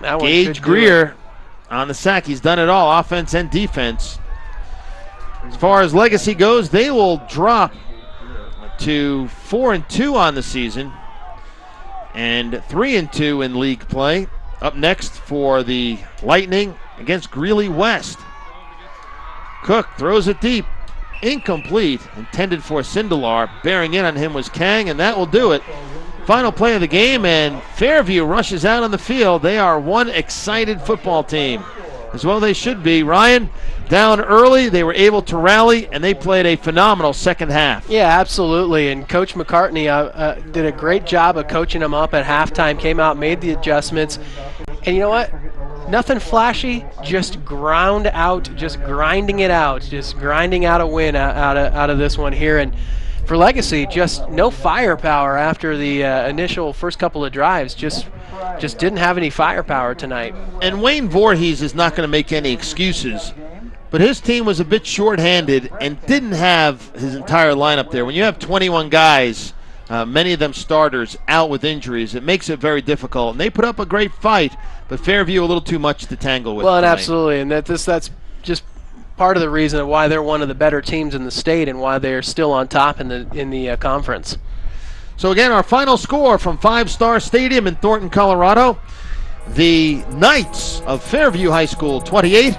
Speaker 1: Gage Greer on the sack. He's done it all, offense and defense. As far as Legacy goes, they will drop to 4-2 on the season and 3-2 in league play. Up next for the Lightning against Greeley West. Cook throws it deep. Incomplete. Intended for Sindelar. Bearing in on him was Kang, and that will do it. Final play of the game, and Fairview rushes out on the field. They are one excited football team, as well they should be. Ryan, down early, they were able to rally, and they played a phenomenal second half.
Speaker 2: Yeah, absolutely, and Coach McCartney did a great job of coaching them up at halftime, came out, made the adjustments, and you know what? Nothing flashy, just ground out, just grinding it out, just grinding out a win out of this one here. And for Legacy, just no firepower after the initial first couple of drives. Just didn't have any firepower tonight.
Speaker 1: And Wayne Voorhees is not going to make any excuses, but his team was a bit shorthanded and didn't have his entire lineup there. When you have 21 guys, many of them starters, out with injuries, it makes it very difficult. And they put up a great fight, but Fairview a little too much to tangle with.
Speaker 2: Well, and
Speaker 1: tonight.
Speaker 2: absolutely, and that's just part of the reason why they're one of the better teams in the state and why they're still on top in the conference.
Speaker 1: So again, our final score from Five Star Stadium in Thornton, Colorado: the Knights of Fairview High School 28,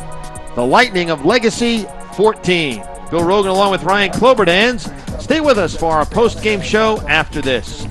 Speaker 1: the Lightning of Legacy 14. Bill Rogan along with Ryan Cloberdans. Stay with us for our post-game show after this.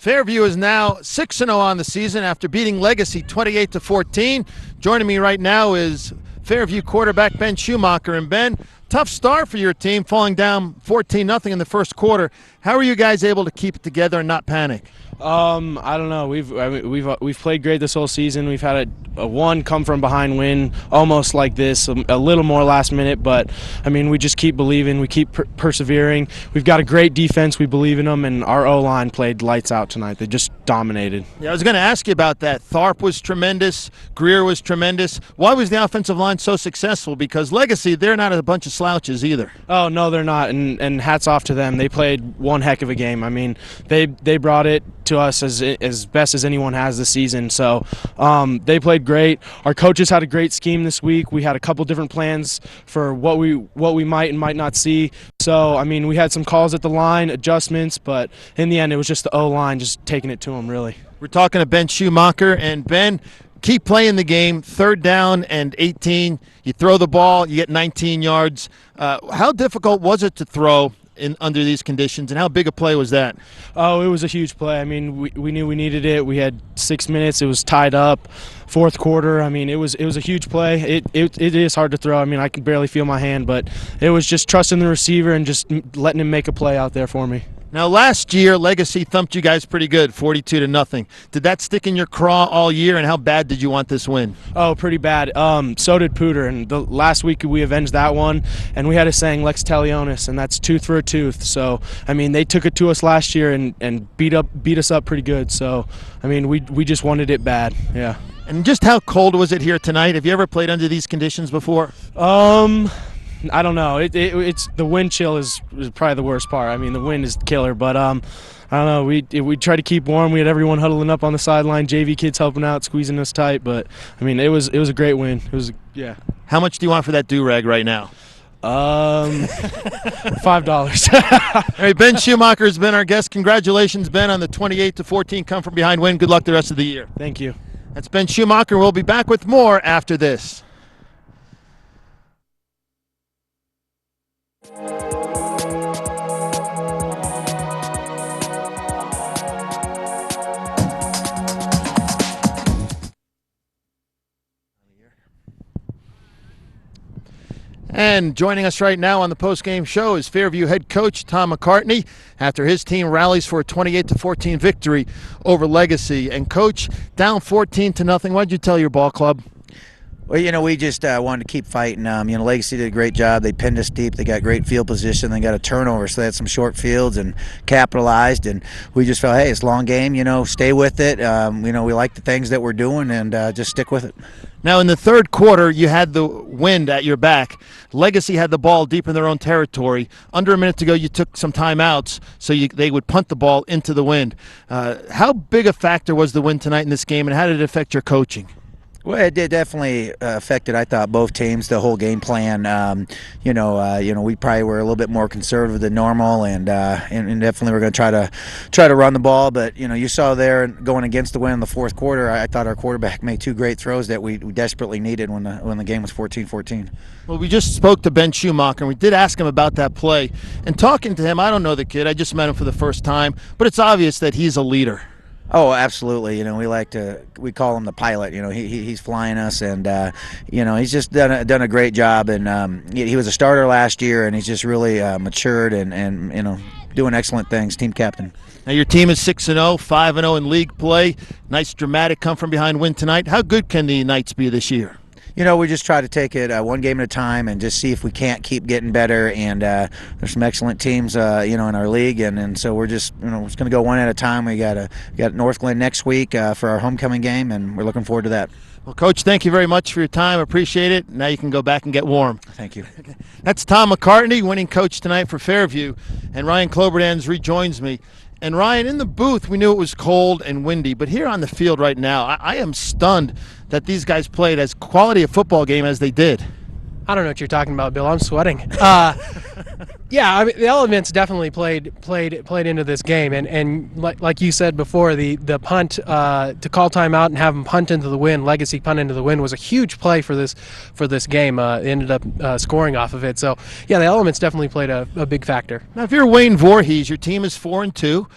Speaker 1: Fairview is now 6-0 on the season after beating Legacy 28-14. Joining me right now is Fairview quarterback Ben Schumacher. And Ben, tough start for your team, falling down 14-0 in the first quarter. How are you guys able to keep it together and not panic?
Speaker 5: I don't know. We've played great this whole season. We've had a one come from behind win, almost like this, a little more last minute. But I mean, we just keep believing. We keep persevering. We've got a great defense. We believe in them, and our O-line played lights out tonight. They just dominated.
Speaker 1: Yeah, I was going to ask you about that. Tharp was tremendous. Greer was tremendous. Why was the offensive line so successful? Because Legacy, they're not a bunch of slouches either.
Speaker 5: Oh no, they're not. And hats off to them. They played one heck of a game. I mean, they brought it to us as best as anyone has this season. So they played great. Our coaches had a great scheme this week. We had a couple different plans for what we might and might not see. So I mean, we had some calls at the line, adjustments, but in the end, it was just the O-line just taking it to them, really.
Speaker 1: We're talking to Ben Schumacher, and Ben, keep playing the game. 3rd down and 18. You throw the ball, you get 19 yards. How difficult was it to throw under these conditions, and how big a play was that?
Speaker 5: Oh, it was a huge play. I mean, we knew we needed it. We had 6 minutes. It was tied up. 4th quarter. I mean, it was a huge play. It is hard to throw. I mean, I can barely feel my hand, but it was just trusting the receiver and just letting him make a play out there for me.
Speaker 1: Now, last year, Legacy thumped you guys pretty good, 42-0. Did that stick in your craw all year, and how bad did you want this win?
Speaker 5: Oh, pretty bad. So did Pooter, and the last week we avenged that one, and we had a saying, Lex Talionis, and that's tooth for a tooth. So, I mean, they took it to us last year and beat us up pretty good. So, I mean, we just wanted it bad, yeah.
Speaker 1: And just how cold was it here tonight? Have you ever played under these conditions before?
Speaker 5: I don't know. It's the wind chill is probably the worst part. I mean, the wind is killer, but I don't know. We try to keep warm. We had everyone huddling up on the sideline, JV kids helping out, squeezing us tight. But I mean, it was a great win. It was, yeah.
Speaker 1: How much do you want for that do-rag right now?
Speaker 5: $5.
Speaker 1: All right, Ben Schumacher has been our guest. Congratulations, Ben, on the 28-14 come from behind win. Good luck the rest of the year.
Speaker 5: Thank you.
Speaker 1: That's Ben Schumacher. We'll be back with more after this. And joining us right now on the postgame show is Fairview head coach Tom McCartney after his team rallies for a 28-14 victory over Legacy. And Coach, down 14-0, what did you tell your ball club?
Speaker 6: Well, we just wanted to keep fighting. Legacy did a great job. They pinned us deep. They got great field position. They got a turnover, so they had some short fields and capitalized. And we just felt, hey, it's a long game. Stay with it. We like the things that we're doing, and just stick with it.
Speaker 1: Now, in the 3rd quarter, you had the wind at your back. Legacy had the ball deep in their own territory. Under a minute to go, you took some timeouts so they would punt the ball into the wind. How big a factor was the wind tonight in this game, and how did it affect your coaching?
Speaker 6: Well, it did definitely affected, I thought, both teams, the whole game plan. We probably were a little bit more conservative than normal, and definitely we're going to try to run the ball. But you saw there going against the wind in the 4th quarter, I thought our quarterback made 2 great throws that we desperately needed when the game was 14-14.
Speaker 1: Well, we just spoke to Ben Schumacher, and we did ask him about that play. And talking to him, I don't know the kid. I just met him for the first time, but it's obvious that he's a leader.
Speaker 6: Oh, absolutely. We call him the pilot. He's flying us, and he's just done a great job. And he was a starter last year, and he's just really matured and doing excellent things. Team captain.
Speaker 1: Now your team is 6-0, 5-0 in league play. Nice dramatic come from behind win tonight. How good can the Knights be this year?
Speaker 6: We just try to take it one game at a time and just see if we can't keep getting better. And there's some excellent teams, in our league, and so we're just, it's going to go one at a time. We got North Glen next week for our homecoming game, and we're looking forward to that.
Speaker 1: Well, Coach, thank you very much for your time. Appreciate it. Now you can go back and get warm.
Speaker 6: Thank you.
Speaker 1: That's Tom McCartney, winning coach tonight for Fairview, and Ryan Cloberdans rejoins me. And Ryan, in the booth, we knew it was cold and windy, but here on the field right now, I am stunned that these guys played as quality a football game as they did.
Speaker 2: I don't know what you're talking about, Bill. I'm sweating. Yeah, I mean, the elements definitely played into this game, and like you said before, the punt to call timeout and have them punt into the wind, Legacy punt into the wind, was a huge play for this game. They ended up scoring off of it. So yeah, the elements definitely played a big factor.
Speaker 1: Now, if you're Wayne Voorhees, your team is 4-2.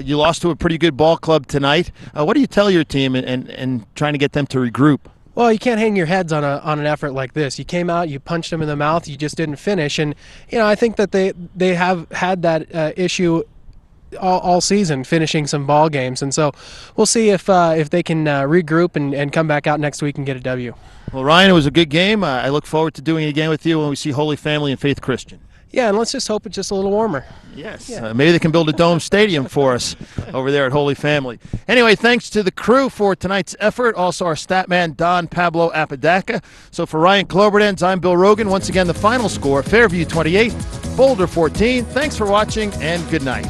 Speaker 1: You lost to a pretty good ball club tonight. What do you tell your team and trying to get them to regroup?
Speaker 2: Well, you can't hang your heads on an effort like this. You came out, you punched them in the mouth, you just didn't finish. And, I think that they have had that issue all season, finishing some ball games. And so we'll see if they can regroup and come back out next week and get a W.
Speaker 1: Well, Ryan, it was a good game. I look forward to doing it again with you when we see Holy Family and Faith Christian.
Speaker 2: Yeah, and let's just hope it's just a little warmer.
Speaker 1: Yes.
Speaker 2: Yeah.
Speaker 1: Maybe they can build a dome stadium for us over there at Holy Family. Anyway, thanks to the crew for tonight's effort. Also our stat man, Don Pablo Apodaca. So for Ryan Clobertens, I'm Bill Rogan. Once again, the final score, Fairview 28, Boulder 14. Thanks for watching, and good night.